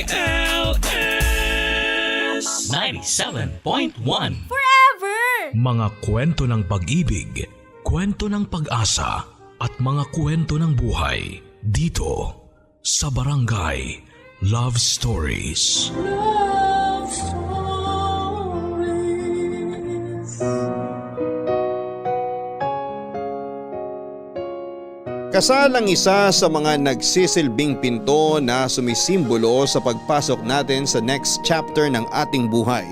DWILS 97.1 Forever! Mga kwento ng pag-ibig, kwento ng pag-asa at mga kwento ng buhay dito sa Barangay Love Stories. Love Stories. Kasal ang isa sa mga nagsisilbing pinto na sumisimbolo sa pagpasok natin sa next chapter ng ating buhay.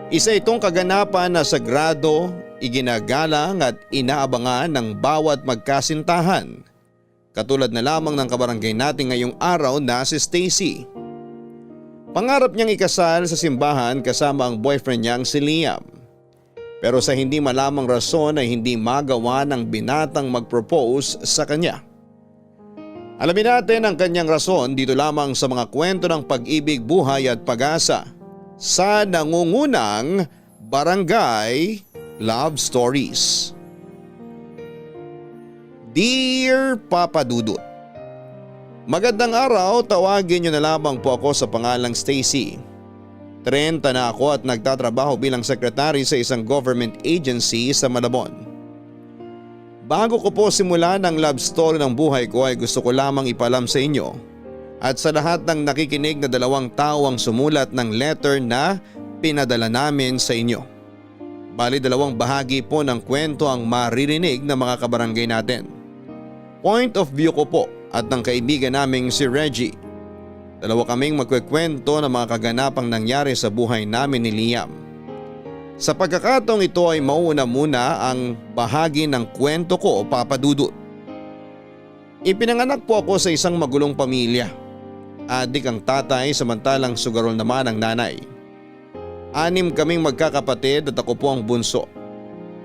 Isa itong kaganapan na sagrado, iginagalang at inaabangan ng bawat magkasintahan. Katulad na lamang ng kabarangay natin ngayong araw na si Stacy. Pangarap niyang ikasal sa simbahan kasama ang boyfriend niyang si Liam. Pero sa hindi malamang rason ay hindi magawa ng binatang mag-propose sa kanya. Alamin natin ang kanyang rason dito lamang sa mga kwento ng pag-ibig, buhay at pag-asa sa nangungunang Barangay Love Stories. Dear Papa Dudut, magandang araw, tawagin niyo na lamang po ako sa pangalang Stacy. 30 na ako at nagtatrabaho bilang sekretary sa isang government agency sa Malabon. Bago ko po simulan ang love story ng buhay ko ay gusto ko lamang ipalam sa inyo at sa lahat ng nakikinig na dalawang tao ang sumulat ng letter na pinadala namin sa inyo. Bali, dalawang bahagi po ng kwento ang maririnig ng mga kabarangay natin. Point of view ko po at ng kaibigan naming si Reggie. Dalawa kaming magkwekwento ng mga kaganapang nangyari sa buhay namin ni Liam. Sa pagkakataong ito ay mauuna muna ang bahagi ng kwento ko, Papa Dudut. Ipinanganak po ako sa isang magulong pamilya. Adik ang tatay samantalang sugarol naman ang nanay. 6 kaming magkakapatid at ako po ang bunso.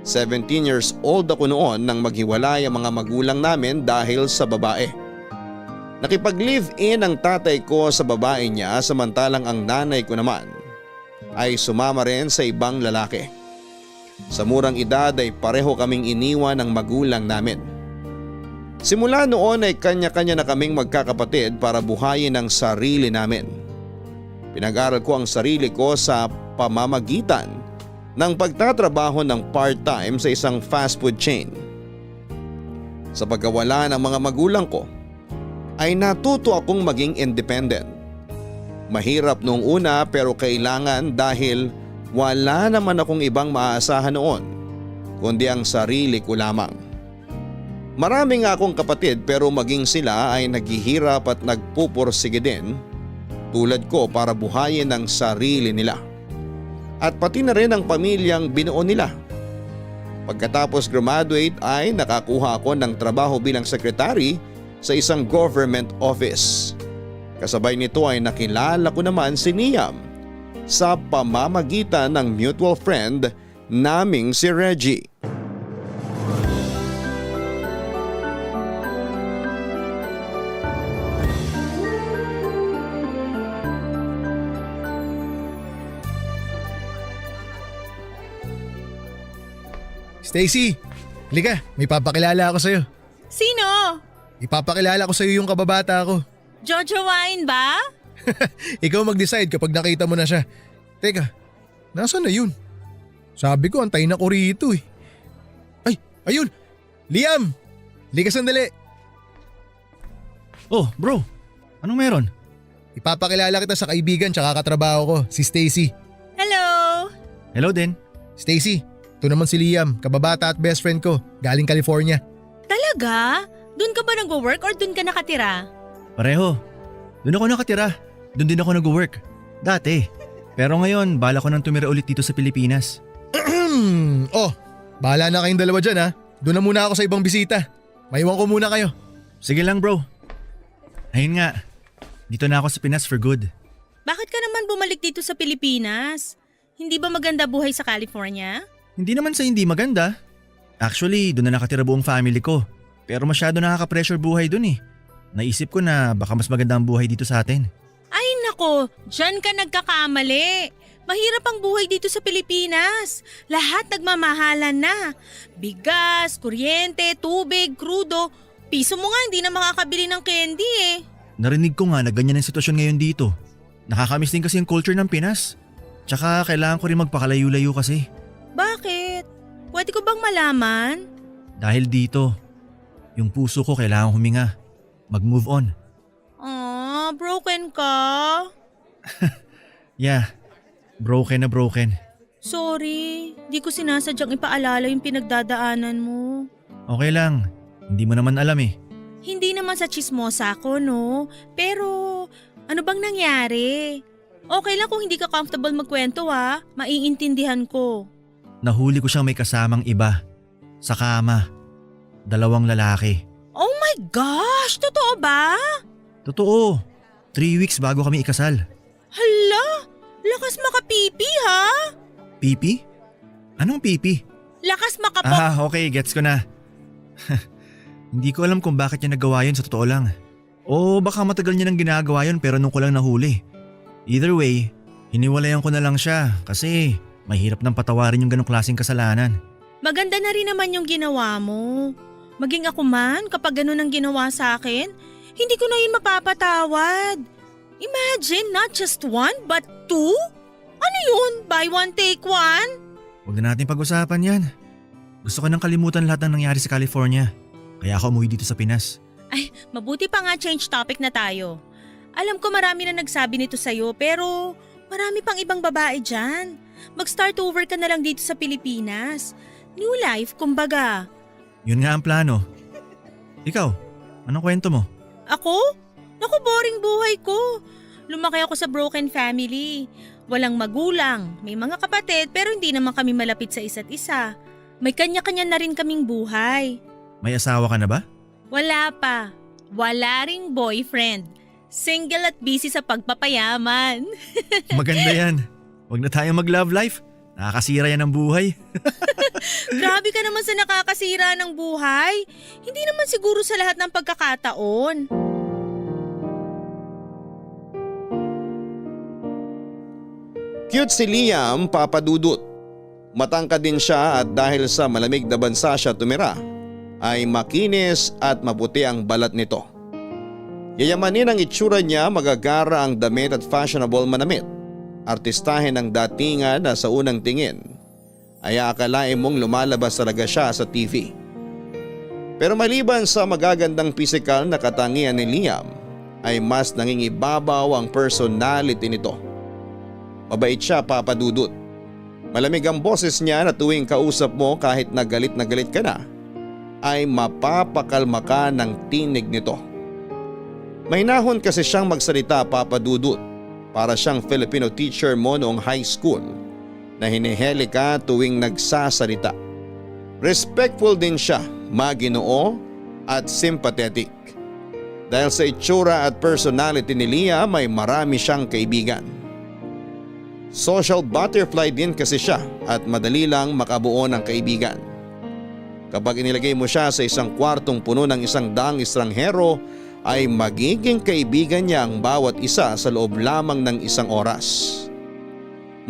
17 years old ako noon nang maghiwalay ang mga magulang namin dahil sa babae. Nakipag-live-in ang tatay ko sa babae niya samantalang ang nanay ko naman ay sumama rin sa ibang lalaki. Sa murang edad ay pareho kaming iniwan ng magulang namin. Simula noon ay kanya-kanya na kaming magkakapatid para buhayin ang sarili namin. Pinag-aral ko ang sarili ko sa pamamagitan ng pagtatrabaho ng part-time sa isang fast food chain. Sa pagkawala ng mga magulang ko, ay natuto akong maging independent. Mahirap noong una pero kailangan dahil wala naman akong ibang maaasahan noon kundi ang sarili ko lamang. Marami nga akong kapatid pero maging sila ay naghihirap at nagpupursige din tulad ko para buhayin ang sarili nila. At pati na rin ang pamilyang binuo nila. Pagkatapos graduate ay nakakuha ako ng trabaho bilang sekretary sa isang government office. Kasabay nito ay nakilala ko naman si Liam sa pamamagitan ng mutual friend naming si Reggie. Stacy, halika, may papakilala ako sa'yo. Sino? Ipapakilala ko sa'yo yung kababata ko. Jojo Wine ba? Ikaw mag-decide kapag nakita mo na siya. Teka, nasaan na yun? Sabi ko antayin ako rito eh. Ay, ayun! Liam! Halika sandali. Oh, bro. Anong meron? Ipapakilala kita sa kaibigan tsaka katrabaho ko, si Stacy. Hello! Hello din. Stacy, ito naman si Liam, kababata at best friend ko, galing California. Talaga? Doon ka ba nag-work or doon ka nakatira? Pareho. Doon ako nakatira. Doon din ako nag-work. Dati. Pero ngayon, bala ko nang tumira ulit dito sa Pilipinas. Oh, bahala na kayong dalawa dyan ha. Doon na muna ako sa ibang bisita. Maiwan ko muna kayo. Sige lang bro. Ayun nga. Dito na ako sa Pinas for good. Bakit ka naman bumalik dito sa Pilipinas? Hindi ba maganda buhay sa California? Hindi naman sa hindi maganda. Actually, doon na nakatira buong family ko. Pero masyado nakaka-pressure buhay dun eh. Naisip ko na baka mas maganda ang buhay dito sa atin. Ay nako, dyan ka nagkakamali. Mahirap ang buhay dito sa Pilipinas. Lahat nagmamahalan na. Bigas, kuryente, tubig, krudo. Piso mo nga hindi na makakabili ng candy eh. Narinig ko nga na ganyan ang sitwasyon ngayon dito. Nakakamiss din kasi yung culture ng Pinas. Tsaka kailangan ko rin magpakalayo-layo kasi. Bakit? Pwede ko bang malaman? Dahil dito, yung puso ko kailangan huminga. Mag-move on. Broken ka? Yeah, broken na broken. Sorry, di ko sinasadyang ipaalala yung pinagdadaanan mo. Okay lang, hindi mo naman alam eh. Hindi naman sa chismosa ako, no? Pero, ano bang nangyari? Okay lang kung hindi ka comfortable magkwento ha, maiintindihan ko. Nahuli ko siyang may kasamang iba. Sa kama. 2 lalaki. Oh my gosh, totoo ba? Totoo. 3 weeks bago kami ikasal. Hala, lakas makapipi ha? Pipi? Anong pipi? Lakas makapo... Okay, gets ko na. Hindi ko alam kung bakit niya nagawa yun sa totoo lang. O baka matagal niya nang ginagawa yun pero nung ko lang nahuli. Either way, hiniwalayan ko na lang siya kasi mahirap nang patawarin yung ganong klaseng kasalanan. Maganda na rin naman yung ginawa mo. Maging ako man kapag ganun ang ginawa sa akin, hindi ko na yun mapapatawad. Imagine, not just 1 but 2? Ano yun? Buy one, take one? Huwag na natin pag-usapan yan. Gusto ko nang kalimutan lahat ng nangyari sa California. Kaya ako umuwi dito sa Pinas. Ay, mabuti pa nga change topic na tayo. Alam ko marami na nagsabi nito sa'yo pero marami pang ibang babae dyan. Mag-start over ka na lang dito sa Pilipinas. New life, kumbaga. Yun nga ang plano. Ikaw, anong kwento mo? Ako? Naku, boring buhay ko. Lumaki ako sa broken family. Walang magulang, may mga kapatid pero hindi naman kami malapit sa isa't isa. May kanya-kanya na rin kaming buhay. May asawa ka na ba? Wala pa. Wala ring boyfriend. Single at busy sa pagpapayaman. Maganda yan. Huwag na tayong mag-love life. Nakakasira yan ng buhay. Grabe ka naman sa nakakasira ng buhay. Hindi naman siguro sa lahat ng pagkakataon. Cute si Liam, Papa Dudut. Matangkad din siya at dahil sa malamig na bansa siya tumira, ay makinis at maputi ang balat nito. Yayamanin ang itsura niya, magagara ang damit at fashionable manamit. Artistahin ang datingan na sa unang tingin ay akalain mong lumalabas talaga siya sa TV. Pero maliban sa magagandang pisikal na katangian ni Liam, ay mas nangingibabaw ang personality nito. Mabait siya, Papa Dudut. Malamig ang boses niya na tuwing kausap mo kahit na galit ka na, ay mapapakalma ka ng tinig nito. Mahinahon kasi siyang magsalita, Papa Dudut, para siyang Filipino teacher mo noong high school na hiniheli ka tuwing nagsasalita. Respectful din siya, maginoo at sympathetic. Dahil sa itsura at personality ni Liam ay marami siyang kaibigan. Social butterfly din kasi siya at madali lang makabuo ng kaibigan. Kapag inilagay mo siya sa isang kwartong puno ng 100 estranghero ay magiging kaibigan niya ang bawat isa sa loob lamang ng 1 oras.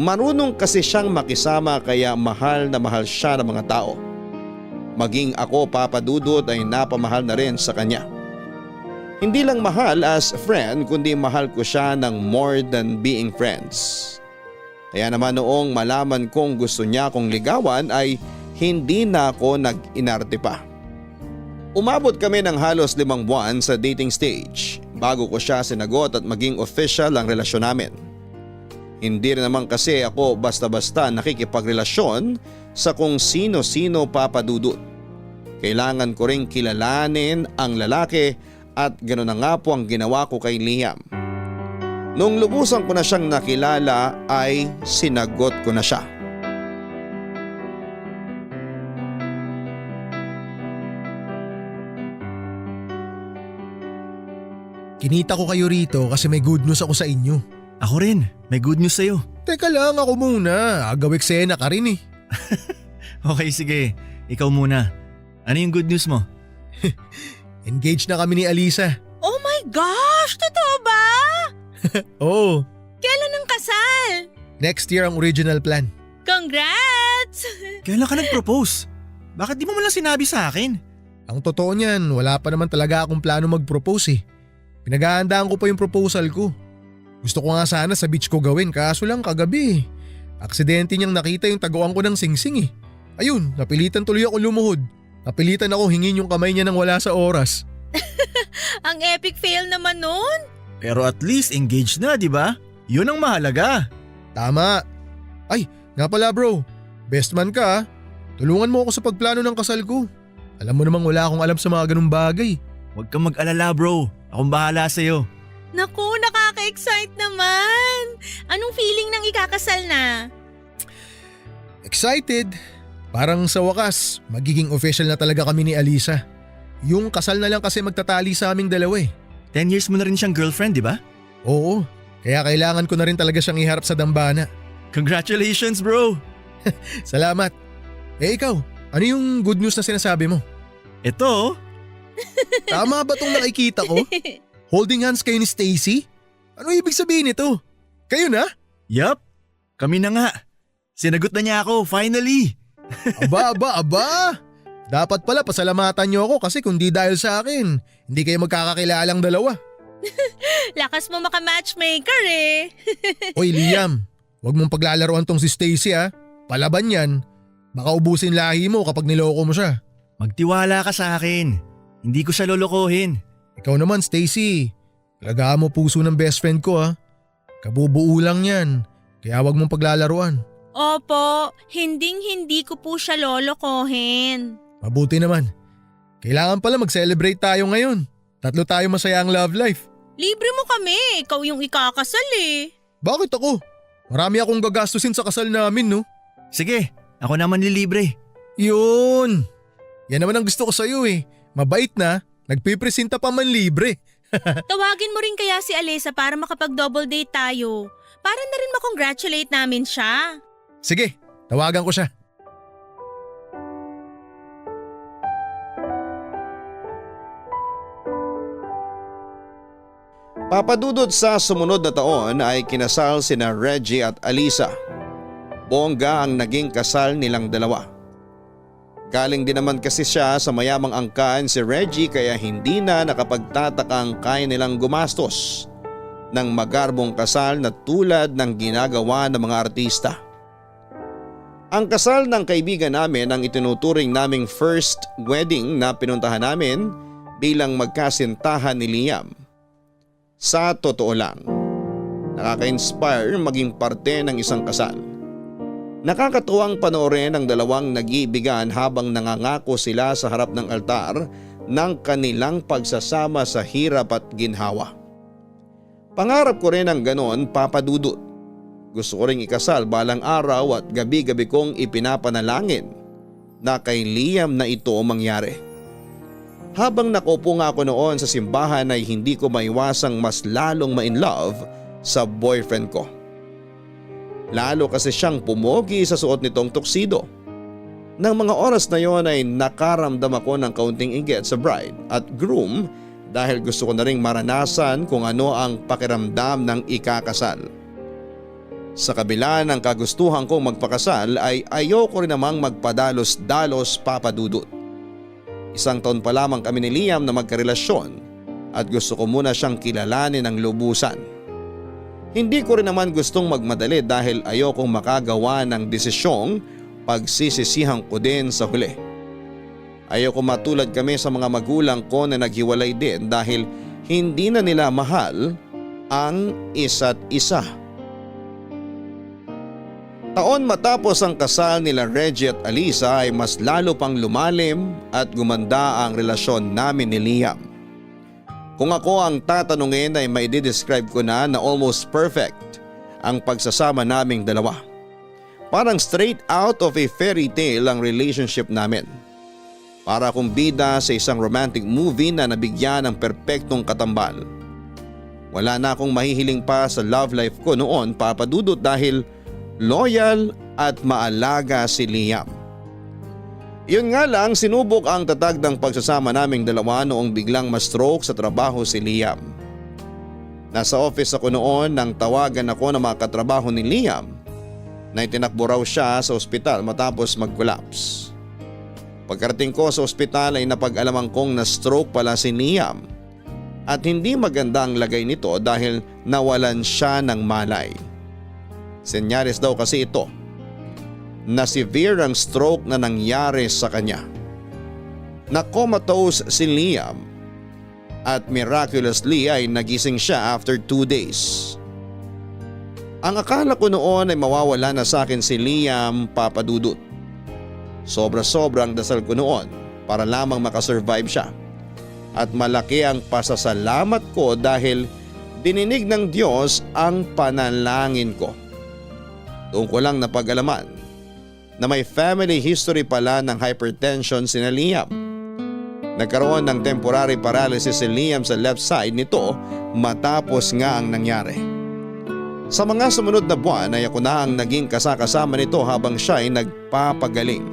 Marunong kasi siyang makisama kaya mahal na mahal siya ng mga tao. Maging ako, Papa Dudut, ay napamahal na rin sa kanya. Hindi lang mahal as friend kundi mahal ko siya ng more than being friends. Kaya naman noong malaman kong gusto niya akong ligawan ay hindi na ako nag-inarte pa. Umabot kami ng halos 5 buwan sa dating stage bago ko siya sinagot at maging official ang relasyon namin. Hindi rin naman kasi ako basta-basta nakikipagrelasyon sa kung sino-sino, Papa Dudut. Kailangan ko ring kilalanin ang lalaki at gano'n na nga po ang ginawa ko kay Liam. Nung lubusan ko na siyang nakilala ay sinagot ko na siya. Kinita ko kayo rito kasi may good news ako sa inyo. Ako rin, may good news sa'yo. Teka lang, ako muna. Agaw eksena ka rin eh. Okay, sige. Ikaw muna. Ano yung good news mo? Engaged na kami ni Alisa. Oh my gosh! Totoo ba? Oo, Kailan ang kasal? next year ang original plan. Congrats! Kailan ka nag-propose? Bakit di mo man lang sinabi sa akin? Ang totoo niyan, wala pa naman talaga akong plano mag-propose eh. Pinaghahandaan ko pa yung proposal ko. Gusto ko nga sana sa beach ko gawin kaso lang kagabi. Aksidente niyang nakita yung taguan ko ng singsing eh. Ayun, napilitan tuloy ako lumuhod. Napilitan ako hingin yung kamay niya nang wala sa oras. Ang epic fail naman nun. Pero at least engaged na, di ba? Yun ang mahalaga. Tama. Ay, nga pala bro. Best man ka ha. Tulungan mo ako sa pagplano ng kasal ko. Alam mo namang wala akong alam sa mga ganung bagay. Huwag kang mag-alala bro. Akong bahala sa'yo. Naku, nakaka-excite naman. Anong feeling ng ikakasal na? Excited. Parang sa wakas, magiging official na talaga kami ni Alisa. Yung kasal na lang kasi magtatali sa aming dalawa eh. 10 years mo na rin siyang girlfriend, di ba? Oo, kaya kailangan ko na rin talaga siyang iharap sa dambana. Congratulations bro! Salamat. Eh ikaw, ano yung good news na sinasabi mo? Ito, Tama ba tong nakikita ko? Holding hands kayo ni Stacy? Ano ibig sabihin nito? Kayo na? yup, kami na nga. Sinagot na niya ako, finally! Aba! Dapat pala pasalamatan niyo ako kasi kung di dahil sa akin, hindi kayo magkakakilalang dalawa. Lakas mo maka-matchmaker eh. Oy Liam, wag mong paglalaroan tong si Stacy ha. Palaban yan. Baka ubusin lahi mo kapag niloko mo siya. Magtiwala ka sa akin. Hindi ko siya lolokohin. Ikaw naman Stacy, alagaan mo puso ng best friend ko ha. Kabubuo lang yan, kaya wag mong paglalaruan. Opo, hindi ko po siya lolokohin. Mabuti naman. Kailangan pala mag-celebrate tayo ngayon. 3 tayo masaya ang love life. Libre mo kami, ikaw yung ikakasal eh. Bakit ako? Marami akong gagastusin sa kasal namin no. Sige, ako naman lilibre. Yun! Yan naman ang gusto ko sa'yo eh. Mabait na, nagpipresenta pa man libre. Tawagin mo rin kaya si Alisa para makapag-double date tayo. Para na rin makongratulate namin siya. Sige, tawagan ko siya. Papadudod sa sumunod na taon ay kinasal sina Reggie at Alisa. Bongga ang naging kasal nilang dalawa. Galing din naman kasi siya sa mayamang angkan si Reggie kaya hindi na nakapagtatakang kaya nilang gumastos ng magarbong kasal na tulad ng ginagawa ng mga artista. Ang kasal ng kaibigan namin ang itinuturing naming first wedding na pinuntahan namin bilang magkasintahan ni Liam. Sa totoo lang, nakaka-inspire maging parte ng isang kasal. Nakakatuwang panoorin ang dalawang nag-iibigan habang nangangako sila sa harap ng altar ng kanilang pagsasama sa hirap at ginhawa. Pangarap ko rin ang ganon, Papa Dudut. Gusto ko ring ikasal balang araw at gabi-gabi kong ipinapanalangin na kay Liam na ito mangyari. Habang nakaupo nga ako noon sa simbahan ay hindi ko maiwasang mas lalong ma-inlove sa boyfriend ko. Lalo kasi siyang pumogi sa suot nitong tuxedo. Nang mga oras na yon ay nakaramdam ako ng kaunting inggit sa bride at groom dahil gusto ko na ring maranasan kung ano ang pakiramdam ng ikakasal. Sa kabila ng kagustuhan kong magpakasal ay ayoko rin namang magpadalos-dalos, Papa Dudut. 1 taon pa lamang kami ni Liam na magkarelasyon at gusto ko muna siyang kilalanin ng lubusan. Hindi ko rin naman gustong magmadali dahil ayokong makagawa ng desisyong pagsisisihan ko din sa huli. Ayoko matulad kami sa mga magulang ko na naghiwalay din dahil hindi na nila mahal ang isa't isa. Taon matapos ang kasal nila Reggie at Alisa ay mas lalo pang lumalim at gumanda ang relasyon namin ni Liam. Kung ako ang tatanungin ay maididescribe ko na almost perfect ang pagsasama naming dalawa. Parang straight out of a fairy tale ang relationship namin. Para akong bida sa isang romantic movie na nabigyan ng perpektong katambal. Wala na akong mahihiling pa sa love life ko noon, Papa Dudut, dahil loyal at maalaga si Liam. Yun nga lang, sinubok ang tatag ng pagsasama naming dalawa noong biglang ma-stroke sa trabaho si Liam. Nasa office ako noon nang tawagan ako ng mga katrabaho ni Liam na itinakbo raw siya sa ospital matapos mag-collapse. Pagkarating ko sa ospital ay napag-alaman kong na-stroke pala si Liam At hindi maganda ang lagay nito dahil nawalan siya ng malay. Senyales daw kasi ito na severe ang stroke na nangyari sa kanya. Na-comatose si Liam at miraculously ay nagising siya after 2 days. Ang akala ko noon ay mawawala na sa akin si Liam, Papa Dudut. Sobra-sobrang dasal ko noon para lamang makasurvive siya. At malaki ang pasasalamat ko dahil dininig ng Diyos ang panalangin ko. Doon ko lang napag-alaman na may family history pala ng hypertension si Liam. Nagkaroon ng temporary paralysis si Liam sa left side nito matapos nga ang nangyari. Sa mga sumunod na buwan ay ako na ang naging kasakasama nito habang siya ay nagpapagaling.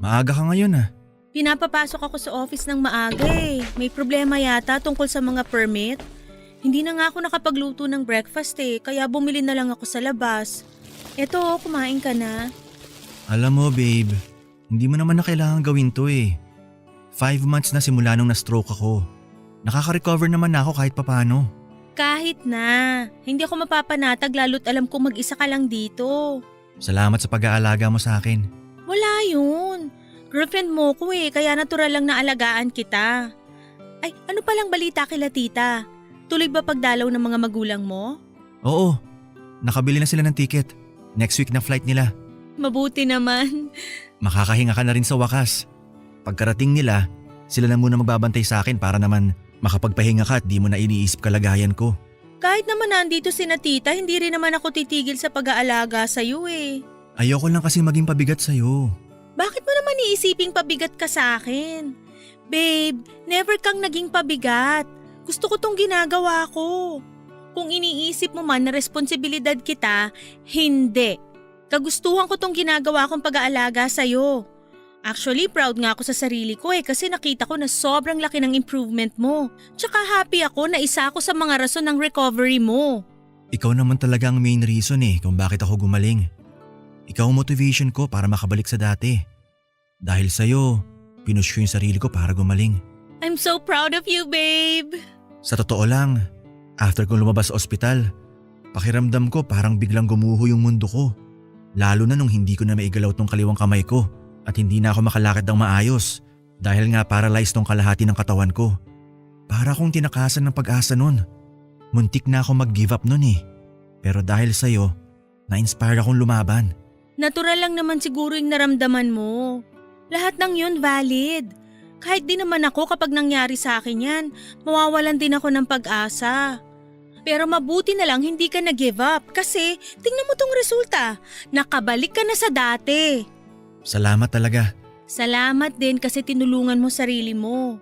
Maaga ka ngayon ah. Pinapapasok ako sa office ng maaga eh. May problema yata tungkol sa mga permit. Hindi na nga ako nakapagluto ng breakfast eh, kaya bumili na lang ako sa labas. Eto, kumain ka na. Alam mo babe, hindi mo naman na kailangan gawin to eh. 5 months na simula nung na-stroke ako. Nakaka-recover naman na ako kahit papano. Kahit na. Hindi ako mapapanatag lalo't alam kong mag-isa ka lang dito. Salamat sa pag-aalaga mo sa akin. Wala yun. Girlfriend mo ko eh, kaya natural lang na alagaan kita. Ay, ano palang balita kila tita? Tuloy ba pagdalaw ng mga magulang mo? Oo, nakabili na sila ng ticket. Next week na flight nila. Mabuti naman. Makakahinga ka na rin sa wakas. Pagkarating nila, sila na muna magbabantay sa akin para naman makapagpahinga ka at di mo na iniisip kalagayan ko. Kahit naman nandito sina tita, hindi rin naman ako titigil sa pag-aalaga sa'yo eh. Ayoko lang kasi maging pabigat sa'yo. Bakit mo naman iisiping pabigat ka sa akin? Babe, never kang naging pabigat. Gusto ko tong ginagawa ko. Kung iniisip mo man na responsibilidad kita, hindi. Kagustuhan ko tong ginagawa kong pag-aalaga sa'yo. Actually, proud nga ako sa sarili ko eh kasi nakita ko na sobrang laki ng improvement mo. Tsaka happy ako na isa ako sa mga rason ng recovery mo. Ikaw naman talaga ang main reason eh kung bakit ako gumaling. Ikaw ang motivation ko para makabalik sa dati. Dahil sa'yo, pinush ko yung sarili ko para gumaling. I'm so proud of you, babe. Sa totoo lang, after kong lumabas sa ospital, pakiramdam ko parang biglang gumuho yung mundo ko. Lalo na nung hindi ko na maigalaw tong kaliwang kamay ko at hindi na ako makalakad ng maayos dahil nga paralyzed tong kalahati ng katawan ko. Para akong tinakasan ng pag-asa nun. Muntik na ako mag-give up nun eh. Pero dahil sa'yo, na-inspire akong lumaban. Natural lang naman siguro yung naramdaman mo. Lahat ng yun valid. Kahit di naman ako kapag nangyari sa akin yan, mawawalan din ako ng pag-asa. Pero mabuti na lang hindi ka nag-give up kasi tingnan mo tong resulta. Nakabalik ka na sa dati. Salamat talaga. Salamat din kasi tinulungan mo sarili mo.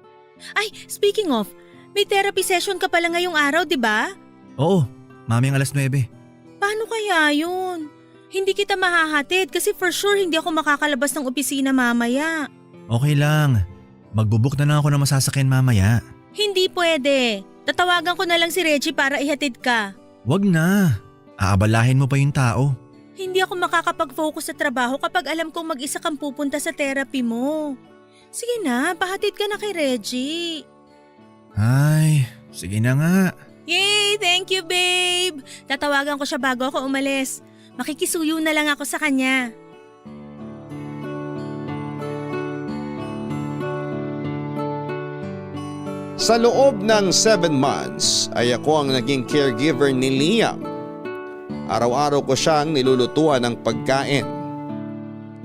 Ay, speaking of, may therapy session ka pala ngayong araw, di ba? Oo, mamayang 9:00. Paano kaya yun? Hindi kita mahahatid kasi for sure hindi ako makakalabas ng opisina mamaya. Okay lang. Magbubook na lang ako ng masasakyan mamaya. Hindi pwede. Tatawagan ko na lang si Reggie para ihatid ka. Wag na. Aabalahin mo pa yung tao. Hindi ako makakapag-focus sa trabaho kapag alam kong mag-isa kang pupunta sa therapy mo. Sige na, pahatid ka na kay Reggie. Ay, sige na nga. Yay! Thank you, babe! Tatawagan ko siya bago ako umalis. Makikisuyo na lang ako sa kanya. Sa loob ng 7 months ay ako ang naging caregiver ni Liam. Araw-araw ko siyang nilulutuan ng pagkain.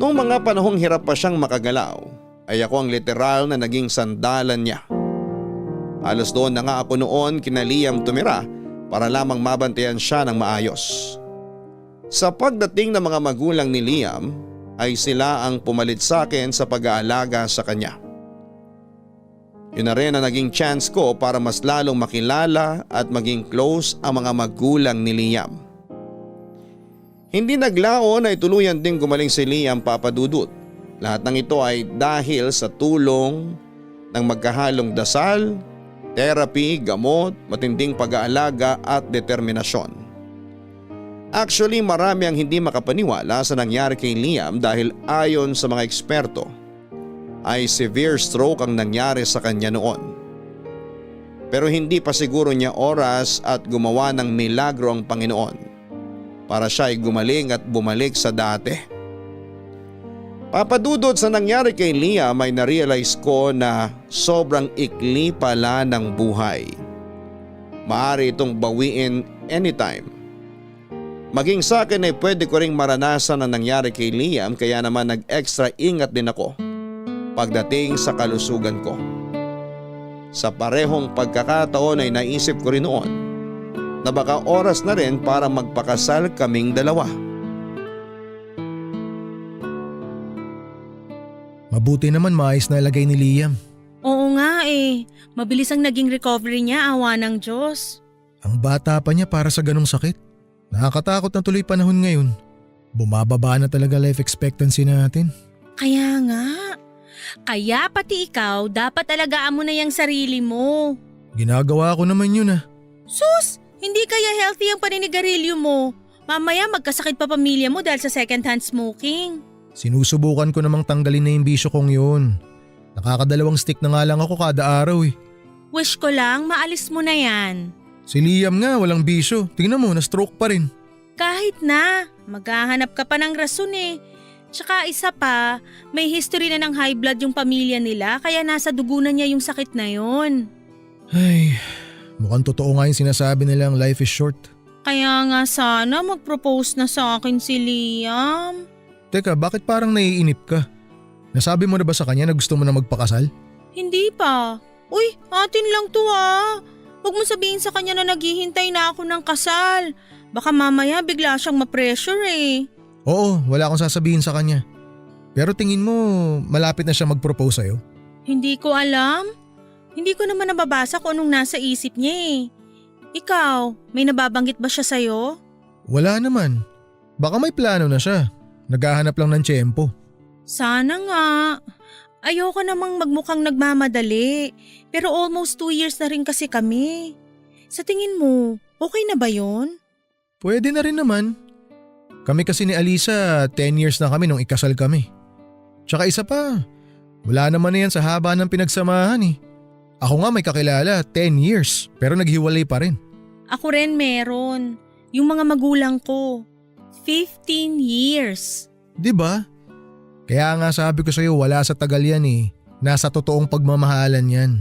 Noong mga panahong hirap pa siyang makagalaw, ay ako ang literal na naging sandalan niya. Halos doon na nga ako noon kina Liam tumira para lamang mabantayan siya ng maayos. Sa pagdating ng mga magulang ni Liam ay sila ang pumalit sa akin sa pag-aalaga sa kanya. Yun na rin ang naging chance ko para mas lalong makilala at maging close ang mga magulang ni Liam. Hindi naglaon ay tuluyan ding gumaling si Liam, Papa Dudut. Lahat ng ito ay dahil sa tulong ng magkahalong dasal, therapy, gamot, matinding pag-aalaga at determinasyon. Actually, marami ang hindi makapaniwala sa nangyari kay Liam dahil ayon sa mga eksperto ay severe stroke ang nangyari sa kanya noon. Pero hindi pa siguro niya oras at gumawa ng milagro ang Panginoon para siya ay gumaling at bumalik sa dati. Papadudod sa nangyari kay Liam ay narealize ko na sobrang ikli pala ng buhay. Maaari itong bawiin anytime. Maging sa akin ay pwede ko ring maranasan ang nangyari kay Liam kaya naman nag-extra ingat din ako pagdating sa kalusugan ko. Sa parehong pagkakataon ay naisip ko rin noon na baka oras na rin para magpakasal kaming dalawa. Mabuti naman maayos na ilagay ni Liam. Oo nga eh. Mabilis ang naging recovery niya, awa ng Diyos. Ang bata pa niya para sa ganong sakit. Nakakatakot na tuloy panahon ngayon. Bumababa na talaga life expectancy natin. Kaya nga. Kaya pati ikaw, dapat alagaan mo na yung sarili mo. Ginagawa ko naman yun ah. Sus! Hindi kaya healthy ang paninigarilyo mo. Mamaya magkasakit pa pamilya mo dahil sa second-hand smoking. Sinusubukan ko namang tanggalin na yung bisyo kong yun. Nakakadalawang stick na nga lang ako kada araw eh. Wish ko lang maalis mo na yan. Si Liam nga walang bisyo. Tingnan mo, na-stroke pa rin. Kahit na, maghahanap ka pa ng rason eh. Tsaka isa pa, may history na ng high blood yung pamilya nila kaya nasa dugo na niya yung sakit na yon. Ay, mukhang totoo nga yung sinasabi nilang life is short. Kaya nga sana mag-propose na sa akin si Liam. Teka, bakit parang naiinip ka? Nasabi mo na ba sa kanya na gusto mo na magpakasal? Hindi pa. Uy, atin lang to ah. Huwag mo sabihin sa kanya na naghihintay na ako ng kasal. Baka mamaya bigla siyang ma-pressure eh. Oo, wala akong sasabihin sa kanya. Pero tingin mo malapit na siya mag-propose sa'yo? Hindi ko alam. Hindi ko naman nababasa kung anong nasa isip niya eh. Ikaw, may nababanggit ba siya sa'yo? Wala naman. Baka may plano na siya. Naghahanap lang ng tiyempo. Sana nga. Ayoko namang magmukhang nagmamadali. Pero almost 2 years na rin kasi kami. Sa tingin mo, okay na ba yon? Pwede na rin naman. Kami kasi ni Alisa 10 years na kami nung ikasal kami. Tsaka isa pa, wala naman na yan sa haba ng pinagsamahan eh. Ako nga may kakilala 10 years pero naghiwalay pa rin. Ako rin meron. Yung mga magulang ko. 15 years. 'Di ba? Kaya nga sabi ko sa'yo wala sa tagal yan eh. Nasa totoong pagmamahalan yan.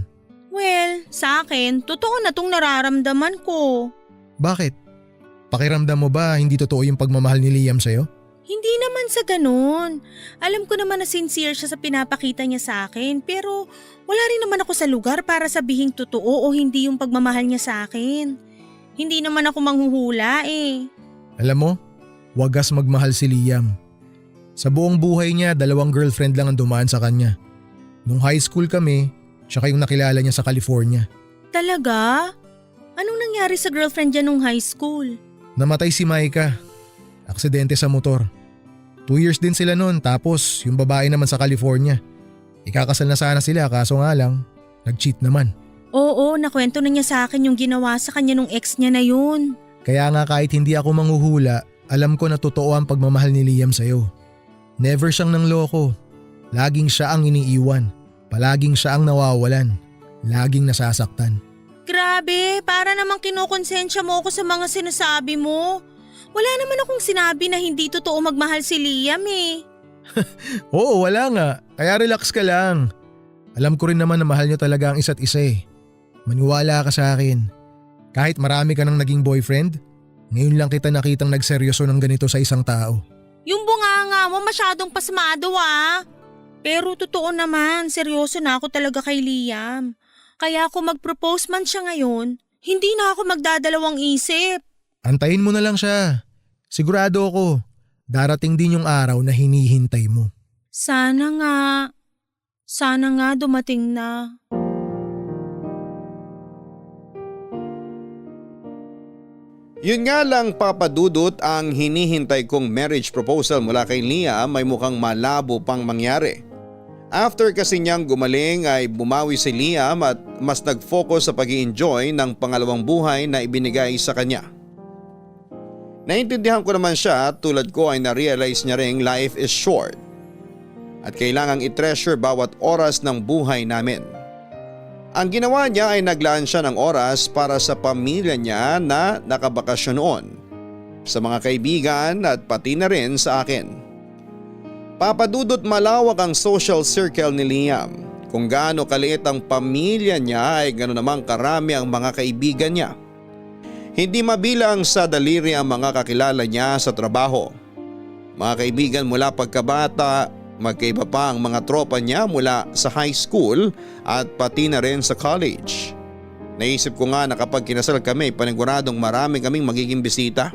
Well, sa akin, totoo na tong nararamdaman ko. Bakit? Pakiramdam mo ba hindi totoo yung pagmamahal ni Liam sa'yo? Hindi naman sa ganun. Alam ko naman na sincere siya sa pinapakita niya sa akin pero wala rin naman ako sa lugar para sabihing totoo o hindi yung pagmamahal niya sa akin. Hindi naman ako manghuhula eh. Alam mo, wagas magmahal si Liam. Sa buong buhay niya, 2 girlfriend lang ang dumaan sa kanya. Nung high school kami, tsaka yung nakilala niya sa California. Talaga? Anong nangyari sa girlfriend niya nung high school? Namatay si Maika. Aksidente sa motor. 2 years din sila noon tapos yung babae naman sa California. Ikakasal na sana sila kaso nga lang, nag-cheat naman. Oo, nakwento na niya sa akin yung ginawa sa kanya nung ex niya na yun. Kaya nga kahit hindi ako manghuhula, alam ko na totoo ang pagmamahal ni Liam sa'yo. Never siyang nangloko. Laging siya ang iniiwan. Palaging siya ang nawawalan. Laging nasasaktan. Grabe, para namang kinukonsensya mo ako sa mga sinasabi mo. Wala naman akong sinabi na hindi totoo magmahal si Liam eh. Oo, wala nga. Kaya relax ka lang. Alam ko rin naman na mahal niyo talaga ang isa't isa eh. Maniwala ka sa akin. Kahit marami ka nang naging boyfriend, ngayon lang kita nakitang nagseryoso ng ganito sa isang tao. Yung bunganga mo masyadong pasmado ah. Pero totoo naman, seryoso na ako talaga kay Liam. Kaya kung mag-propose man siya ngayon, hindi na ako magdadalawang isip. Antayin mo na lang siya. Sigurado ako, darating din yung araw na hinihintay mo. Sana nga. Sana nga dumating na. Yun nga lang papadudot ang hinihintay kong marriage proposal mula kay Liam may mukhang malabo pang mangyari. After kasi niyang gumaling ay bumawi si Liam at mas nag-focus sa pag-i-enjoy ng pangalawang buhay na ibinigay sa kanya. Naintindihan ko naman siya at tulad ko ay na-realize niya ring life is short at kailangang i-treasure bawat oras ng buhay namin. Ang ginawa niya ay naglaan siya ng oras para sa pamilya niya na nakabakasyon noon, sa mga kaibigan at pati na rin sa akin. Papadudot malawak ang social circle ni Liam. Kung gaano kaliit ang pamilya niya ay gano'n namang karami ang mga kaibigan niya. Hindi mabilang sa daliri ang mga kakilala niya sa trabaho. Mga kaibigan mula pagkabata, magkaiba pa ang mga tropa niya mula sa high school at pati na rin sa college. Naisip ko nga na kapag kinasal kami, paniguradong marami kaming magiging bisita.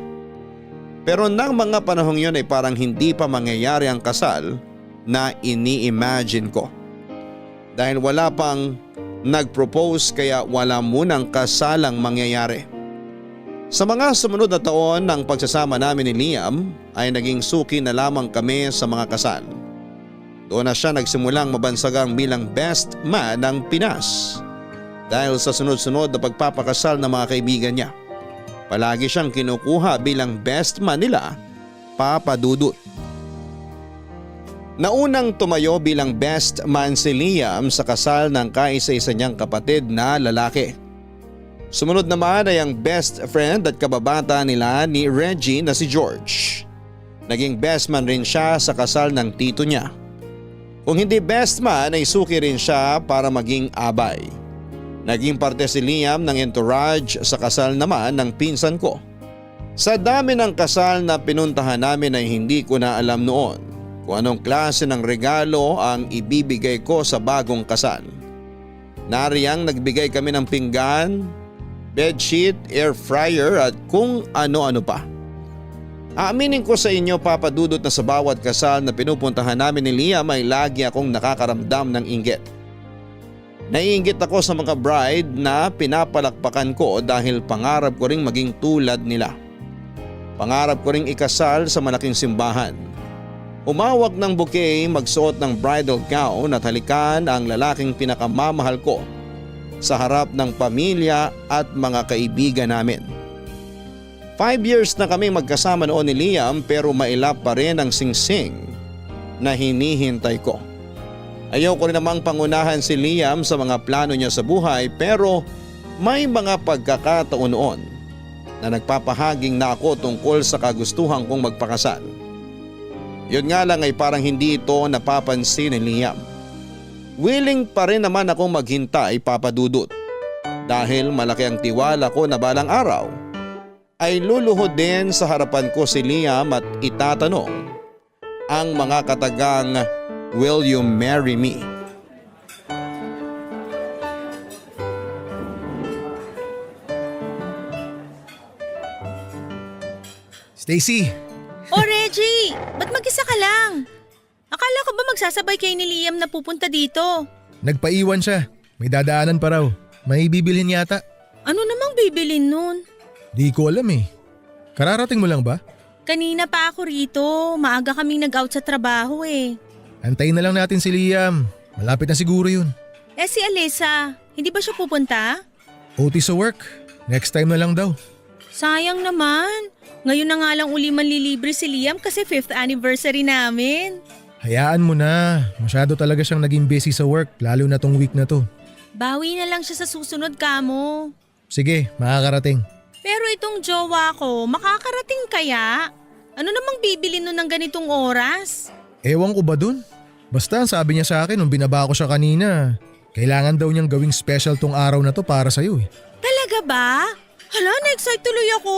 Pero nang mga panahong yun ay parang hindi pa mangyayari ang kasal na ini-imagine ko. Dahil wala pang nag-propose kaya wala munang kasalang mangyayari. Sa mga sumunod na taon ng pagsasama namin ni Liam ay naging suki na lamang kami sa mga kasal. Doon na siya nagsimulang mabansagang bilang best man ng Pinas. Dahil sa sunod-sunod na pagpapakasal ng mga kaibigan niya, palagi siyang kinukuha bilang best man nila, Papa Dudut. Naunang tumayo bilang best man si Liam sa kasal ng kaisa-isa niyang kapatid na lalaki. Sumunod naman ay ang best friend at kababata nila ni Reggie na si George. Naging best man rin siya sa kasal ng tito niya. Kung hindi best man ay suki rin siya para maging abay. Naging parte si Liam ng entourage sa kasal naman ng pinsan ko. Sa dami ng kasal na pinuntahan namin ay hindi ko na alam noon kung anong klase ng regalo ang ibibigay ko sa bagong kasal. Nariyang nagbigay kami ng pinggan, bedsheet, air fryer at kung ano-ano pa. Aaminin ko sa inyo, Papa Dudut, na sa bawat kasal na pinupuntahan namin ni Liam ay lagi akong nakakaramdam ng inggit. Naiinggit ako sa mga bride na pinapalakpakan ko dahil pangarap ko ring maging tulad nila. Pangarap ko ring ikasal sa malaking simbahan. Umawak ng bouquet, magsuot ng bridal gown at halikan ang lalaking pinakamamahal ko sa harap ng pamilya at mga kaibigan namin. 5 years na kami magkasama noon ni Liam pero mailap pa rin ang singsing na hinihintay ko. Ayaw ko rin namang pangunahan si Liam sa mga plano niya sa buhay pero may mga pagkakataon noon na nagpapahaging na ako tungkol sa kagustuhan kong magpakasal. Yun nga lang ay parang hindi ito napapansin ni Liam. Willing pa rin naman akong maghintay, Papa Dudut, dahil malaki ang tiwala ko na balang araw ay luluhod din sa harapan ko si Liam at itatanong ang mga katagang, "Will you marry me?" Stacy! Oh Reggie, ba't mag-isa ka lang? Akala ko ba magsasabay kayo ni Liam na pupunta dito? Nagpaiwan siya. May dadaanan pa raw. May bibilhin yata. Ano namang bibilin nun? Di ko alam eh. Kararating mo lang ba? Kanina pa ako rito, maaga kaming nag-out sa trabaho eh. Antayin na lang natin si Liam. Malapit na siguro yun. Eh si Alyssa, hindi ba siya pupunta? OT sa work. Next time na lang daw. Sayang naman. Ngayon na nga lang uli manlilibre si Liam kasi 5th anniversary namin. Hayaan mo na. Masyado talaga siyang naging busy sa work lalo na tong week na to. Bawi na lang siya sa susunod kamo. Sige, makakarating. Pero itong jowa ko, makakarating kaya? Ano namang bibili nun ng ganitong oras? Ewan ko ba dun? Basta ang sabi niya sa akin nung binaba ko siya kanina, kailangan daw niyang gawing special tong araw na to para sa'yo eh. Talaga ba? Hala, na-excite tuloy ako.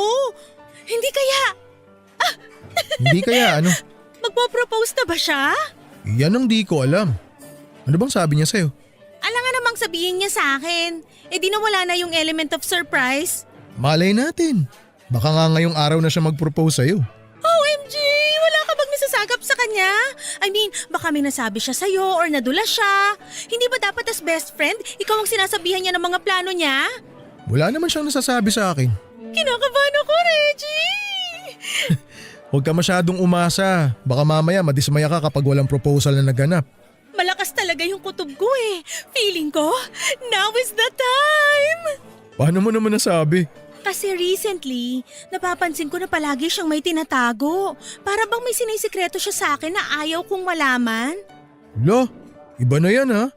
Hindi kaya? Hindi kaya ano? Magpo-propose na ba siya? Yan ang di ko alam. Ano bang sabi niya sa'yo? Alam nga namang sabihin niya sa akin. Eh di nawala na yung element of surprise. Malay natin. Baka nga ngayong araw na siya mag-propose sa'yo. OMG! Wala ka bang nasasagap sa kanya? I mean, baka may nasabi siya sa'yo or nadula siya. Hindi ba dapat as best friend, ikaw ang sinasabihan niya ng mga plano niya? Wala naman siyang nasasabi sa akin. Kinakabahan ako, Reggie! Huwag ka masyadong umasa. Baka mamaya madismaya ka kapag walang proposal na naganap. Malakas talaga yung kutob ko eh. Feeling ko, now is the time! Paano mo naman nasabi? Kasi recently, napapansin ko na palagi siyang may tinatago. Para bang may sinisikreto siya sa akin na ayaw kong malaman. Lo, iba na yan ha.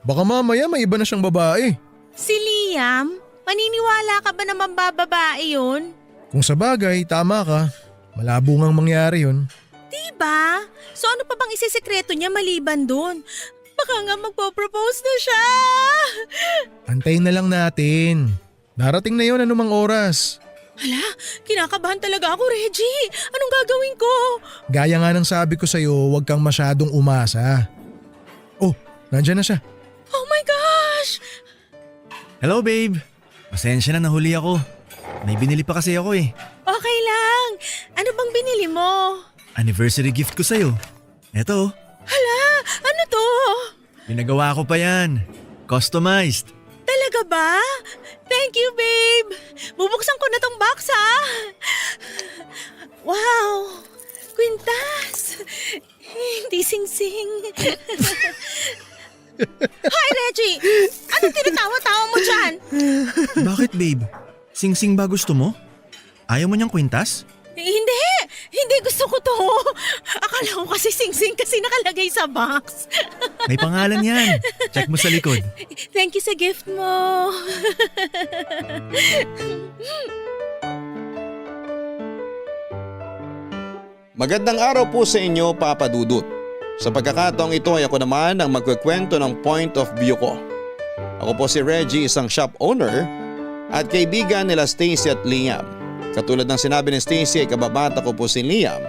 Baka mamaya may iba na siyang babae. Si Liam, maniniwala ka ba na mabababae yun? Kung sa bagay, tama ka. Malabo ngang mangyari yun. Diba? So ano pa bang isisikreto niya maliban dun? Baka nga magpo-propose na siya! Antayin na lang natin. Darating na yun anumang oras. Hala, kinakabahan talaga ako, Reggie. Anong gagawin ko? Gaya nga ng sabi ko sa'yo, huwag kang masyadong umasa. Oh, nandyan na siya. Oh my gosh! Hello babe! Pasensya na, nahuli ako. May binili pa kasi ako eh. Okay lang. Ano bang binili mo? Anniversary gift ko sa'yo. Eto, Hala, ano to? pinagawa ko pa yan. Customized. Talaga ba? Thank you, babe. Bubuksan ko na tong box, ha? Wow! Quintas! Hindi sing-sing. Hi, Reggie! Anong tinatawa-tawa mo dyan? Bakit babe? Sing-sing ba gusto mo? Ayaw mo niyang kwintas? Hindi! Hindi gusto ko to. Akala ko kasi sing-sing kasi nakalagay sa box. May pangalan yan. Check mo sa likod. Thank you sa gift mo. Magandang araw po sa inyo, Papa Dudut. Sa pagkakataong ito ay ako naman ang magkukwento ng point of view ko. Ako po si Reggie, isang shop owner at kaibigan nila Stacy at Liam. Katulad ng sinabi ni Stacy ay kababata ko po si Liam.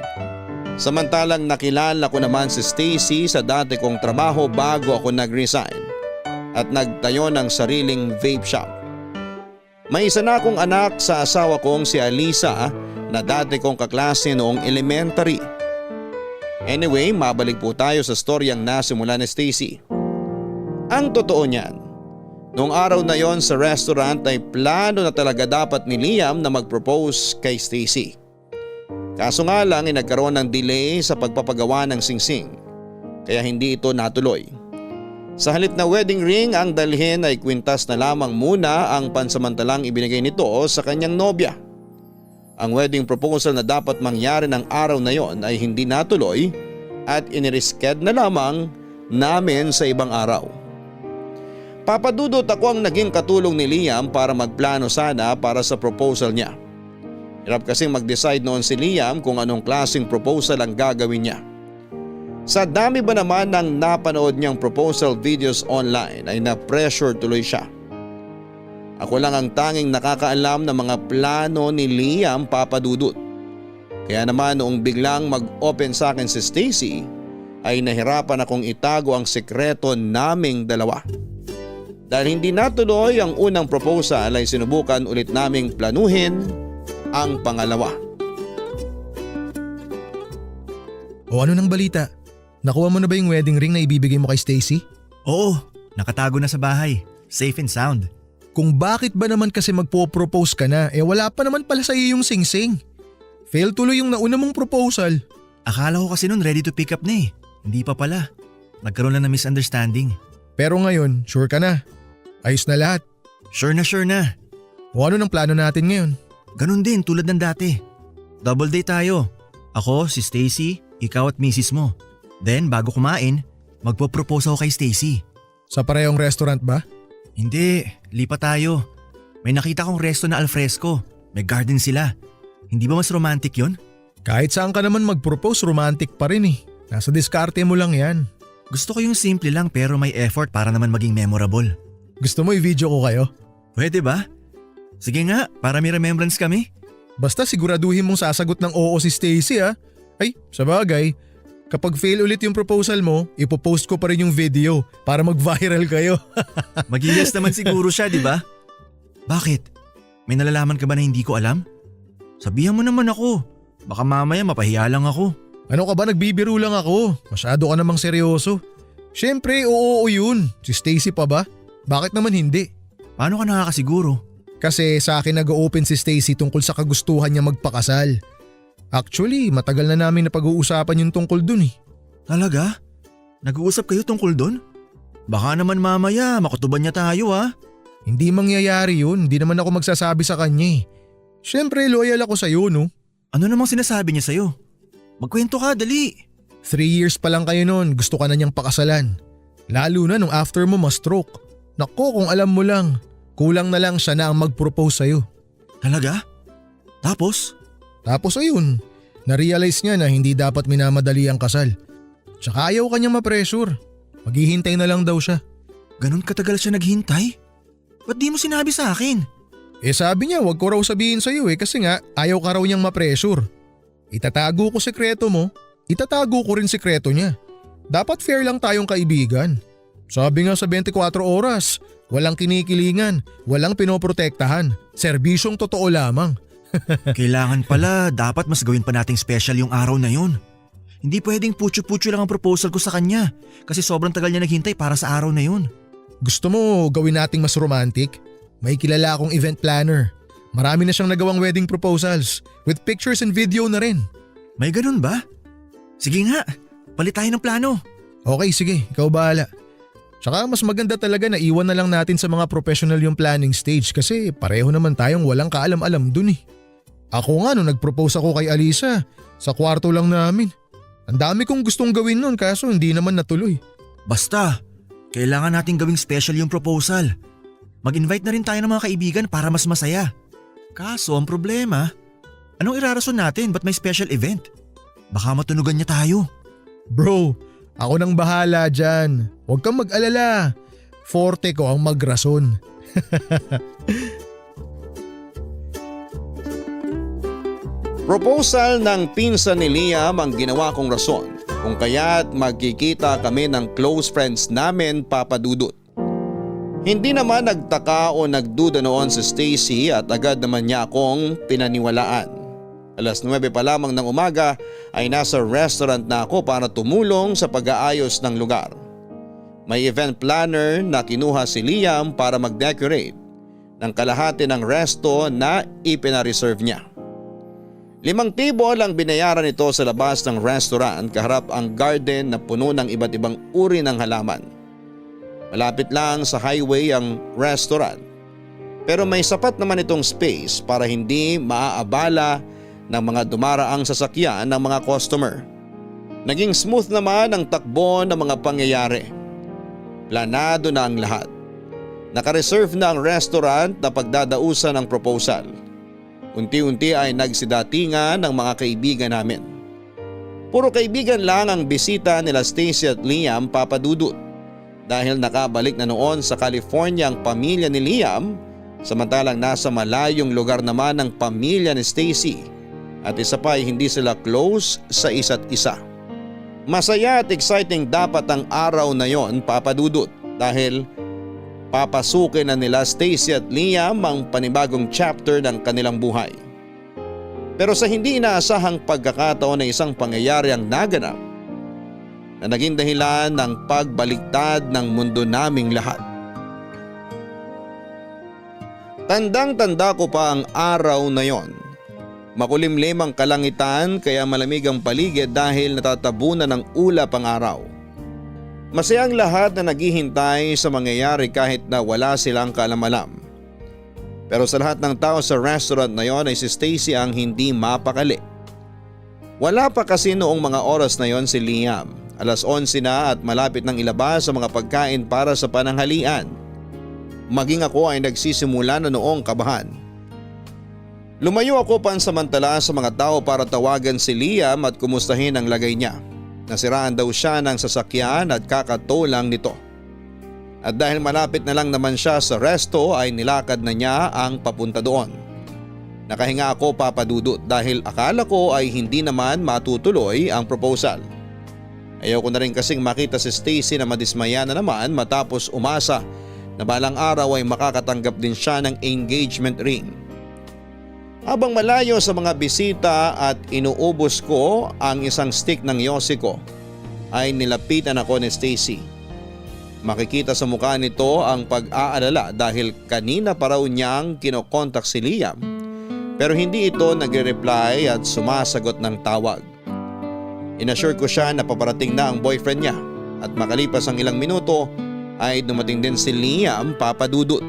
Samantalang nakilala ko naman si Stacy sa dati kong trabaho bago ako nag-resign at nagtayo ng sariling vape shop. May isa na akong anak sa asawa kong si Alisa na dati kong kaklase noong elementary. Anyway, mabalik po tayo sa storyang nasimula ni Stacy. Ang totoo niyan, noong araw na yon sa restaurant ay plano na talaga dapat ni Liam na mag-propose kay Stacy. Kaso nga lang ay nagkaroon ng delay sa pagpapagawa ng singsing, kaya hindi ito natuloy. Sa halip na wedding ring ang dalhin ay kwintas na lamang muna ang pansamantalang ibinigay nito sa kanyang nobya. Ang wedding proposal na dapat mangyari ng araw na yon ay hindi natuloy at inirisked na lamang namin sa ibang araw. Papadudot ako ang naging katulong ni Liam para magplano sana para sa proposal niya. Hirap kasing mag-decide noon si Liam kung anong klaseng proposal ang gagawin niya. Sa dami ba naman ng napanood niyang proposal videos online ay na-pressure tuloy siya. Ako lang ang tanging nakakaalam ng mga plano ni Liam, Papadudut. Kaya naman noong biglang mag-open sa akin si Stacy ay nahirapan akong itago ang sekreto naming dalawa. Dahil hindi natuloy ang unang proposal ay sinubukan ulit naming planuhin ang pangalawa. O ano nang balita? Nakuha mo na ba yung wedding ring na ibibigay mo kay Stacy? Oo, nakatago na sa bahay. Safe and sound. Kung bakit ba naman kasi magpo-propose ka na wala pa naman pala sa iyo yung singsing. Fail tuloy yung nauna mong proposal. Akala ko kasi nun ready to pick up na eh. Hindi pa pala. Nagkaroon lang ng misunderstanding. Pero ngayon, sure ka na. Ayos na lahat. Sure na. O ano nang plano natin ngayon? Ganun din tulad ng dati. Double date tayo. Ako, si Stacy, ikaw at misis mo. Then bago kumain, magpo-propose ako kay Stacy. Sa parehong restaurant ba? Hindi, lipat tayo. May nakita kong resto na alfresco. May garden sila. Hindi ba mas romantic yon? Kahit saan ka naman mag-propose, romantic pa rin eh. Nasa diskarte mo lang yan. Gusto ko yung simple lang pero may effort para naman maging memorable. Gusto mo i-video ko kayo? Pwede ba? Sige nga, para may remembrance kami. Basta siguraduhin mong sasagot ng oo si Stacy ah. Ay, sabagay. Kapag fail ulit yung proposal mo, ipopost ko pa rin yung video para mag-viral kayo. Mag-yes naman siguro siya, di ba? Bakit? May nalalaman ka ba na hindi ko alam? Sabihan mo naman ako. Baka mamaya mapahiya lang ako. Ano ka ba, nagbibiro lang ako. Masyado ka namang seryoso. Siyempre, oo yun. Si Stacy pa ba? Bakit naman hindi? Paano ka nakakasiguro? Kasi sa akin nag-open si Stacy tungkol sa kagustuhan niya magpakasal. Actually, matagal na namin napag-uusapan yung tungkol dun eh. Talaga? Nag-uusap kayo tungkol dun? Baka naman mamaya makutuban niya tayo ah. Hindi mangyayari yun, hindi naman ako magsasabi sa kanya eh. Siyempre loyal ako sa'yo no. Ano namang sinasabi niya sa'yo? Magkwento ka, dali. 3 years pa lang kayo noon, gusto ka na niyang pakasalan. Lalo na nung after mo ma-stroke. Nako kung alam mo lang, kulang na lang siya na ang mag-propose sa'yo. Talaga? Tapos? Tapos ayun, na-realize niya na hindi dapat minamadali ang kasal. Tsaka ayaw kanyang ma-pressure. Maghihintay na lang daw siya. Ganun katagal siya naghintay? Ba't di mo sinabi sa akin? Sabi niya wag ko raw sabihin sa'yo kasi nga ayaw ka raw niyang ma-pressure. Itatago ko sekreto mo, itatago ko rin sekreto niya. Dapat fair lang tayong kaibigan. Sabi nga sa 24 oras, walang kinikilingan, walang pinoprotektahan, serbisyong totoo lamang. Kailangan pala, dapat mas gawin pa nating special yung araw na yun. Hindi pwedeng putyo-putyo lang ang proposal ko sa kanya kasi sobrang tagal niya naghintay para sa araw na yun. Gusto mo gawin nating mas romantic? May kilala akong event planner. Marami na siyang nagawang wedding proposals with pictures and video na rin. May ganun ba? Sige nga, palit tayo ng plano. Okay sige, ikaw bahala. Tsaka mas maganda talaga na iwan na lang natin sa mga professional yung planning stage kasi pareho naman tayong walang kaalam-alam dun eh. Ako nga nung nag-propose ako kay Alisa, sa kwarto lang namin. Ang dami kong gustong gawin nun kaso hindi naman natuloy. Basta, kailangan nating gawing special yung proposal. Mag-invite na rin tayo ng mga kaibigan para mas masaya. Kaso ang problema, anong irarason natin ba't may special event? Baka matunugan niya tayo. Bro, ako nang bahala dyan. Huwag kang mag-alala. Forte ko ang magrason. Proposal ng pinsan ni Liam ang ginawa kong rason kung kaya't magkikita kami ng close friends namin, Papa Dudut. Hindi naman nagtaka o nagduda noon si Stacy at agad naman niya akong pinaniwalaan. Alas 9 pa lamang ng umaga ay nasa restaurant na ako para tumulong sa pag-aayos ng lugar. May event planner na kinuha si Liam para mag-decorate ng kalahati ng resto na ipinareserve niya. 5 table ang binayaran nito sa labas ng restaurant kaharap ang garden na puno ng iba't ibang uri ng halaman. Malapit lang sa highway ang restaurant pero may sapat naman itong space para hindi maaabala ng mga dumaraang sasakyan ng mga customer. Naging smooth naman ang takbo ng mga pangyayari. Planado na ang lahat. Naka-reserve na ang restaurant na pagdadausan ng proposal. Unti-unti ay nagsidatingan ng mga kaibigan namin. Puro kaibigan lang ang bisita nila Stacy at Liam, Papa Dudut. Dahil nakabalik na noon sa California ang pamilya ni Liam, samantalang nasa malayong lugar naman ang pamilya ni Stacy. At isa pa ay hindi sila close sa isa't isa. Masaya at exciting dapat ang araw na yon, Papa Dudut, dahil papasukin na nila Stacy at Liam ang panibagong chapter ng kanilang buhay. Pero sa hindi inaasahang pagkakataon na isang pangyayari ang naganap na naging dahilan ng pagbaliktad ng mundo naming lahat. Tandang-tanda ko pa ang araw na yon. Makulimlim ang kalangitan kaya malamig ang paligid dahil natatabunan ng ulap ang araw. Masayang lahat na naghihintay sa mangyayari kahit na wala silang kaalam-alam. Pero sa lahat ng tao sa restaurant na yon ay si Stacy ang hindi mapakali. Wala pa kasi noong mga oras na yon si Liam. Alas 11 na at malapit nang ilabas sa mga pagkain para sa pananghalian. Maging ako ay nagsisimula na noong kabahan. Lumayo ako pansamantala sa mga tao para tawagan si Liam at kumustahin ang lagay niya. Nasiraan daw siya ng sasakyan at kakatolang nito. At dahil malapit na lang naman siya sa resto ay nilakad na niya ang papunta doon. Nakahinga ako, Papa Dudut, dahil akala ko ay hindi naman matutuloy ang proposal. Ayaw ko na rin kasing makita si Stacy na madismaya na naman matapos umasa na balang araw ay makakatanggap din siya ng engagement ring. Habang malayo sa mga bisita at inuubos ko ang isang stick ng yosi ko, ay nilapitan ako ni Stacy. Makikita sa mukha nito ang pag-aalala dahil kanina pa raw niyang kinokontak si Liam pero hindi ito nagre-reply at sumasagot ng tawag. Inassure ko siya na paparating na ang boyfriend niya at makalipas ang ilang minuto ay dumating din si Liam, Papa Dudut.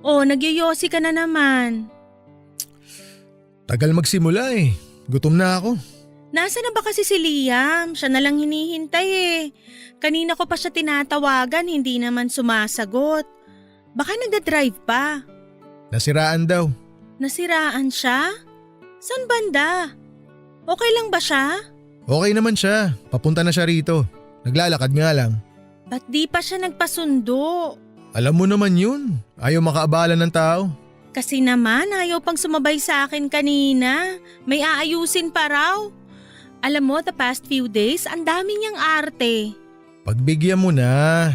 Oh, nagyoyosi ka na naman. Tagal magsimula eh. Gutom na ako. Nasaan na ba kasi si Liam? Siya na lang hinihintay eh. Kanina ko pa siya tinatawagan, hindi naman sumasagot. Baka nagda-drive pa. Nasiraan daw. Nasiraan siya? San banda? Okay lang ba siya? Okay naman siya. Papunta na siya rito. Naglalakad nga lang. Ba't di pa siya nagpasundo? Alam mo naman yun. Ayaw makaabala ng tao. Kasi naman ayaw pang sumabay sa akin kanina. May aayusin pa raw. Alam mo, the past few days, ang dami niyang arte. Pagbigyan mo na.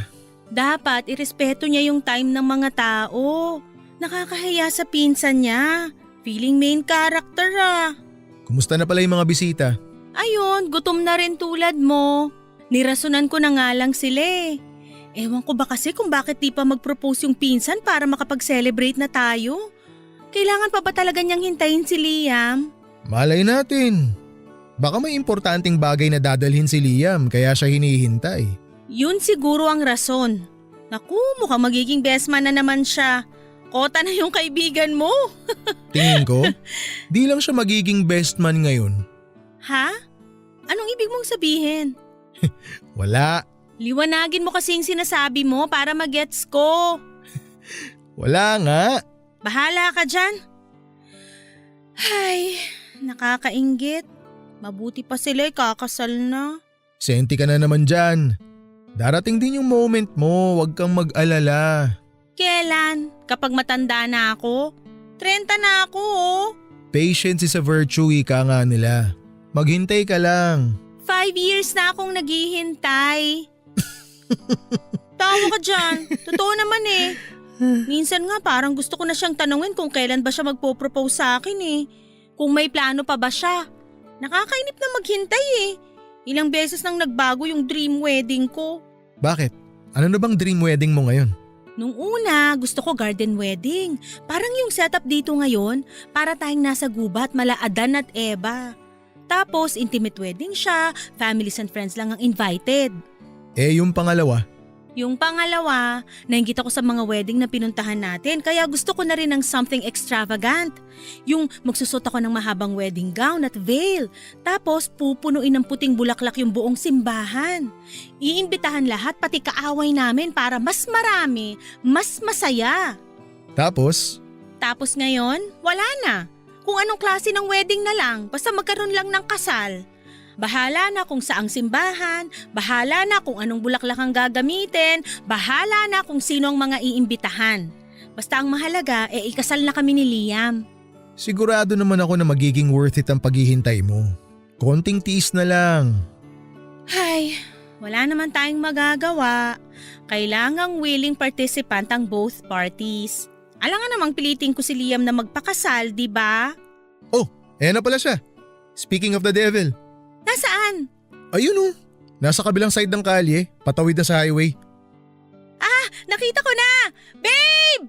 Dapat irespeto niya yung time ng mga tao. Nakakahiya sa pinsan niya. Feeling main character ah. Kumusta na pala yung mga bisita? Ayun, gutom na rin tulad mo. Nirasunan ko na nga lang sila eh. Ewan ko ba kasi kung bakit di pa mag-propose yung pinsan para makapag-celebrate na tayo? Kailangan pa ba talaga niyang hintayin si Liam? Malay natin. Baka may importanteng bagay na dadalhin si Liam kaya siya hinihintay. Yun siguro ang rason. Naku, mukhang magiging best man na naman siya. Kota na yung kaibigan mo. Tingin ko, di lang siya magiging best man ngayon. Ha? Anong ibig mong sabihin? Wala. Liwanagin mo kasi yung sinasabi mo para magets ko. Wala nga. Bahala ka dyan. Ay, nakakainggit. Mabuti pa sila'y kakasal na. Senti ka na naman dyan. Darating din yung moment mo, huwag kang mag-alala. Kailan? Kapag matanda na ako? 30 na ako oh. Patience is a virtue, ika nga nila. Maghintay ka lang. 5 years na akong naghihintay. Tawa ka dyan. Totoo naman eh. Minsan nga parang gusto ko na siyang tanungin kung kailan ba siya magpo-propose sa akin eh. Kung may plano pa ba siya. Nakakainip na maghintay eh. Ilang beses nang nagbago yung dream wedding ko. Bakit? Ano na bang dream wedding mo ngayon? Nung una, gusto ko garden wedding. Parang yung setup dito ngayon, para tayong nasa gubat mala Adan at Eva. Tapos intimate wedding siya, families and friends lang ang invited. Yung pangalawa? Yung pangalawa, nainggit ako sa mga wedding na pinuntahan natin kaya gusto ko na rin ng something extravagant. Yung magsusot ako ng mahabang wedding gown at veil. Tapos pupunuin ng puting bulaklak yung buong simbahan. Iimbitahan lahat pati kaaway namin para mas marami, mas masaya. Tapos? Tapos ngayon, wala na. Kung anong klase ng wedding na lang, basta magkaroon lang ng kasal. Bahala na kung saang simbahan, bahala na kung anong bulaklak ang gagamitin, bahala na kung sino ang mga iimbitahan. Basta ang mahalaga, ikasal na kami ni Liam. Sigurado naman ako na magiging worth it ang paghihintay mo. Konting tiis na lang. Ay, wala naman tayong magagawa. Kailangang willing participant ang both parties. Alangan namang pilitin ko si Liam na magpakasal, di ba? Oh, na pala siya. Speaking of the devil. Nasaan? Ayun oh, nasa kabilang side ng kalye, patawid na sa highway. Ah, nakita ko na! Babe!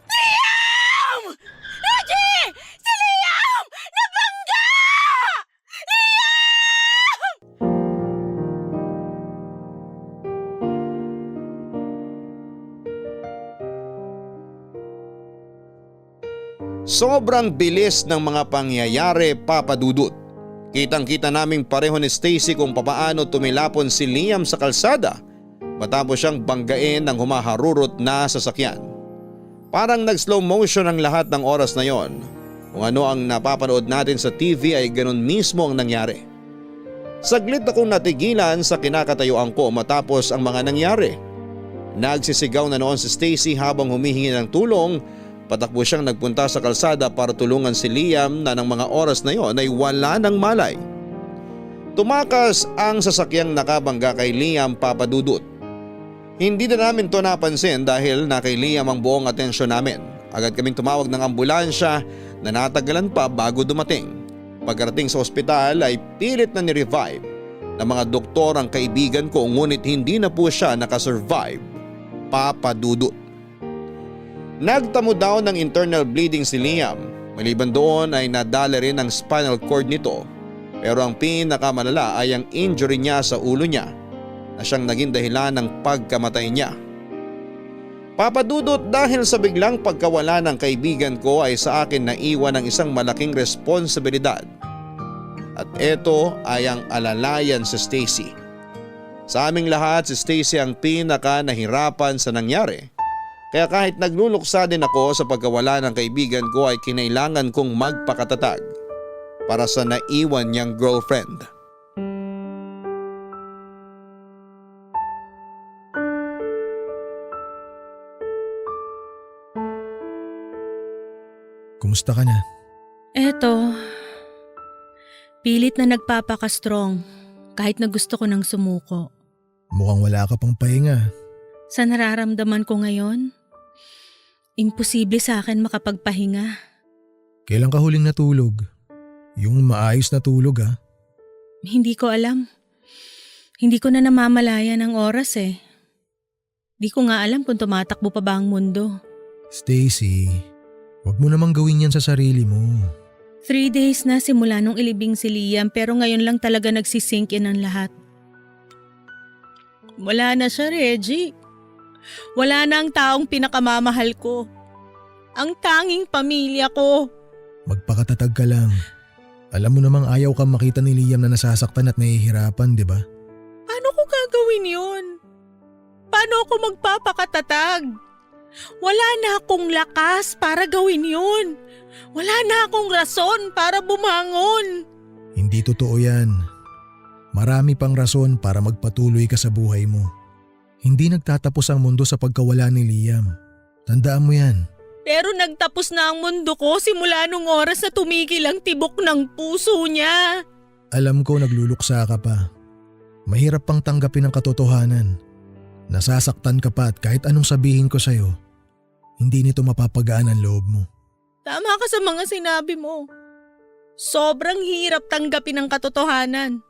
Liam! Raji! Si Liam! Nabangga! Liam! Sobrang bilis ng mga pangyayari, Papa Dudut. Kitang-kita naming pareho ni Stacy kung papaano tumilapon si Liam sa kalsada matapos siyang banggain ng humaharurot na sasakyan. Parang nag-slow motion ang lahat ng oras na yon. Kung ano ang napapanood natin sa TV ay ganun mismo ang nangyari. Saglit akong natigilan sa kinakatayuan ko matapos ang mga nangyari. Nagsisigaw na noon si Stacy habang humihingi ng tulong. Patakbo siyang nagpunta sa kalsada para tulungan si Liam na ng mga oras na yon ay wala ng malay. Tumakas ang sasakyang nakabangga kay Liam, Papa Dudut. Hindi na namin to napansin dahil na kay Liam ang buong atensyon namin. Agad kaming tumawag ng ambulansya na natagalan pa bago dumating. Pagkarating sa ospital ay pilit na ni-revive ng mga doktor ang kaibigan ko ngunit hindi na po siya nakasurvive, Papa Dudut. Nagtamo daw ng internal bleeding si Liam. Maliban doon ay nadala rin ang spinal cord nito. Pero ang pinakamalala ay ang injury niya sa ulo niya na siyang naging dahilan ng pagkamatay niya. Papadudot, dahil sa biglang pagkawala ng kaibigan ko ay sa akin naiwan ang isang malaking responsibilidad. At ito ay ang alalayan si Stacy. Sa aming lahat, si Stacy ang pinaka nahirapan sa nangyari. Kaya kahit nagluluksa din ako sa pagkawala ng kaibigan ko ay kinailangan kong magpakatatag para sa naiwan niyang girlfriend. Kumusta ka na? Eto, pilit na nagpapaka-strong kahit na gusto ko nang sumuko. Mukhang wala ka pang pahinga. Sa nararamdaman ko ngayon, imposible sa akin makapagpahinga. Kailan ka huling natulog? Yung maayos na tulog ah. Hindi ko alam. Hindi ko na namamalayan ang oras eh. Di ko nga alam kung tumatakbo pa ba ang mundo. Stacy, wag mo namang gawin yan sa sarili mo. 3 days na simula nung ilibing si Liam pero ngayon lang talaga nagsisink in ang lahat. Wala na siya, Reggie. Wala na ang taong pinakamamahal ko. Ang tanging pamilya ko. Magpakatatag ka lang. Alam mo namang ayaw kang makita ni Liam na nasasaktan at nahihirapan, di ba? Paano ko gagawin yun? Paano ako magpapakatatag? Wala na akong lakas para gawin yun. Wala na akong rason para bumangon. Hindi totoo yan. Marami pang rason para magpatuloy ka sa buhay mo. Hindi nagtatapos ang mundo sa pagkawala ni Liam. Tandaan mo yan. Pero nagtapos na ang mundo ko simula nung oras na tumigil ang tibok ng puso niya. Alam ko nagluluksa ka pa. Mahirap pang tanggapin ang katotohanan. Nasasaktan ka pa at kahit anong sabihin ko sa'yo, hindi nito mapapagaan ang loob mo. Tama ka sa mga sinabi mo. Sobrang hirap tanggapin ang katotohanan.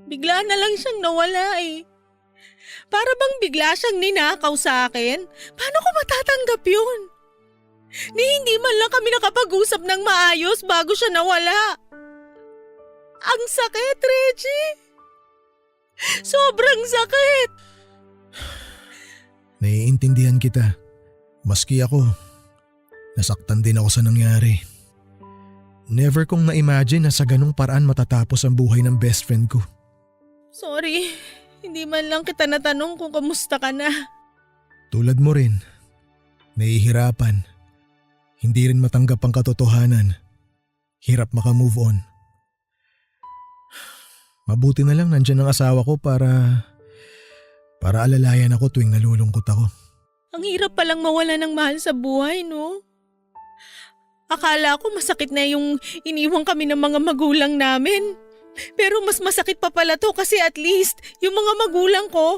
Bigla na lang siyang nawala eh. Para bang bigla siyang ninakaw sa akin? Paano ko matatanggap yun? Hindi man lang kami nakapag-usap ng maayos bago siya nawala. Ang sakit, Reggie. Sobrang sakit. Naiintindihan kita. Maski ako, nasaktan din ako sa nangyari. Never kong na-imagine na sa ganung paraan matatapos ang buhay ng best friend ko. Sorry, hindi man lang kita natanong kung kamusta ka na. Tulad mo rin, nahihirapan. Hindi rin matanggap ang katotohanan. Hirap makamove on. Mabuti na lang nandyan ang asawa ko para alalayan ako tuwing nalulungkot ako. Ang hirap palang mawala ng mahal sa buhay, no? Akala ko masakit na yung iniwang kami ng mga magulang namin. Pero mas masakit pa pala to kasi at least yung mga magulang ko,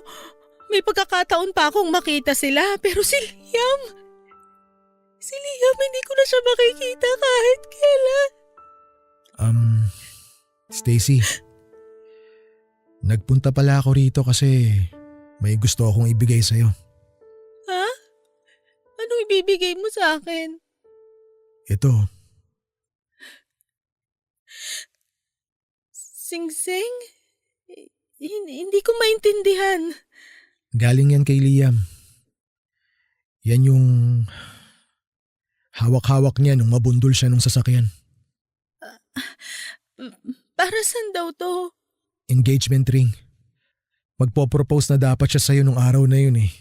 may pagkakataon pa akong makita sila. Pero si Liam hindi ko na siya makikita kahit kailan. Stacy, nagpunta pala ako rito kasi may gusto akong ibigay sa'yo. Ha? Anong ibibigay mo sa akin? Ito, Singsing? Hindi ko maintindihan. galing yan kay Liam. Yan yung hawak-hawak niya nung mabundol siya nung sasakyan. Para saan daw to? Engagement ring. Magpo-propose na dapat siya sa'yo nung araw na yun eh.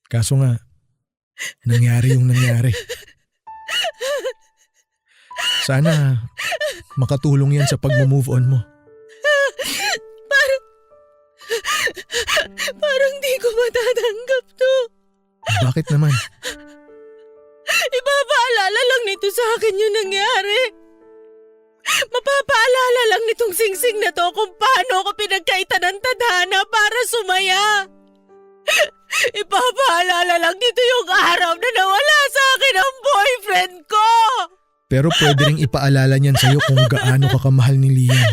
Kaso nga, nangyari yung nangyari. Sana makatulong yan sa pag-move on mo. Parang di ko matatanggap to. Bakit naman? Ipapaalala lang nito sa akin yung nangyari. Mapapaalala lang nitong singsing na to kung paano ako pinagkaita ng tadhana para sumaya. Ipapaalala lang nito yung araw na nawala sa akin ang boyfriend ko. Pero pwede ring ipaalala niyan sa'yo kung gaano ka kamahal ni Liam.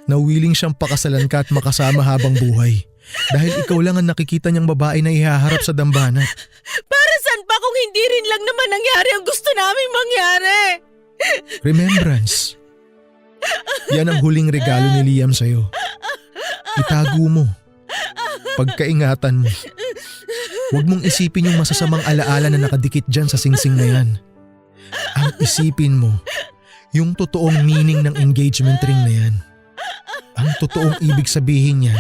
Na willing siyang pakasalan ka at makasama habang buhay. Dahil ikaw lang ang nakikita niyang babae na ihaharap sa dambana. Para saan pa kung hindi rin lang naman nangyari ang gusto naming mangyari? Remembrance. Yan ang huling regalo ni Liam sa'yo. Itago mo. Pagkaingatan mo. Huwag mong isipin yung masasamang alaala na nakadikit dyan sa singsing na yan. Ang isipin mo, yung totoong meaning ng engagement ring na yan. Ang totoong ibig sabihin niyan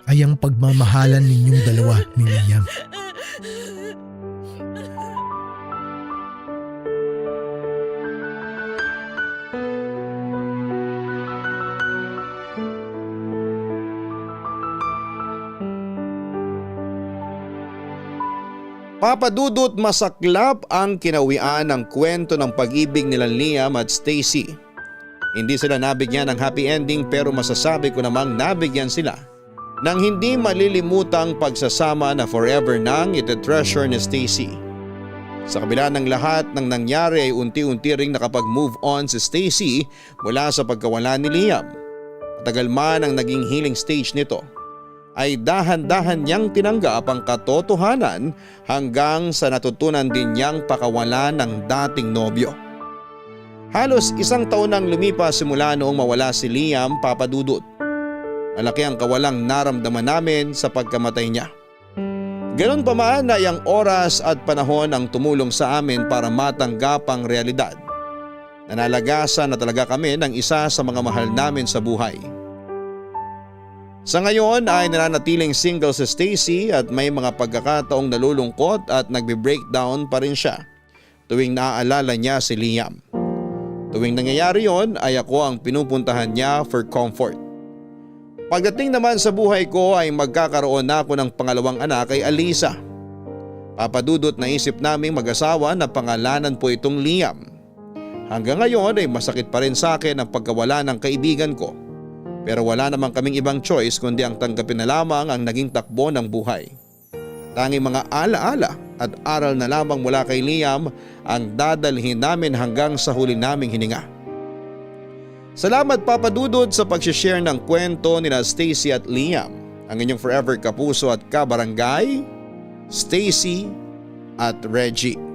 ay ang pagmamahalan ninyong dalawa ni Liam. Papa Dudut, masaklap ang kinawian ng kwento ng pag-ibig nila Liam at Stacy. Hindi sila nabigyan ng happy ending pero masasabi ko namang nabigyan sila ng hindi malilimutang pagsasama na forever nang ite-treasure ni Stacy. Sa kabila ng lahat ng nangyari ay unti-unti ring nakapag-move on si Stacy mula sa pagkawala ni Liam. Matagal man ang naging healing stage nito, ay dahan-dahan niyang tinanggap ang katotohanan hanggang sa natutunan din niyang pakawalan ng dating nobyo. Halos 1 taon nang lumipas simula noong mawala si Liam, Papa Dudut. Malaki ang kawalang naramdaman namin sa pagkamatay niya. Ganon pa man ay ang oras at panahon ang tumulong sa amin para matanggap ang realidad. Nanalagasan na talaga kami ng isa sa mga mahal namin sa buhay. Sa ngayon ay nananatiling single si Stacy at may mga pagkakataong nalulungkot at nagbe-breakdown pa rin siya tuwing naaalala niya si Liam. Tuwing nangyayari yon ay ako ang pinupuntahan niya for comfort. Pagdating naman sa buhay ko ay magkakaroon na ako ng pangalawang anak kay Alisa. Papa Dudut, naisip naming mag-asawa na pangalanan po itong Liam. Hanggang ngayon ay masakit pa rin sa akin ang pagkawala ng kaibigan ko. Pero wala namang kaming ibang choice kundi ang tanggapin na lamang ang naging takbo ng buhay. Tanging mga alaala at aral na lamang mula kay Liam ang dadalhin namin hanggang sa huli naming hininga. Salamat Papa Dudut sa pag-share ng kwento nila Stacy at Liam. Ang inyong forever kapuso at kabarangay, Stacy at Reggie.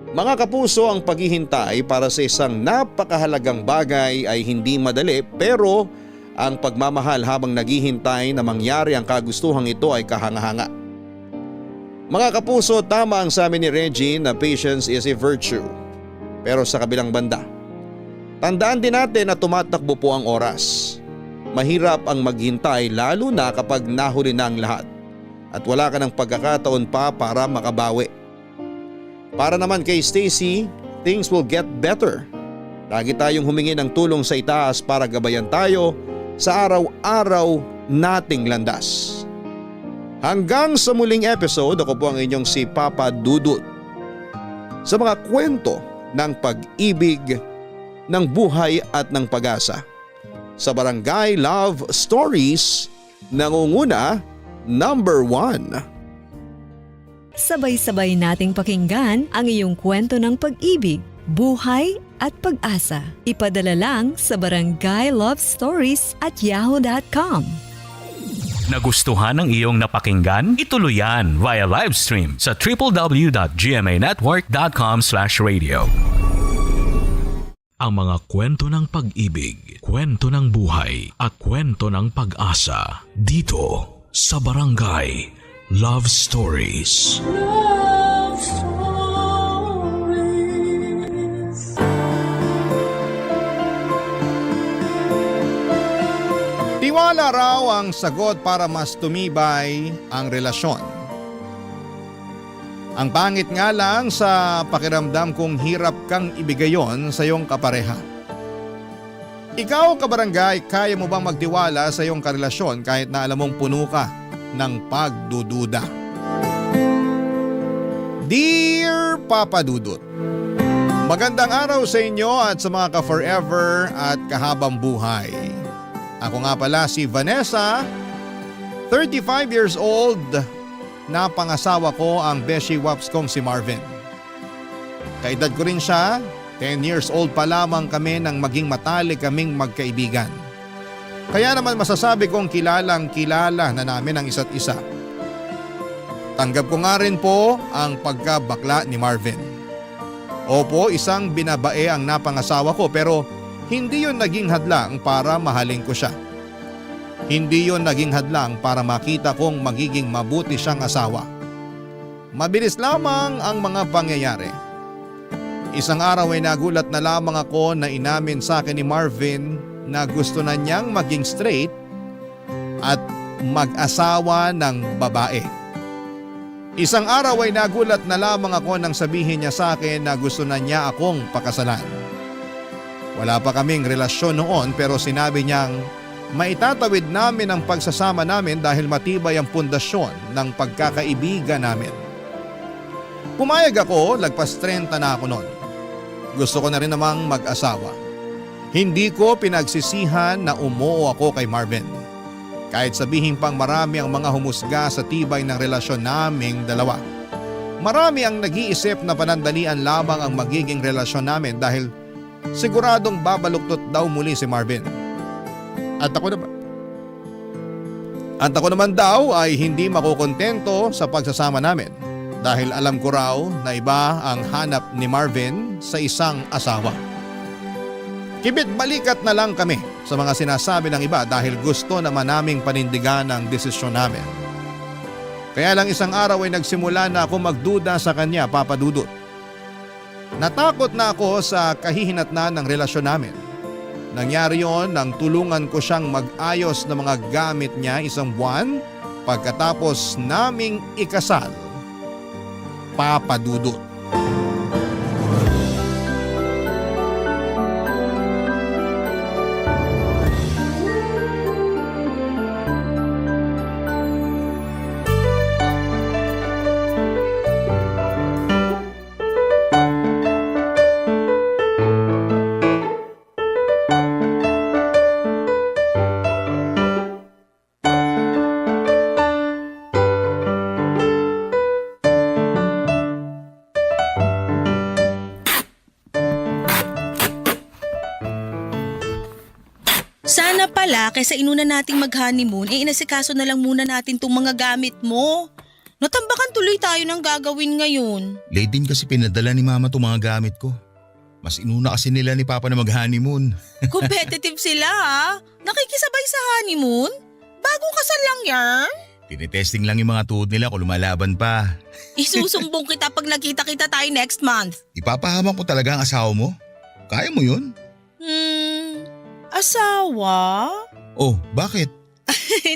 Mga kapuso, ang paghihintay para sa isang napakahalagang bagay ay hindi madali pero ang pagmamahal habang naghihintay na mangyari ang kagustuhang ito ay kahanga-hanga. Mga kapuso, tama ang sabi ni Reggie na patience is a virtue. Pero sa kabilang banda, tandaan din natin na tumatakbo po ang oras. Mahirap ang maghintay lalo na kapag nahuli na ang lahat at wala ka ng pagkakataon pa para makabawi. Para naman kay Stacy, things will get better. Lagi tayong humingi ng tulong sa itaas para gabayan tayo sa araw-araw nating landas. Hanggang sa muling episode, ako po ang inyong si Papa Dudut. Sa mga kwento ng pag-ibig, ng buhay at ng pag-asa. Sa Barangay Love Stories, nangunguna, number 1. Sabay-sabay nating pakinggan ang iyong kwento ng pag-ibig, buhay at pag-asa. Ipadala lang sa barangaylovestories@yahoo.com. Nagustuhan ng iyong napakinggan? Ituloy yan via live stream sa www.gmanetwork.com/radio. Ang mga kwento ng pag-ibig, kwento ng buhay at kwento ng pag-asa dito sa Barangay Love Stories. Love Stories. Tiwala raw ang sagot para mas tumibay ang relasyon. Ang pangit nga lang sa pakiramdam kung hirap kang ibigayon sa iyong kapareha. Ikaw, kabarangay, kaya mo bang magtiwala sa iyong karelasyon kahit na alam mong puno ka ng pagdududa? Dear Papa Dudut, magandang araw sa inyo at sa mga ka-forever at kahabang buhay. Ako nga pala si Vanessa, 35 years old, na pangasawa ko ang beshi waps kong si Marvin. Kaedad ko rin siya, 10 years old pa lamang kami nang maging matalik kaming magkaibigan. Kaya naman masasabi kong kilalang-kilala na namin ang isa't isa. Tanggap ko nga rin po ang pagkabakla ni Marvin. Opo, isang binabae ang napangasawa ko pero hindi yun naging hadlang para mahalin ko siya. Hindi yon naging hadlang para makita kong magiging mabuti siyang asawa. Mabilis lamang ang mga pangyayari. Isang araw ay nagulat na lamang ako na inamin sa akin ni Marvin na gusto na niyang maging straight at mag-asawa ng babae. Isang araw ay nagulat na lamang ako nang sabihin niya sa akin na gusto na niya akong pakasalan. Wala pa kaming relasyon noon pero sinabi niyang maitatawid namin ang pagsasama namin dahil matibay ang pundasyon ng pagkakaibigan namin. Pumayag ako, lagpas 30 na ako noon. Gusto ko na rin namang mag-asawa. Hindi ko pinagsisihan na umuo ako kay Marvin. Kahit sabihin pang marami ang mga humusga sa tibay ng relasyon naming dalawa. Marami ang nag-iisip na panandalian lamang ang magiging relasyon namin dahil siguradong babaluktot daw muli si Marvin. At ako naman daw ay hindi makukontento sa pagsasama namin dahil alam ko raw na iba ang hanap ni Marvin sa isang asawa. Kibit balikat na lang kami sa mga sinasabi ng iba dahil gusto naman naming panindigan ang desisyon namin. Kaya lang isang araw ay nagsimula na ako magduda sa kanya, Papa Dudut. Natakot na ako sa kahihinatnan ng relasyon namin. Nangyari yon nang tulungan ko siyang mag-ayos ng mga gamit niya isang buwan pagkatapos naming ikasal, Papa Dudut. Sana pala kaysa inuna nating mag-honeymoon, inasikaso na lang muna natin tong mga gamit mo. Natambakan tuloy tayo ng gagawin ngayon. Late din kasi pinadala ni Mama itong mga gamit ko. Mas inuna kasi nila ni Papa na mag-honeymoon. Competitive sila ha? Nakikisabay sa honeymoon? Bagong kasal lang yan? Tinetesting lang yung mga tuhod nila kung lumalaban pa. Isusumbong kita pag nakita-kita tayo next month. Ipapahamak ko talaga ang asawa mo. Kaya mo yun? Asawa? Oh, bakit?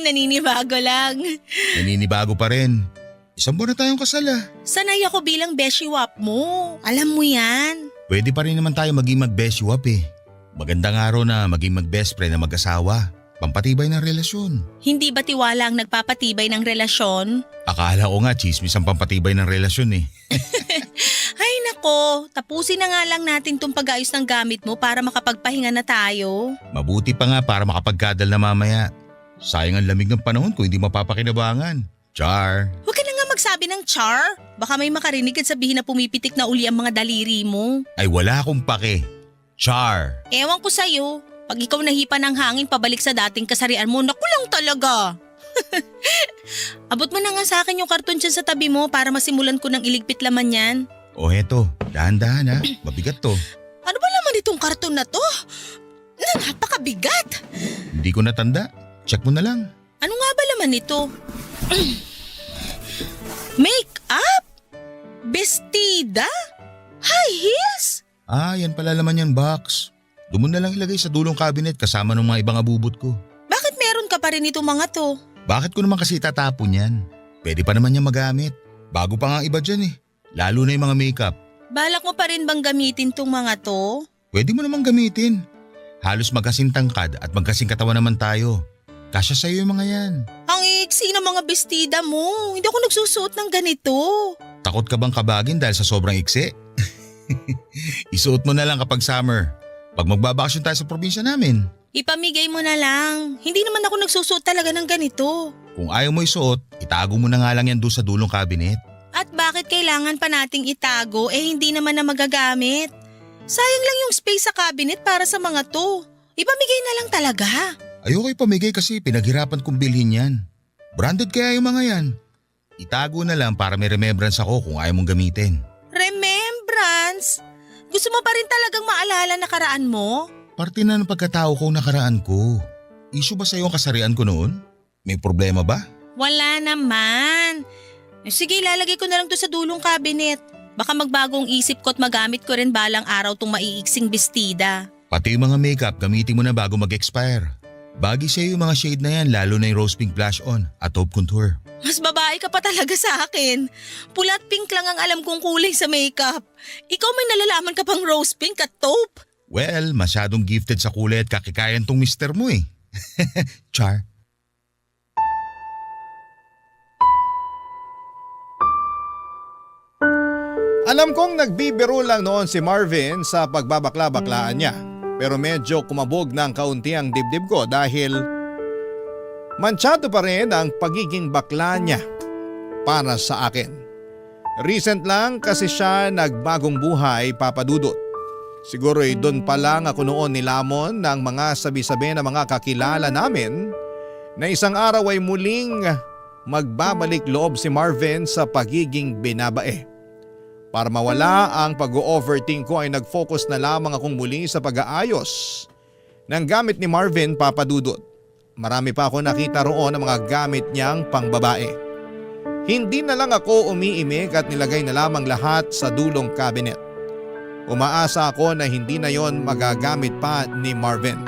Naninibago lang. Naninibago pa rin. Isang buwan na tayong kasal ah. Sanay ako bilang beshiwap mo. Alam mo yan. Pwede pa rin naman tayo maging mag-beshiwap eh. Magandang araw na maging mag-best friend na mag-asawa. Pampatibay ng relasyon. Hindi ba tiwala ang nagpapatibay ng relasyon? Akala ko nga chismis ang pampatibay ng relasyon eh. Ay nako, tapusin na nga lang natin tong pag-ayos ng gamit mo para makapagpahinga na tayo. Mabuti pa nga para makapagkadal na mamaya. Sayang ang lamig ng panahon kung hindi mapapakinabangan. Char! Huwag ka na nga magsabi ng char. Baka may makarinig at sabihin na pumipitik na uli ang mga daliri mo. Ay wala akong pake. Char! Ewan ko sa'yo. Pag ikaw nahipa ng hangin pabalik sa dating kasarian mo, naku lang talaga. Abot mo na nga sa akin yung karton dyan sa tabi mo para masimulan ko ng iligpit laman yan. O heto, dahan-dahan ha. Mabigat to. Ano ba laman itong karton na to? Napakabigat. Hindi ko natanda. Check mo na lang. Ano nga ba laman ito? Make-up? Bestida? High heels? Ah, yan pala laman yan box. Doon mo na lang ilagay sa dulong cabinet kasama ng mga ibang abubot ko. Bakit meron ka pa rin itong mga to? Bakit ko naman kasi tatapon yan? Pwede pa naman yan magamit. Bago pa nga iba dyan eh. Lalo na yung mga makeup. Balak mo pa rin bang gamitin tong mga to? Pwede mo namang gamitin. Halos magkasing tangkad at magkasing katawan naman tayo. Kasya sa'yo yung mga yan. Ang iksi ng mga bestida mo. Hindi ako nagsusuot ng ganito. Takot ka bang kabagin dahil sa sobrang iksi? Isuot mo na lang kapag summer. Pag magbabakasyon tayo sa probinsya namin. Ipamigay mo na lang. Hindi naman ako nagsusuot talaga ng ganito. Kung ayaw mo isuot, itago mo na nga lang yan doon sa dulong cabinet. At bakit kailangan pa nating itago hindi naman na magagamit? Sayang lang yung space sa cabinet para sa mga to. Ipamigay na lang talaga. Ayoko ipamigay kasi pinaghirapan kong bilhin yan. Branded kaya yung mga yan. Itago na lang para may remembrance ako kung ayaw mong gamitin. Remembrance? Gusto mo pa rin talagang maalala nakaraan mo? Parte na ng pagkatao ko nakaraan ko. issue ba sa'yo ang kasarian ko noon? May problema ba? Wala naman. Sige, ilalagay ko na lang to sa dulong cabinet. Baka magbagong isip ko at magamit ko rin balang araw tong maiiksing bestida. Pati yung mga makeup gamitin mo na bago mag-expire. Bagay sa'yo yung mga shade na yan, lalo na yung rose pink blush on at taupe contour. Mas babae ka pa talaga sa akin. Pula at pink lang ang alam kong kulay sa makeup. Ikaw may nalalaman ka pang rose pink at taupe. Well, masyadong gifted sa kulay at kakikayan tong mister mo eh. Char. Alam kong nagbibiro lang noon si Marvin sa pagbabakla-baklaan niya. Pero medyo kumabog ng kaunti ang dibdib ko dahil mansyado pa rin ang pagiging bakla niya para sa akin. Recent lang kasi siya nagbagong buhay, Papa Dudut. Siguro'y doon pa lang ako noon nilamon ng mga sabi-sabi na mga kakilala namin na isang araw ay muling magbabalik loob si Marvin sa pagiging binabae. Para mawala ang pag-overthink ko ay nag-focus na lamang akong muli sa pag-aayos ng gamit ni Marvin, Papa Dudut. Marami pa ako nakita roon ng mga gamit niyang pangbabae. Hindi na lang ako umiimik at nilagay na lamang lahat sa dulong cabinet. Umaasa ako na hindi na yon magagamit pa ni Marvin.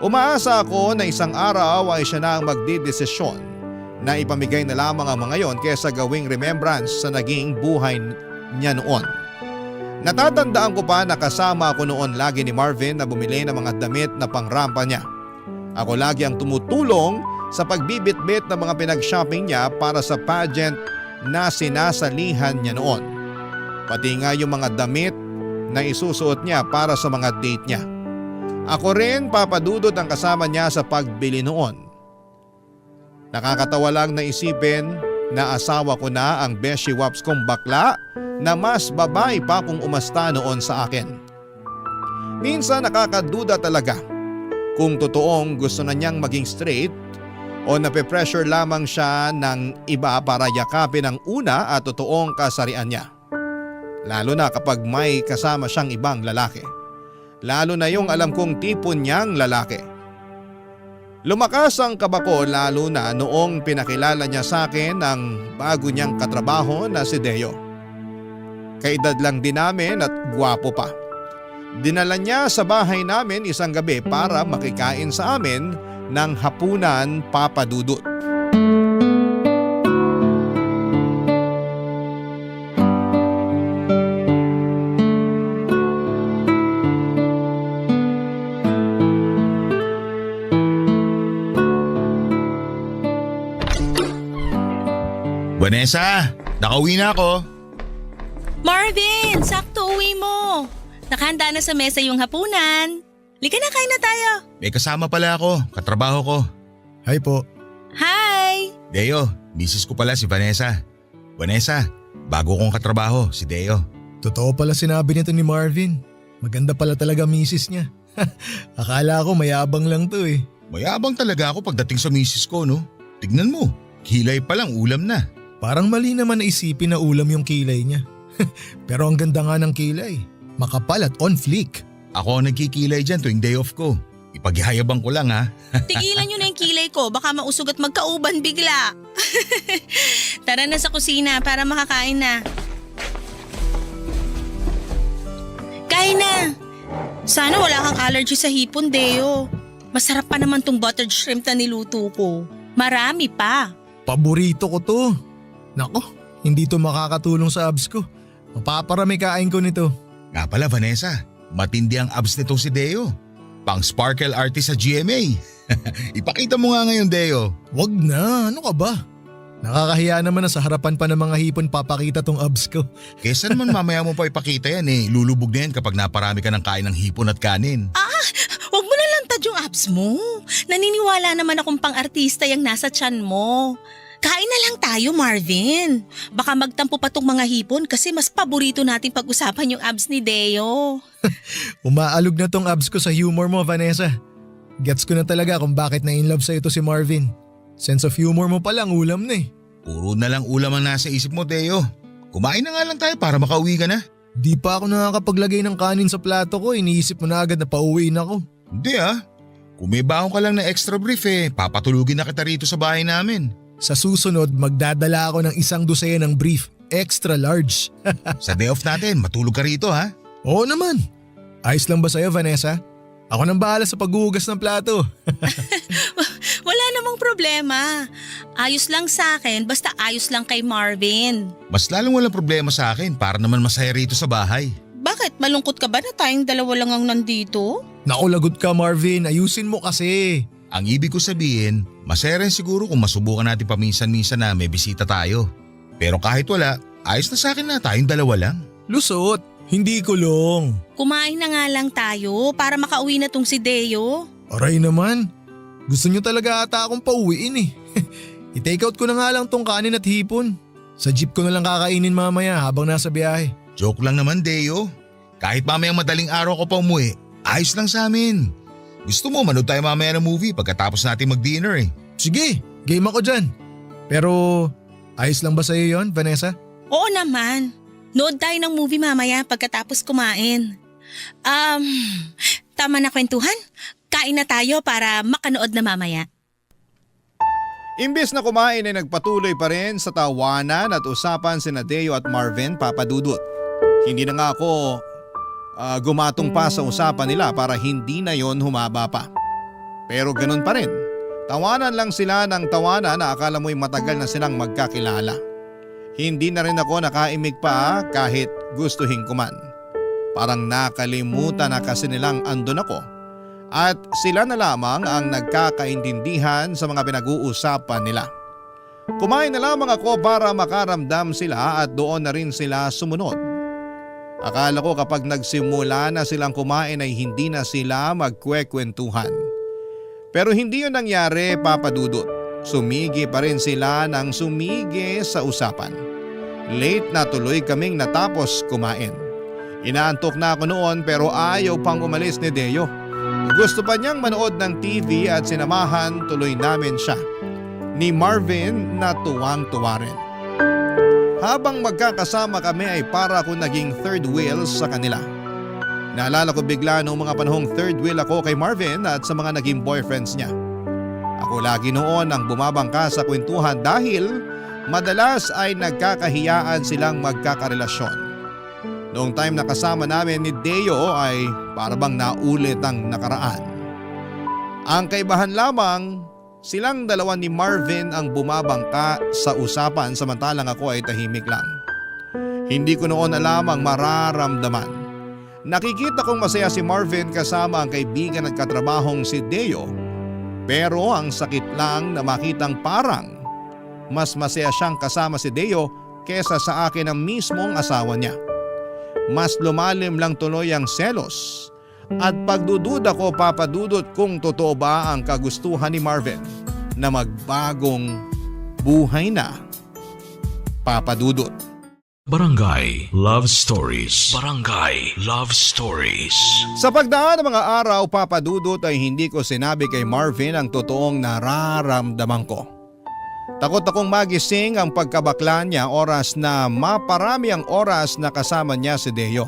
Umaasa ako na isang araw ay siya na ang magdidesisyon na ipamigay na lamang ang mga yon kesa gawing remembrance sa naging buhay niya noon. Natatandaan ko pa na kasama ako noon lagi ni Marvin na bumili ng mga damit na pangrampa niya. Ako lagi ang tumutulong sa pagbibitbit ng mga pinag-shopping niya para sa pageant na sinasalihan niya noon. Pati nga yung mga damit na isusuot niya para sa mga date niya. Ako rin, Papa Dudut, ang kasama niya sa pagbili noon. Nakakatawa lang na isipin na asawa ko na ang beshi waps kong bakla na mas babae pa kung umasta noon sa akin. Minsan nakakaduda talaga kung totoong gusto na niyang maging straight o nape-pressure lamang siya ng iba para yakapin ang una at totoong kasarian niya. Lalo na kapag may kasama siyang ibang lalaki. Lalo na yung alam kong tipo niyang lalaki. Lumakas ang kaba ko lalo na noong pinakilala niya sa akin ang bago niyang katrabaho na si Deo. Kaedad lang din namin at gwapo pa. Dinala niya sa bahay namin isang gabi para makikain sa amin ng hapunan, Papa Dudut. Vanessa, nakauwi na ako. Marvin, sakto uwi mo. Nakahanda na sa mesa yung hapunan. Lika na, kain na tayo. May kasama pala ako, katrabaho ko. Hi po. Hi! Deo, misis ko pala si Vanessa. Vanessa, bago kong katrabaho, si Deo. Totoo pala sinabi nito ni Marvin. Maganda pala talaga misis niya. Akala ko mayabang lang to eh. Mayabang talaga ako pagdating sa misis ko, no? Tignan mo, kilay pa lang ulam na. Parang mali naman na isipin na ulam yung kilay niya. Pero ang ganda nga ng kilay. Makapal at on fleek. Ako ang nagkikilay dyan tuwing day off ko. Ipaghihayabang ko lang ha. Tigilan nyo na yung kilay ko, baka mausog at magkauban bigla. Tara na sa kusina para makakain na. Kain na! Sana wala kang allergy sa hipon, Deo. Masarap pa naman tong buttered shrimp na niluto ko. Marami pa. Paborito ko to. Nako, hindi to makakatulong sa abs ko. Mapaparami kain ko nito. Nga pala Vanessa, matindi ang abs nito si Deo. Pang sparkle artist sa GMA. Ipakita mo nga ngayon, Deo. Wag na, ano ka ba? Nakakahiya naman na sa harapan pa ng mga hipon papakita tong abs ko. Kesa naman mamaya mo pa ipakita yan eh. Lulubog na yan kapag naparami ka ng kain ng hipon at kanin. Huwag mo na lantad yung abs mo. Naniniwala naman akong pang-artista yung nasa tiyan mo. Kain na lang tayo, Marvin. Baka magtampo pa tong mga hipon kasi mas paborito nating pag-usapan yung abs ni Deo. Umaalog na tong abs ko sa humor mo, Vanessa. Gets ko na talaga kung bakit na in love sa ito si Marvin. Sense of humor mo palang ulam na eh. Puro na lang ulam ang nasa isip mo, Deo. Kumain na nga lang tayo para makauwi ka na. Di pa ako nakakapaglagay ng kanin sa plato ko, iniisip mo na agad na pauwiin ako. Hindi ah. Kung may baon ka lang na extra brief papatulugin na kita rito sa bahay namin. Sa susunod, magdadala ako ng 1 ng brief, extra large. Sa day off natin, matulog ka rito ha. Oo naman. Ayos lang ba sa'yo, Vanessa? Ako nang bahala sa paghuhugas ng plato. Wala namang problema. Ayos lang sa akin, basta ayos lang kay Marvin. Mas lalong walang problema sa akin para naman masaya rito sa bahay. Bakit? Malungkot ka ba na tayong dalawa lang ang nandito? Naku, lagot ka Marvin, ayusin mo kasi. Ang ibig ko sabihin, masaya rin siguro kung masubukan natin paminsan-minsan na may bisita tayo. Pero kahit wala, ayos na sa akin na tayong dalawa lang. Lusot, hindi kulong. Kumain na nga lang tayo para makauwi na tong si Deo. Aray naman, gusto nyo talaga ata akong pauwiin eh. I-take out ko na nga lang tong kanin at hipon. Sa jeep ko na lang kakainin mamaya habang nasa biyahe. Joke lang naman, Deo. Kahit mamayang madaling araw ko pa umuwi, ayos lang sa amin. Gusto mo manood tayo mamaya ng movie pagkatapos natin mag-dinner Sige, game ako dyan. Pero ayos lang ba sa'yo yon, Vanessa? Oo naman. Nood tayo ng movie mamaya pagkatapos kumain. Tama na kwentuhan. Kain na tayo para makanood na mamaya. Imbes na kumain ay nagpatuloy pa rin sa tawanan at usapan sina Deo at Marvin Papadudut. Hindi na nga ako gumatong pa sa usapan nila para hindi na yon humaba pa. Pero ganun pa rin. Tawanan lang sila ng tawanan na akala mo'y matagal na silang magkakilala. Hindi na rin ako nakaimik pa kahit gustuhin ko man. Parang nakalimutan na kasi nilang andun ako. At sila na lamang ang nagkakaintindihan sa mga pinag-uusapan nila. Kumain na lamang ako para makaramdam sila at doon na rin sila sumunod. Akala ko kapag nagsimula na silang kumain ay hindi na sila magkwekwentuhan. Pero hindi yun nangyari, Papa Dudut. Sumigi pa rin sila ng sumigi sa usapan. Late na tuloy kaming natapos kumain. Inaantok na ako noon pero ayaw pang umalis ni Deo. Gusto pa niyang manood ng TV at sinamahan tuloy namin siya. Ni Marvin na tuwang-tuwa rin. Habang magkakasama kami ay para akong naging third wheel sa kanila. Naalala ko bigla noong mga panahong third wheel ako kay Marvin at sa mga naging boyfriends niya. Ako lagi noon ang bumabangka sa kwentuhan dahil madalas ay nagkakahiyaan silang magkakarelasyon. Noong time na kasama namin ni Deo ay parabang naulit ang nakaraan. Ang kaibahan lamang, silang dalawa ni Marvin ang bumabangka sa usapan samantalang ako ay tahimik lang. Hindi ko noon alam ang mararamdaman. Nakikita kong masaya si Marvin kasama ang kaibigan at katrabahong si Deo. Pero ang sakit lang na makitang parang mas masaya siyang kasama si Deo kesa sa akin ang mismong asawa niya. Mas lumalim lang tuloy ang selos at pagdududa ko, Papa Dudut, kung totoo ba ang kagustuhan ni Marvin na magbagong buhay na. Papa Dudut. Barangay Love Stories. Barangay Love Stories. Sa pagdaan ng mga araw, Papa Dudut, ay hindi ko sinabi kay Marvin ang totoong nararamdaman ko. Takot akong magising ang pagkabakla niya oras na maparami ang oras na kasama niya si Deo.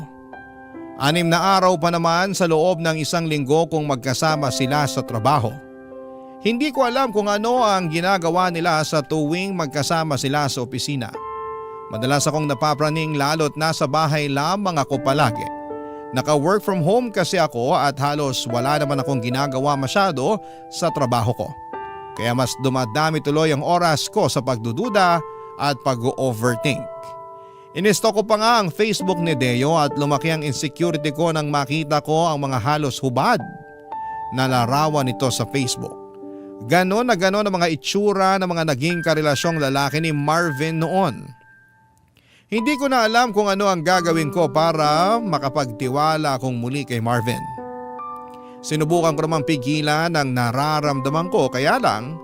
6 na araw pa naman sa loob ng 1 linggo kung magkasama sila sa trabaho. Hindi ko alam kung ano ang ginagawa nila sa tuwing magkasama sila sa opisina. Madalas akong napapraning lalo't nasa bahay lamang ako palagi. Naka-work from home kasi ako at halos wala naman akong ginagawa masyado sa trabaho ko. Kaya mas dumadami tuloy ang oras ko sa pagdududa at pag-overthink. Inistok ko pa nga ang Facebook ni Deo at lumaki ang insecurity ko nang makita ko ang mga halos hubad na larawan nito sa Facebook. Ganon na ganon ang mga itsura ng mga naging karelasyong lalaki ni Marvin noon. Hindi ko na alam kung ano ang gagawin ko para makapagtiwala akong muli kay Marvin. Sinubukan ko namang pigilan ang nararamdaman ko kaya lang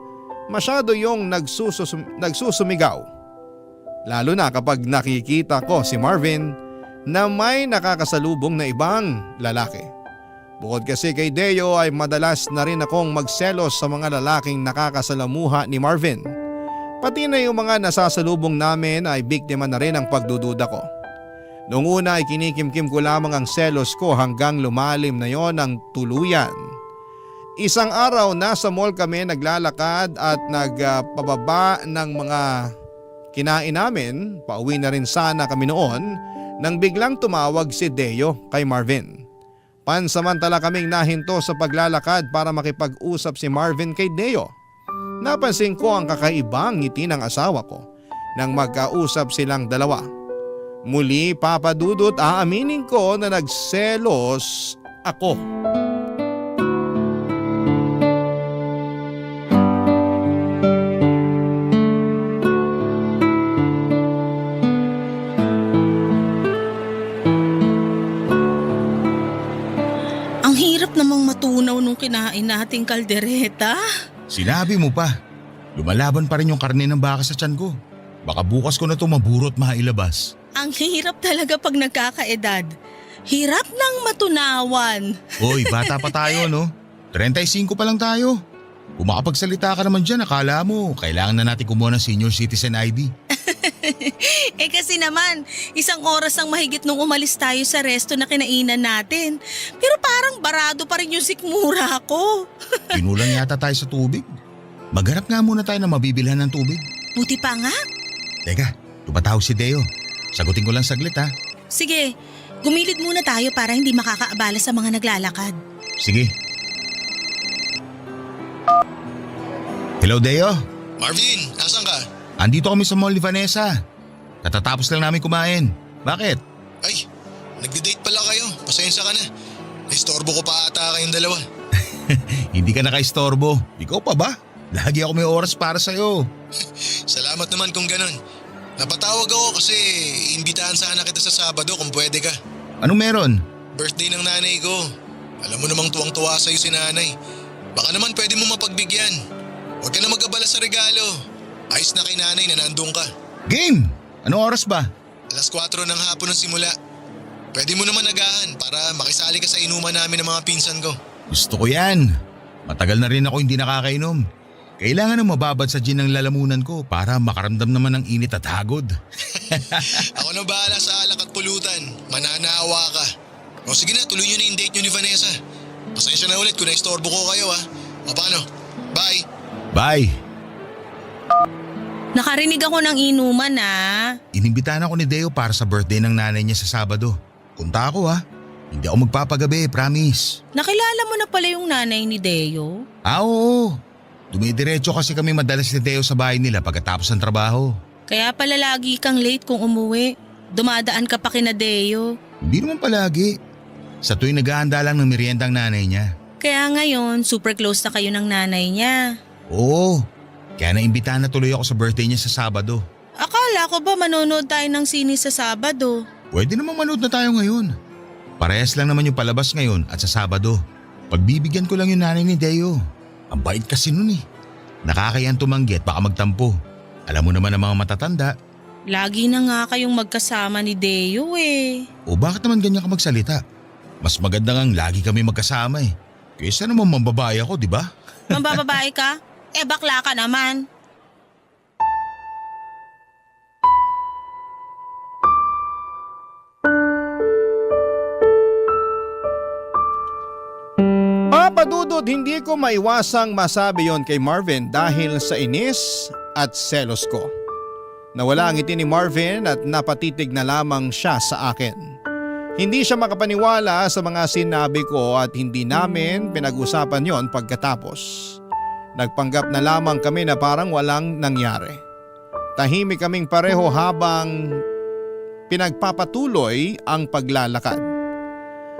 masyado yung nagsusumigaw. Lalo na kapag nakikita ko si Marvin na may nakakasalubong na ibang lalaki. Bukod kasi kay Deo ay madalas na rin akong magselos sa mga lalaking nakakasalamuha ni Marvin. Pati na yung mga nasasalubong namin ay biktima na rin ng pagdududa ko. Noong una ay kinikimkim ko lamang ang selos ko hanggang lumalim na yon ng tuluyan. Isang araw nasa mall kami naglalakad at nagpababa ng mga kinain namin. Pauwi na rin sana kami noon nang biglang tumawag si Deo kay Marvin. Pansamantala kaming nahinto sa paglalakad para makipag-usap si Marvin kay Deo. Napansin ko ang kakaibang ngiti ng asawa ko nang magkausap silang dalawa. Muli, Papa Dudut, aaminin ko na nagselos ako. Ang hirap namang matunaw nung kinain nating kaldereta. Sinabi mo pa. Lumalaban pa rin yung karne ng baka sa tiyan ko. Baka bukas ko na ito maburot mailabas. Ang hirap talaga pag nagkakaedad. Hirap nang matunawan. Hoy, bata pa tayo no? 35 pa lang tayo. Kung makapagsalita ka naman dyan, akala mo kailangan na natin kumuha ng senior citizen ID. Kasi naman, 1 oras ang mahigit nung umalis tayo sa resto na kinainan natin. Pero parang barado pa rin yung sikmura ko. Kinulang yata tayo sa tubig. Magharap nga muna tayo na mabibilhan ng tubig. Buti pa nga. Teka, tumatawag si Deo. Sagutin ko lang saglit ha. Sige, gumilid muna tayo para hindi makakaabala sa mga naglalakad. Sige. Hello Deo. Marvin, nasan ka? Andito kami sa mall ni Vanessa. Katatapos lang namin kumain. Bakit? Ay, nagde-date pala kayo. Pasensya ka na. Naistorbo ko pa ata kayong dalawa. Hindi ka nakaistorbo. Ikaw pa ba? Lagi ako may oras para sa'yo. Salamat naman kung ganun. Napatawag ako kasi imbitahan sana kita sa Sabado kung pwede ka. Anong meron? Birthday ng nanay ko. Alam mo namang tuwang-tuwa sa'yo si nanay. Baka naman pwede mo mapagbigyan. Huwag ka na mag-abala sa regalo. Ayos na kay nanay na nandun ka. Game! Anong oras ba? 4:00 ng hapon ang simula. Pwede mo naman agahan para makisali ka sa inuman namin ng mga pinsan ko. Gusto ko yan. Matagal na rin ako hindi nakakainom. Kailangan ng mababad sa gin ng lalamunan ko para makaramdam naman ng init at hagod. Ako na bahala sa alak at pulutan. Mananawa ka. O sige na, tuloy nyo na yung date nyo ni Vanessa. Pasensya na ulit kung naistorbo ko kayo ha. O paano? Bye! Bye! Nakarinig ako ng inuman Inimbitahan ako ni Deo para sa birthday ng nanay niya sa Sabado. Punta ako ha. Hindi ako magpapagabi, promise. Nakilala mo na pala yung nanay ni Deo? Oo. Dumidiretso kasi kami madalas ni Deo sa bahay nila pagkatapos ng trabaho. Kaya pala lagi kang late kung umuwi. Dumadaan ka pa kina Deo. Hindi naman palagi. Sa tuwing naghahanda lang ng merienda ang nanay niya. Kaya ngayon, super close na kayo ng nanay niya. Oo. Kaya naimbitahan na tuloy ako sa birthday niya sa Sabado. Akala ko ba manonood tayo ng sine sa Sabado? Pwede namang manood na tayo ngayon. Parehas lang naman yung palabas ngayon at sa Sabado. Pagbibigyan ko lang yung nanay ni Deo. Ang bait kasi nun eh. Nakakayang tumanggi at baka magtampo. Alam mo naman ang mga matatanda. Lagi na nga kayong magkasama ni Deo eh. O bakit naman ganyan ka magsalita? Mas maganda ngang lagi kami magkasama eh. Kaysa naman mambabae ako, di ba? Mambababae ka? Bakla ka naman. Papadudod, hindi ko maiwasang masabi yon kay Marvin dahil sa inis at selos ko. Nawala ang ngiti ni Marvin at napatitig na lamang siya sa akin. Hindi siya makapaniwala sa mga sinabi ko at hindi namin pinag-usapan yon pagkatapos. Nagpanggap na lamang kami na parang walang nangyari. Tahimik kaming pareho habang pinagpapatuloy ang paglalakad.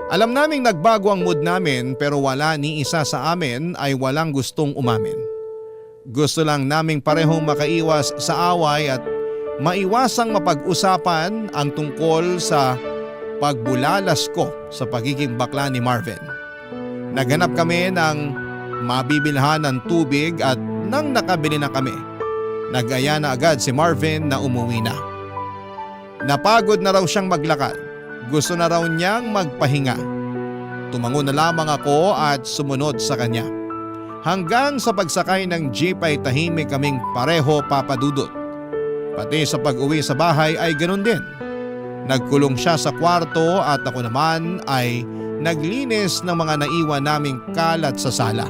Alam naming nagbago ang mood namin pero wala ni isa sa amin ay walang gustong umamin. Gusto lang naming parehong makaiwas sa away at maiwasang mapag-usapan ang tungkol sa pagbulalas ko sa pagiging bakla ni Marvin. Naghanap kami ng mabibilhan ng tubig at nang nakabili na kami, nag-aya na agad si Marvin na umuwi na. Napagod na raw siyang maglakad. Gusto na raw niyang magpahinga. Tumango na lamang ako at sumunod sa kanya. Hanggang sa pagsakay ng jeep ay tahimik kaming pareho, Papadudot. Pati sa pag-uwi sa bahay ay ganun din. Nagkulong siya sa kwarto at ako naman ay naglinis ng mga naiwan naming kalat sa sala.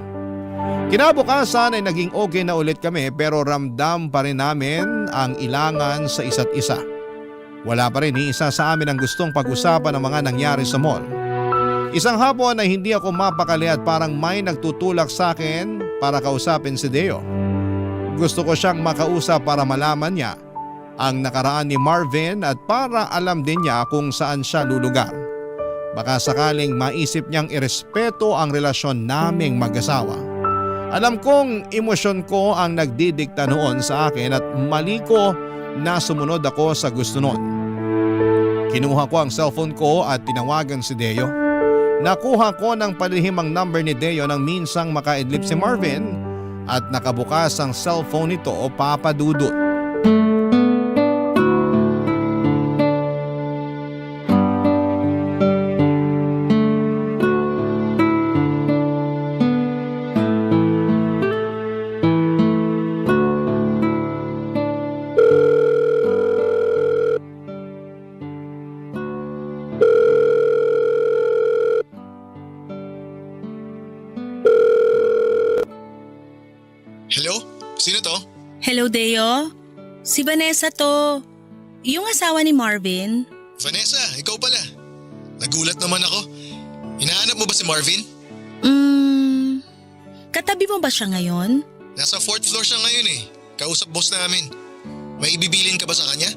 Kinabukasan ay naging okay na ulit kami pero ramdam pa rin namin ang ilangan sa isa't isa. Wala pa rin ni isa sa amin ang gustong pag-usapan ng mga nangyari sa mall. Isang hapon ay hindi ako mapakali at parang may nagtutulak sa akin para kausapin si Deo. Gusto ko siyang makausap para malaman niya ang nakaraan ni Marvin at para alam din niya kung saan siya lulugar. Baka sakaling maisip niyang irespeto ang relasyon naming mag-asawa. Alam kong emosyon ko ang nagdidikta noon sa akin at mali ko na sumunod ako sa gusto noon. Kinuha ko ang cellphone ko at tinawagan si Deo. Nakuha ko ng palihim ang number ni Deo nang minsang makaidlip si Marvin at nakabukas ang cellphone nito o papadudot. Hello? Sino to? Hello, Deo. Si Vanessa to. Yung asawa ni Marvin. Vanessa, ikaw pala. Nagulat naman ako. Hinahanap mo ba si Marvin? Katabi mo ba siya ngayon? Nasa 4th floor siya ngayon eh. Kausap boss namin. May ibibilin ka ba sa kanya?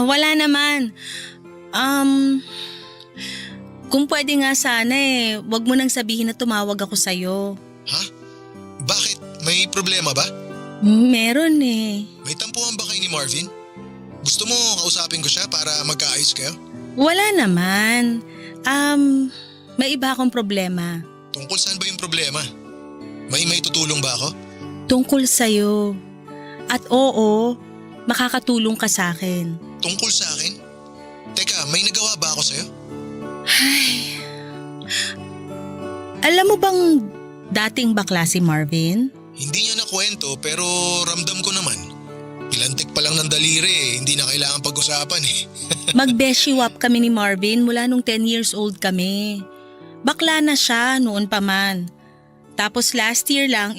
Wala naman. Kung pwede nga sana wag mo nang sabihin na tumawag ako sa'yo. Ha? Bakit? May problema ba? Meron May tampuhan ba kayo ni Marvin? Gusto mo kausapin ko siya para magkaayos kayo? Wala naman. May iba akong problema. Tungkol saan ba yung problema? May tutulong ba ako? Tungkol sa'yo. At oo, makakatulong ka sa akin. Tungkol sa akin? Teka, may nagawa ba ako sa'yo? Alam mo bang dating bakla si Marvin? Hindi niya nakwento pero ramdam ko naman. Pilantik pa lang ng daliri hindi na kailangan pag-usapan Mag-beshiwap kami ni Marvin mula nung 10 years old kami. Bakla na siya noon pa man. Tapos last year lang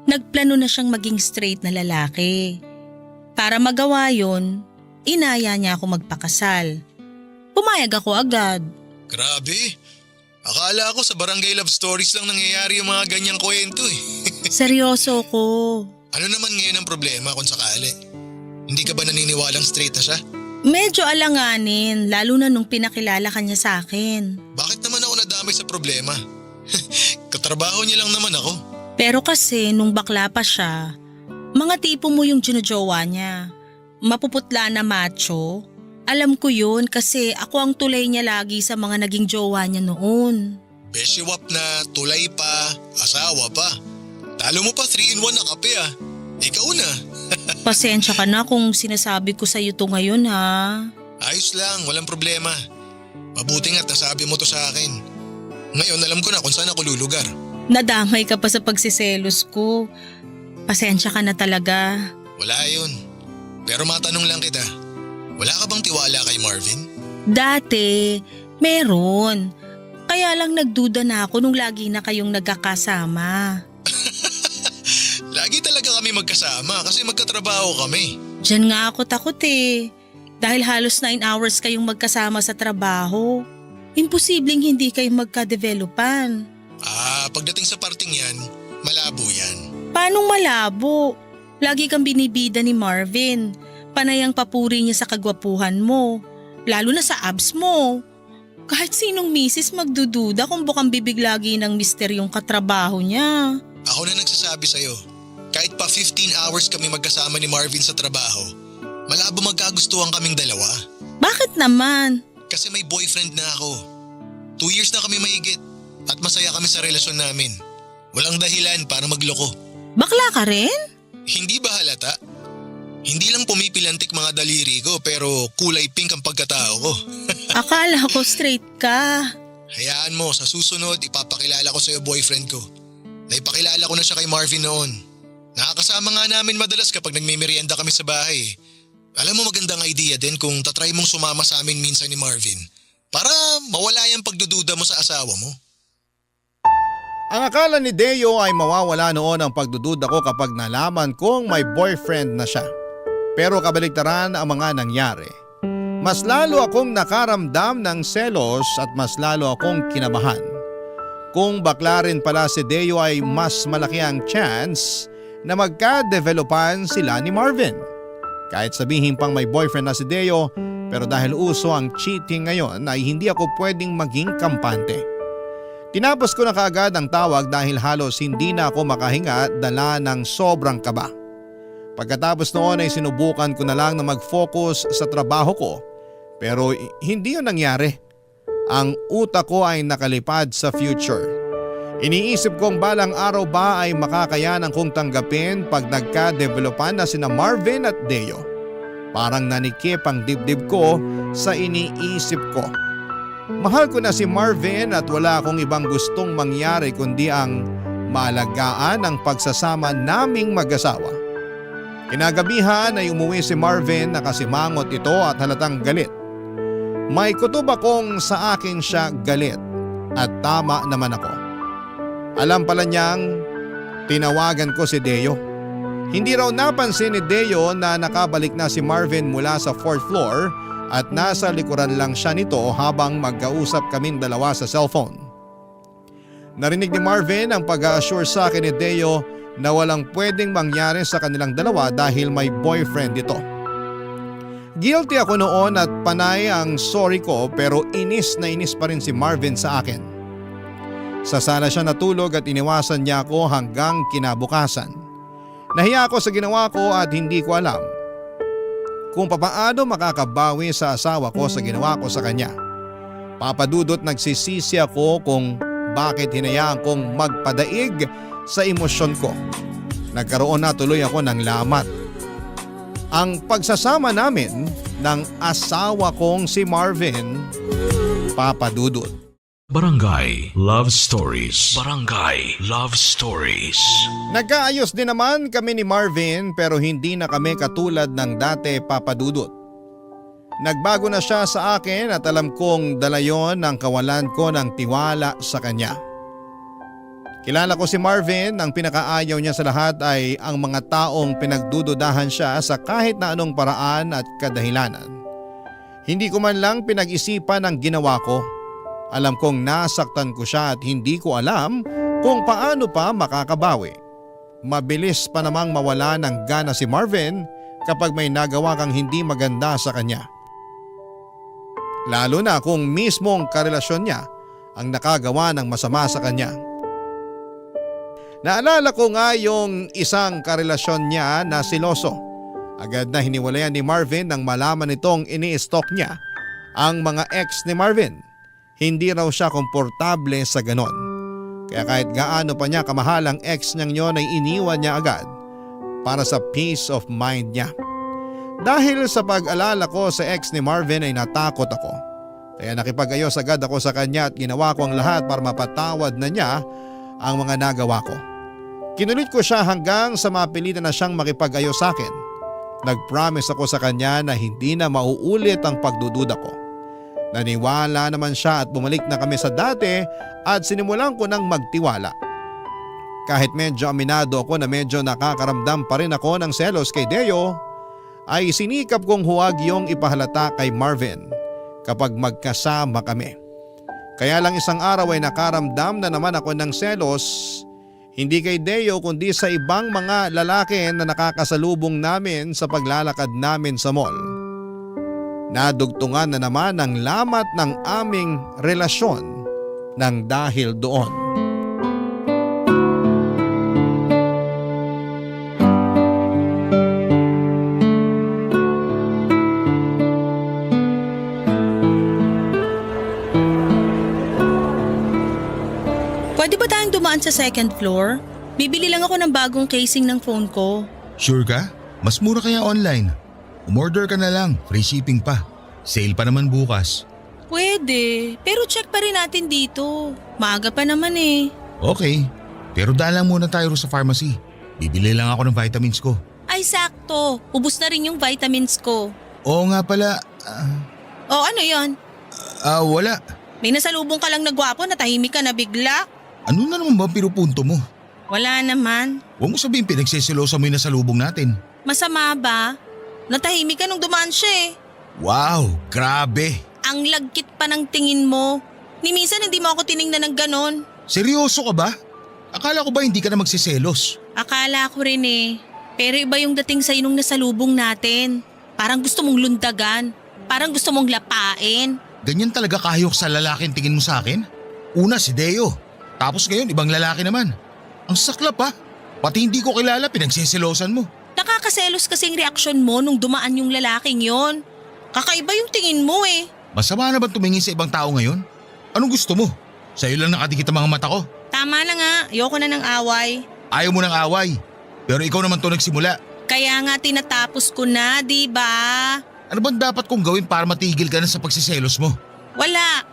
nagplano na siyang maging straight na lalaki. Para magawa yon, inaya niya ako magpakasal. Pumayag ako agad. Grabe. Akala ko sa barangay love stories lang nangyayari yung mga ganyang kwento Seryoso ko. Ano naman ngayon ang problema kung sakali? Hindi ka ba naniniwalang straight na siya? Medyo alanganin, lalo na nung pinakilala ka niya sa akin. Bakit naman ako nadamay sa problema? Katrabaho niya lang naman ako. Pero kasi nung bakla pa siya, mga tipo mo yung ginujowa niya. Mapuputla na macho. Alam ko yun kasi ako ang tulay niya lagi sa mga naging jowa niya noon. Beshiwap na, tulay pa, asawa pa. Talo mo pa 3-in-1 na kape Ikaw na. Pasensya ka na kung sinasabi ko sa'yo to ngayon ha. Ayos lang, walang problema. Mabuti nga't nasabi mo to sa akin. Ngayon alam ko na kung saan ako lulugar. Nadamay ka pa sa pagsiselos ko. Pasensya ka na talaga. Wala yun. Pero matanong lang kita, wala ka bang tiwala kay Marvin? Dati, meron. Kaya lang nagduda na ako nung lagi na kayong nagkakasama. Lagi talaga kami magkasama kasi magkatrabaho kami. Diyan nga ako takot Dahil halos 9 hours kayong magkasama sa trabaho. Imposibleng hindi kayo magka-developan. Pagdating sa parting yan, malabo yan. Paanong malabo? Lagi kang binibida ni Marvin. Panay ang papuri niya sa kagwapuhan mo. Lalo na sa abs mo. Kahit sinong misis magdududa kung bukang bibig lagi ng misteryong katrabaho niya. Ako na nagsasabi sa'yo, kahit pa 15 hours kami magkasama ni Marvin sa trabaho, malabo magkagustuhan kaming dalawa. Bakit naman? Kasi may boyfriend na ako. 2 years na kami mahigit at masaya kami sa relasyon namin. Walang dahilan para magloko. Bakla ka rin? Hindi ba halata? Hindi lang pumipilantik mga daliri ko pero kulay pink ang pagkatao ko. Akala ko straight ka. Hayaan mo, sa susunod ipapakilala ko sa'yo boyfriend ko. Naipakilala ko na siya kay Marvin noon. Nakakasama nga namin madalas kapag nagmimerienda kami sa bahay. Alam mo magandang idea din kung tatry mong sumama sa amin minsan ni Marvin para mawala yung pagdududa mo sa asawa mo. Ang akala ni Deo ay mawawala noon ang pagdududa ko kapag nalaman kong may boyfriend na siya. Pero kabaligtaran ang mga nangyari. Mas lalo akong nakaramdam ng selos at mas lalo akong kinabahan. Kung bakla rin pala si Deo ay mas malaki ang chance na magka-developan sila ni Marvin. Kahit sabihin pang may boyfriend na si Deo, pero dahil uso ang cheating ngayon ay hindi ako pwedeng maging kampante. Tinapos ko na kaagad ang tawag dahil halos hindi na ako makahinga dala ng sobrang kaba. Pagkatapos noon ay sinubukan ko na lang na mag-focus sa trabaho ko pero hindi yun nangyari. Ang utak ko ay nakalipad sa future. Iniisip kong balang araw ba ay makakayanan kong tanggapin pag nagka-developan na sina Marvin at Deo. Parang nanikip ang dibdib ko sa iniisip ko. Mahal ko na si Marvin at wala akong ibang gustong mangyari kundi ang maalagaan ang pagsasama naming mag-asawa. Kinagabihan ay umuwi si Marvin, nakasimangot ito at halatang galit. May kutob akong sa akin siya galit at tama naman ako. Alam pala niyang tinawagan ko si Deo. Hindi raw napansin ni Deo na nakabalik na si Marvin mula sa 4th floor at nasa likuran lang siya nito habang magkausap kaming dalawa sa cellphone. Narinig ni Marvin ang pag-assure sa akin ni Deo na walang pwedeng mangyari sa kanilang dalawa dahil may boyfriend ito. Guilty ako noon at panay ang sorry ko pero inis na inis pa rin si Marvin sa akin. Sa sala siya natulog at iniwasan niya ako hanggang kinabukasan. Nahiya ako sa ginawa ko at hindi ko alam kung papaano makakabawi sa asawa ko sa ginawa ko sa kanya. Papadudot nagsisisi ako kung bakit hinayaan kong magpadaig sa emosyon ko. Nagkaroon na tuloy ako ng lamat. Ang pagsasama namin ng asawa kong si Marvin, papadudot. Barangay Love Stories. Barangay Love Stories. Nagkaayos din naman kami ni Marvin pero hindi na kami katulad ng dati, papadudot. Nagbago na siya sa akin at alam kong dala yon ng kawalan ko ng tiwala sa kanya. Kilala ko si Marvin, ang pinakaayaw niya sa lahat ay ang mga taong pinagdududahan siya sa kahit na anong paraan at kadahilanan. Hindi ko man lang pinag-isipan ang ginawa ko. Alam kong nasaktan ko siya at hindi ko alam kung paano pa makakabawi. Mabilis pa namang mawala ng gana si Marvin kapag may nagawa kang hindi maganda sa kanya. Lalo na kung mismong karelasyon niya ang nakagawa ng masama sa kanya. Naalala ko nga yung isang karelasyon niya na siloso. Agad na hiniwalayan ni Marvin nang malaman nitong ini-stalk niya ang mga ex ni Marvin. Hindi raw siya komportable sa ganon. Kaya kahit gaano pa niya kamahal ang ex niyang yon ay iniwan niya agad para sa peace of mind niya. Dahil sa pag-alala ko sa ex ni Marvin ay natakot ako. Kaya nakipag-ayos agad ako sa kanya at ginawa ko ang lahat para mapatawad na niya ang mga nagawa ko. Kinulit ko siya hanggang sa mapilitan na siyang makipag-ayos sa akin. Nag-promise ako sa kanya na hindi na mauulit ang pagdududa ko. Naniwala naman siya at bumalik na kami sa dati at sinimulan ko nang magtiwala. Kahit medyo aminado ako na medyo nakakaramdam pa rin ako ng selos kay Deo, ay sinikap kong huwag yung ipahalata kay Marvin kapag magkasama kami. Kaya lang isang araw ay nakaramdam na naman ako ng selos, hindi kay Deo kundi sa ibang mga lalaki na nakakasalubong namin sa paglalakad namin sa mall. Nadugtungan na naman ang lamat ng aming relasyon nang dahil doon. Pwede ba tayong dumaan sa second floor? Bibili lang ako ng bagong casing ng phone ko. Sure ka? Mas mura kaya online. Umorder ka na lang, free shipping pa. Sale pa naman bukas. Pwede, pero check pa rin natin dito. Maaga pa naman eh. Okay, pero daan lang muna tayo sa pharmacy. Bibili lang ako ng vitamins ko. Ay sakto, ubus na rin yung vitamins ko. Oo nga pala. O ano yon? Wala. May nasalubong ka lang na gwapo na tahimik ka na bigla. Ano na naman ba ang pinupunto mo? Wala naman. Huwag mo sabihin pinagsiselosa mo yung nasalubong natin. Masama ba? Natahimik ka nung dumaan siya eh. Wow, grabe. Ang lagkit pa ng tingin mo. Ni minsan hindi mo ako tiningnan ng ganon. Seryoso ka ba? Akala ko ba hindi ka na magsiselos? Akala ko rin eh. Pero iba yung dating sa'yo nung nasalubong natin. Parang gusto mong lundagan. Parang gusto mong lapain. Ganyan talaga kahayok sa lalaking tingin mo sa akin? Una si Deo. Tapos ngayon ibang lalaki naman. Ang saklap ha. Pati hindi ko kilala pinagsiselosan mo. Nakakaselos kasing reaksyon mo nung dumaan yung lalaking yon. Kakaiba yung tingin mo eh. Masama na ba tumingin sa ibang tao ngayon? Anong gusto mo? Sa'yo lang nakadikit ang mga mata ko. Tama na nga, ayoko na ng away. Ayaw mo ng away. Pero ikaw naman to nagsimula. Kaya nga tinatapos ko na, di ba? Ano bang dapat kong gawin para matigil ka na sa pagsiselos mo? Wala.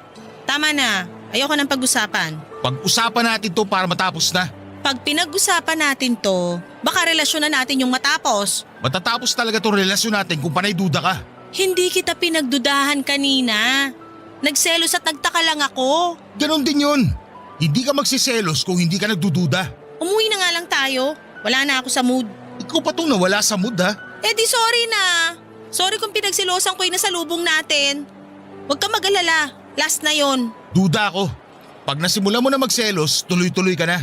Tama na. Ayoko ng pag-usapan. Pag-usapan natin to para matapos na. Pag pinag-usapan natin to, baka relasyon na natin yung matapos. Matatapos talaga tong relasyon natin kung panay duda ka. Hindi kita pinagdudahan kanina. Nagselos at nagtaka lang ako. Ganon din yun. Hindi ka magsiselos kung hindi ka nagdududa. Umuwi na nga lang tayo. Wala na ako sa mood. Ikaw pa tong nawala sa mood ha. Eh di sorry na. Sorry kung pinagsilosan ko yung nasalubong natin. Huwag ka mag-alala. Last na yon. Duda ako. Pag nasimula mo na magselos, tuloy-tuloy ka na.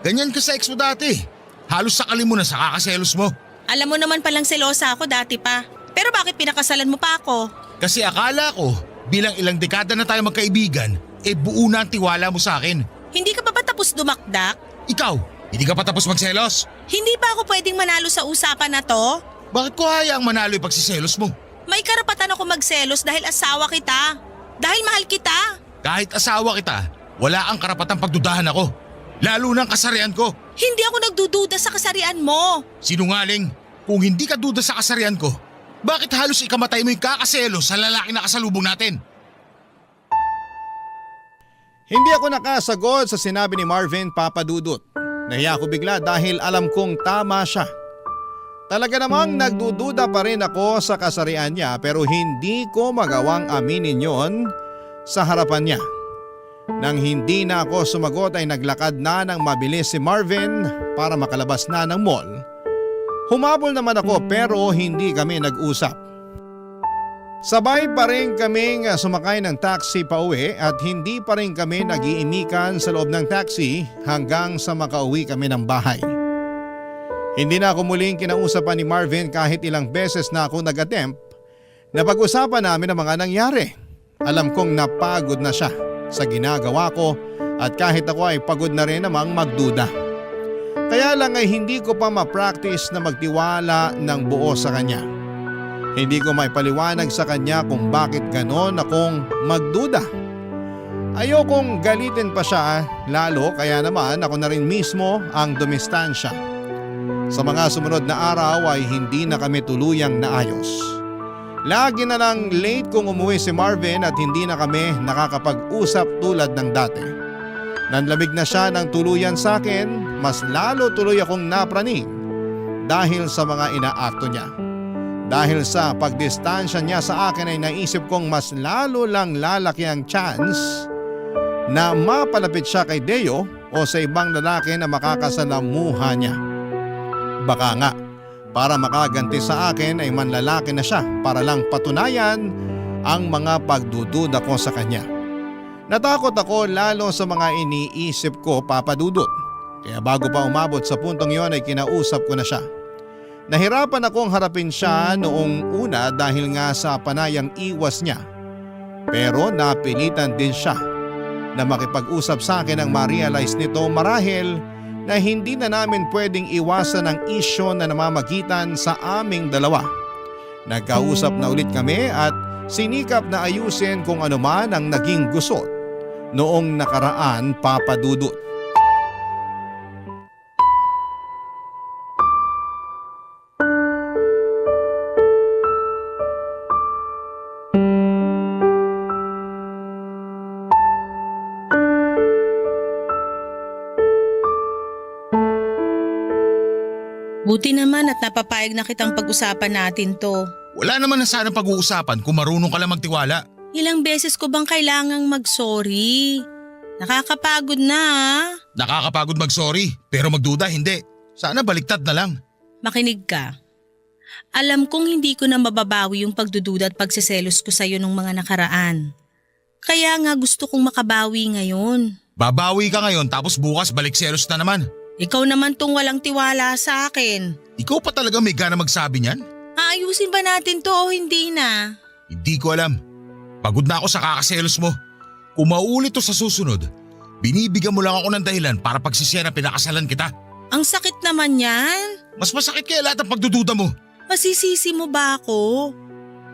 Ganyan ka sa ex mo dati. Halos sakali mo na sa kakaselos mo. Alam mo naman palang selosa ako dati pa. Pero bakit pinakasalan mo pa ako? Kasi akala ko, bilang ilang dekada na tayo magkaibigan, buo na ang tiwala mo sa akin. Hindi ka pa ba tapos dumakdak? Ikaw, hindi ka pa tapos magselos? Hindi ba ako pwedeng manalo sa usapan na to? Bakit ko hayaang manalo yung pagsiselos mo? May karapatan ako magselos dahil asawa kita. Dahil mahal kita. Kahit asawa kita, wala ang karapatang pagdudahan ako. Lalo ng kasarian ko. Hindi ako nagdududa sa kasarian mo. Sinungaling, kung hindi ka duda sa kasarian ko, bakit halos ikamatay mo yung kakaselos sa lalaki na kasalubong natin? Hindi ako nakasagot sa sinabi ni Marvin, Papa Dudut. Nahiya ako bigla dahil alam kong tama siya. Talaga namang nagdududa pa rin ako sa kasarian niya pero hindi ko magawang aminin yon sa harapan niya. Nang hindi na ako sumagot ay naglakad na ng mabilis si Marvin para makalabas na ng mall. Humabol naman ako pero hindi kami nag-usap. Sabay pa rin kaming sumakay ng taxi pa uwi at hindi pa rin kami nag-iimikan sa loob ng taxi hanggang sa makauwi kami ng bahay. Hindi na ako muling kinausapan ni Marvin kahit ilang beses na ako nag-attempt na pag-usapan namin ang mga nangyari. Alam kong napagod na siya sa ginagawa ko at kahit ako ay pagod na rin namang magduda. Kaya lang ay hindi ko pa ma-practice na magtiwala ng buo sa kanya. Hindi ko maipaliwanag sa kanya kung bakit ganon akong magduda. Ayokong galitin pa siya lalo kaya naman ako na rin mismo ang dumistansya. Sa mga sumunod na araw ay hindi na kami tuluyang naayos. Lagi na lang late kung umuwi si Marvin at hindi na kami nakakapag-usap tulad ng dati. Nanlamig na siya ng tuluyan sa akin, mas lalo tuloy akong napraning dahil sa mga inaakto niya. Dahil sa pagdistansya niya sa akin ay naisip kong mas lalo lang lalaki ang chance na mapalapit siya kay Deo o sa ibang lalaki na makakasalamuha niya. Baka nga, para makaganti sa akin ay manlalaki na siya para lang patunayan ang mga pagdududa ko sa kanya. Natakot ako lalo sa mga iniisip ko, Papa Dudut. Kaya bago pa umabot sa puntong yon ay kinausap ko na siya. Nahirapan akong harapin siya noong una dahil nga sa panayang iwas niya. Pero napilitan din siya na makipag-usap sa akin ang ma-realize nito marahil na hindi na namin pwedeng iwasan ang isyo na namamagitan sa aming dalawa. Nagkausap na ulit kami at sinikap na ayusin kung ano man ang naging gusot noong nakaraan, Papa Dudut. Buti naman at napapayag na kitang pag-usapan natin to. Wala naman na sana pag-uusapan kung marunong ka lang magtiwala. Ilang beses ko bang kailangang mag-sorry? Nakakapagod na ah. Nakakapagod mag-sorry, pero magduda hindi. Sana baliktad na lang. Makinig ka. Alam kong hindi ko na mababawi yung pagdududa at pagsiselos ko sa'yo nung mga nakaraan. Kaya nga gusto kong makabawi ngayon. Babawi ka ngayon tapos bukas balik selos na naman. Ikaw naman tong walang tiwala sa akin. Ikaw pa talaga may gana magsabi niyan? Aayusin ba natin to o hindi na? Hindi ko alam. Pagod na ako sa kakaselos mo. Kung mauulit to sa susunod, binibigyan mo lang ako ng dahilan para pagsisiya na pinakasalan kita. Ang sakit naman yan. Mas masakit kaya lahat ang pagdududa mo. Masisisi mo ba ako?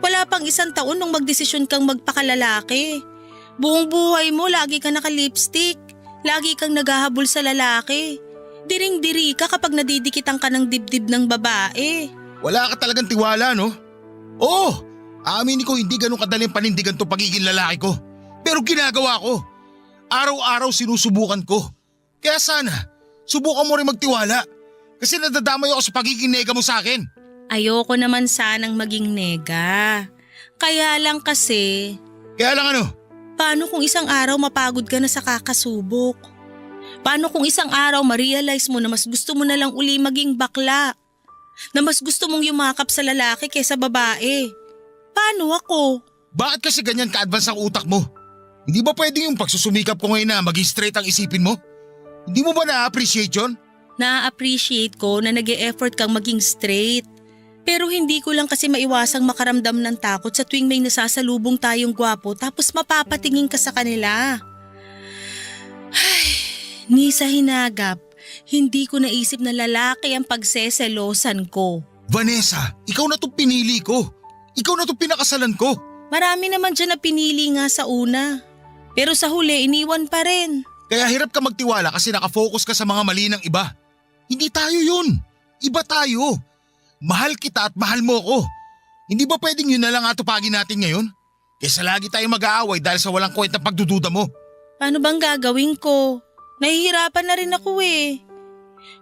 Wala pang 1 taon nung magdesisyon kang magpakalalaki. Buong buhay mo lagi kang naka-lipstick. Lagi kang naghahabol sa lalaki. Diring-diri ka kapag nadidikitan ka ng dibdib ng babae. Wala ka talagang tiwala, no? Oo, aaminin ko hindi ganun kadaling panindigan to pagiging lalaki ko. Pero ginagawa ko. Araw-araw sinusubukan ko. Kaya sana, subukan mo rin magtiwala. Kasi nadadamay ako sa pagiging nega mo sa akin. Ayoko naman sanang maging nega. Kaya lang kasi, Kaya lang ano? paano kung isang araw mapagod ka na sa kakasubok? Paano kung isang araw ma-realize mo na mas gusto mo na lang uli maging bakla? Na mas gusto mong yumakap sa lalaki kaysa babae? Paano ako? Bakit kasi ganyan ka-advance ang utak mo? Hindi ba pwedeng yung pagsusumikap ko ngayon na maging straight ang isipin mo? Hindi mo ba na-appreciate yun? Na-appreciate ko na nag-e-effort kang maging straight. Pero hindi ko lang kasi maiwasang makaramdam ng takot sa tuwing may nasasalubong tayong gwapo tapos mapapatingin ka sa kanila. Ay, ni sa hinagap, hindi ko naisip na lalaki ang pagseselosan ko. Vanessa, ikaw na itong pinili ko. Ikaw na itong pinakasalan ko. Marami naman dyan na pinili nga sa una. Pero sa huli, iniwan pa rin. Kaya hirap ka magtiwala kasi nakafocus ka sa mga mali ng iba. Hindi tayo yun. Iba tayo. Mahal kita at mahal mo ko. Hindi ba pwedeng yun na lang atupagin natin ngayon? Kesa lagi tayong mag-aaway dahil sa walang kwentang pagdududa mo. Paano bang gagawin ko? Nahihirapan na rin ako eh.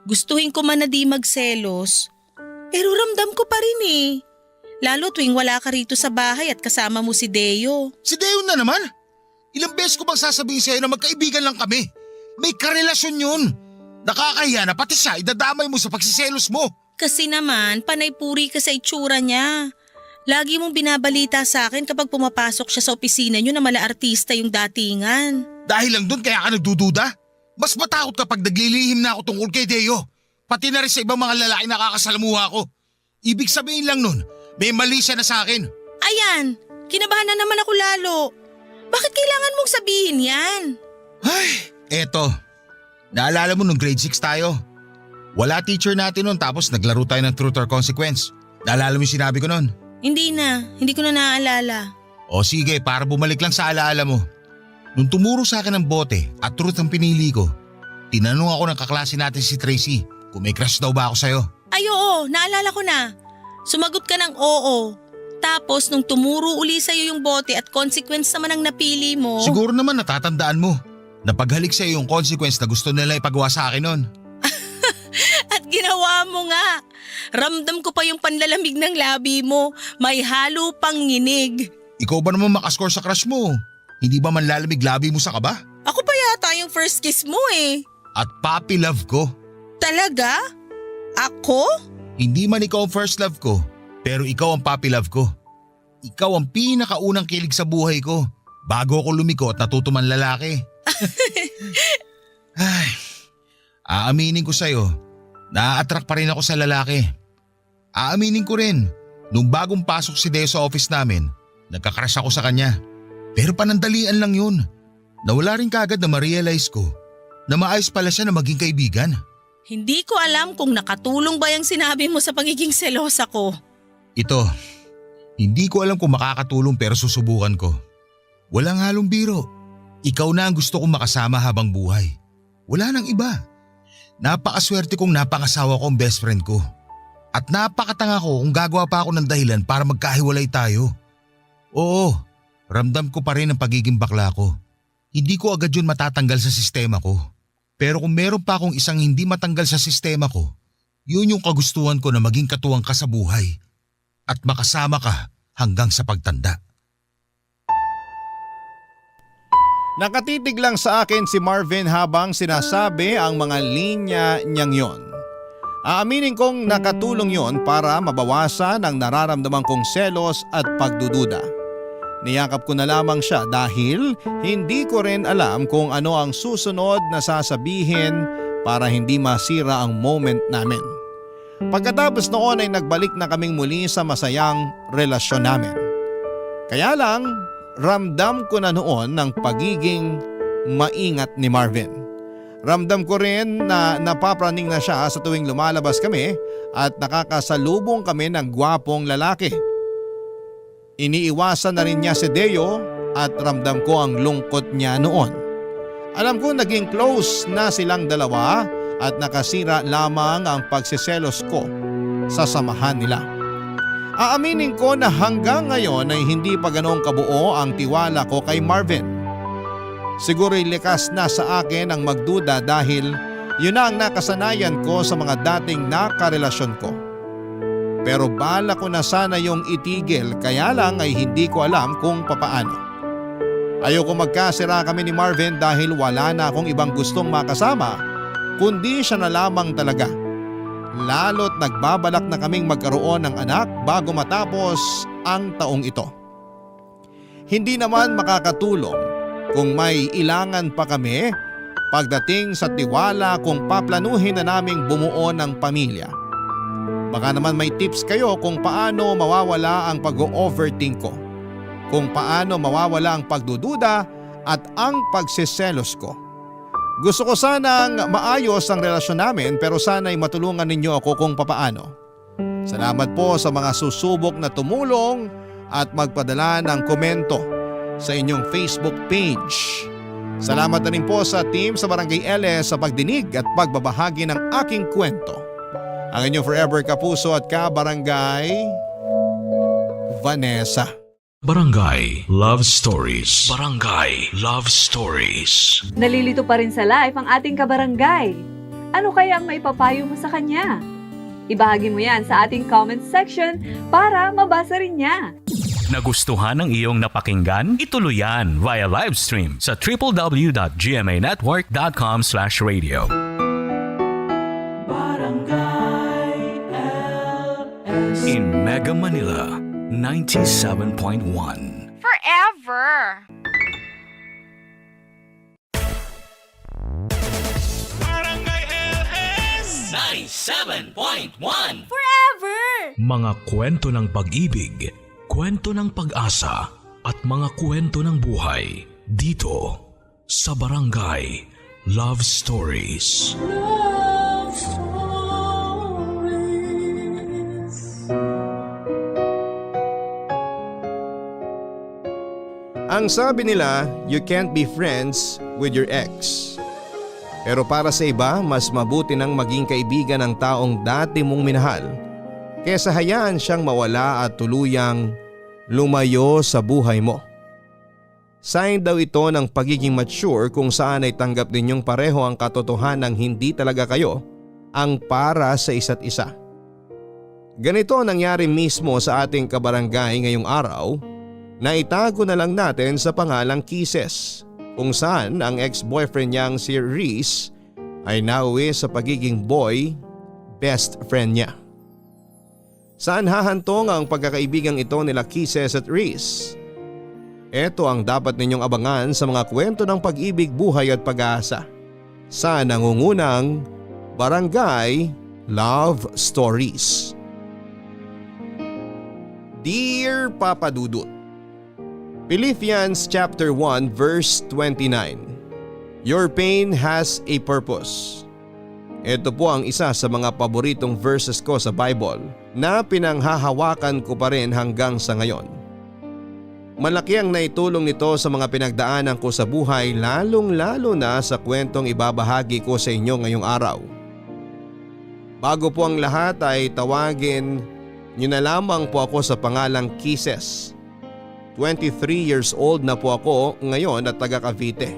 Gustuhin ko man na di magselos. Pero ramdam ko pa rin eh. Lalo tuwing wala ka rito sa bahay at kasama mo si Deo. Si Deo na naman? Ilang beses ko bang sasabihin sa'yo na magkaibigan lang kami? May karelasyon yun. Nakakahiya na pati siya idadamay mo sa pagsiselos mo. Kasi naman, panay-puri ka sa itsura niya. Lagi mong binabalita sa akin kapag pumapasok siya sa opisina niyo na mala artista yung datingan. Dahil lang doon kaya ka nagdududa? Mas matakot kapag naglilihim na ako tungkol kay Deo. Pati na rin sa ibang mga lalaki na kakasalamuha ko. Ibig sabihin lang nun, may mali siya na sa akin. Ayan, kinabahan na naman ako lalo. Bakit kailangan mong sabihin yan? Ay, eto. Naalala mo nung grade 6 tayo? Wala teacher natin nun tapos naglaro tayo ng truth or consequence. Naalala mo yung sinabi ko nun? Hindi ko na naaalala. O sige, para bumalik lang sa alaala mo. Nung tumuro sa akin ng bote at truth ang pinili ko, tinanong ako ng kaklase natin si Tracy kung may crush daw ba ako sa'yo. Ay oo, naalala ko na. Sumagot ka ng oo. Tapos nung tumuro uli sa'yo yung bote at consequence naman ang napili mo. Siguro naman natatandaan mo. Napaghalik sa'yo yung consequence na gusto nila ipagawa sa akin nun. At ginawa mo nga. Ramdam ko pa yung panlalamig ng labi mo. May halo pang nginig. Ikaw ba naman makascore sa crush mo? Hindi ba manlalamig labi mo sa kaba? Ako pa yata yung first kiss mo eh. At puppy love ko. Talaga? Ako? Hindi man ikaw ang first love ko, pero ikaw ang puppy love ko. Ikaw ang pinakaunang kilig sa buhay ko bago ako lumiko at natutuman lalaki. Ay, aaminin ko sa'yo, na-attract pa rin ako sa lalaki. Aaminin ko rin, nung bagong pasok si Deo sa office namin, nagkakrush ako sa kanya. Pero panandalian lang yun. Nawala rin kagad na ma-realize ko na maayos pala siya na maging kaibigan. Hindi ko alam kung nakatulong ba yung sinabi mo sa pagiging selosa ko. Ito, hindi ko alam kung makakatulong pero susubukan ko. Walang halong biro. Ikaw na ang gusto kong makasama habang buhay. Wala nang iba. Napakaswerte kong napangasawa ko ang best friend ko. At napakatanga ko kung gagawa pa ako ng dahilan para magkahiwalay tayo. Oo, ramdam ko pa rin ang pagiging bakla ko. Hindi ko agad yun matatanggal sa sistema ko. Pero kung meron pa akong isang hindi matanggal sa sistema ko, yun yung kagustuhan ko na maging katuwang ka sa buhay at makasama ka hanggang sa pagtanda. Nakatitig lang sa akin si Marvin habang sinasabi ang mga linya niyang yon. Aaminin kong nakatulong yon para mabawasan ang nararamdaman kong selos at pagdududa. Niyakap ko na lamang siya dahil hindi ko rin alam kung ano ang susunod na sasabihin para hindi masira ang moment namin. Pagkatapos noon ay nagbalik na kaming muli sa masayang relasyon namin. Kaya lang, ramdam ko na noon ng pagiging maingat ni Marvin. Ramdam ko rin na napapraning na siya sa tuwing lumalabas kami at nakakasalubong kami ng gwapong lalaki. Iniiwasan na rin niya si Deo at ramdam ko ang lungkot niya noon. Alam ko naging close na silang dalawa at nakasira lamang ang pagsiselos ko sa samahan nila. Aaminin ko na hanggang ngayon ay hindi pa ganoong kabuo ang tiwala ko kay Marvin. Siguro'y likas na sa akin ang magduda dahil yun na ang nakasanayan ko sa mga dating nakarelasyon ko. Pero bala ko na sana yung itigil kaya lang ay hindi ko alam kung papaano. Ayoko magkasira kami ni Marvin dahil wala na akong ibang gustong makasama kundi siya na lamang talaga. Lalo't nagbabalak na kaming magkaroon ng anak bago matapos ang taong ito. Hindi naman makakatulong kung may ilangan pa kami pagdating sa tiwala kung paplanuhin na naming bumuo ng pamilya. Baka naman may tips kayo kung paano mawawala ang pag-overthink ko, kung paano mawawala ang pagdududa at ang pagsiselos ko. Gusto ko sanang maayos ang relasyon namin pero sana'y matulungan ninyo ako kung papaano. Salamat po sa mga susubok na tumulong at magpadala ng komento sa inyong Facebook page. Salamat na rin po sa team sa Barangay LS sa pagdinig at pagbabahagi ng aking kwento. Ang inyong forever kapuso at ka-barangay, Vanessa. Barangay Love Stories. Barangay Love Stories. Nalilito pa rin sa life ang ating kabarangay. Ano kaya ang maipapayo mo sa kanya? Ibahagi mo yan sa ating comment section para mabasa rin niya. Nagustuhan ng iyong napakinggan? Ituloy yan via live stream sa www.gmanetwork.com/radio. Barangay LS. In Mega Manila, 97.1. Forever! Barangay LS 97.1. Forever! Mga kwento ng pag-ibig, kwento ng pag-asa at mga kwento ng buhay dito sa Barangay Love Stories. Love Stories. Ang sabi nila, you can't be friends with your ex. Pero para sa iba, mas mabuti nang maging kaibigan ng taong dati mong minahal kesa hayaan siyang mawala at tuluyang lumayo sa buhay mo. Sign daw ito ng pagiging mature kung saan ay tanggap ninyong pareho ang katotohanang hindi talaga kayo ang para sa isa't isa. Ganito ang nangyari mismo sa ating kabarangay ngayong araw na itago na lang natin sa pangalang Kisses, kung saan ang ex-boyfriend niyang si Reese ay nauwi sa pagiging boy best friend niya. Saan hahantong ang pagkakaibigang ito nila Kisses at Reese? Ito ang dapat ninyong abangan sa mga kwento ng pag-ibig, buhay at pag-asa sa nangungunang Barangay Love Stories. Dear Papa Dudut, Philippians chapter 1 verse 29. Your pain has a purpose. Ito po ang isa sa mga paboritong verses ko sa Bible na pinanghahawakan ko pa rin hanggang sa ngayon. Malaki ang naitulong nito sa mga pinagdaanan ko sa buhay, lalong-lalo na sa kwentong ibabahagi ko sa inyo ngayong araw. Bago po ang lahat ay tawagin niyo na lamang po ako sa pangalang Kisses. 23 years old na po ako ngayon at taga Cavite.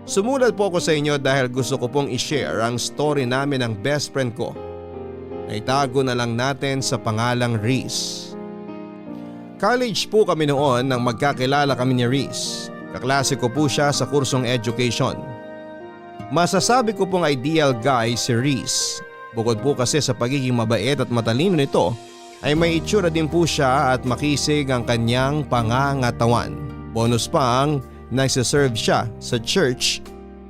Sumulat po ako sa inyo dahil gusto ko pong i-share ang story namin ng best friend ko. Naitago na lang natin sa pangalang Reese. College po kami noon nang magkakilala kami ni Reese. Kaklase ko po siya sa kursong education. Masasabi ko pong ideal guy si Reese. Bukod po kasi sa pagiging mabait at matalino nito, ay may itsura din po siya at makisig ang kanyang pangangatawan. Bonus pang nagsiserve siya sa church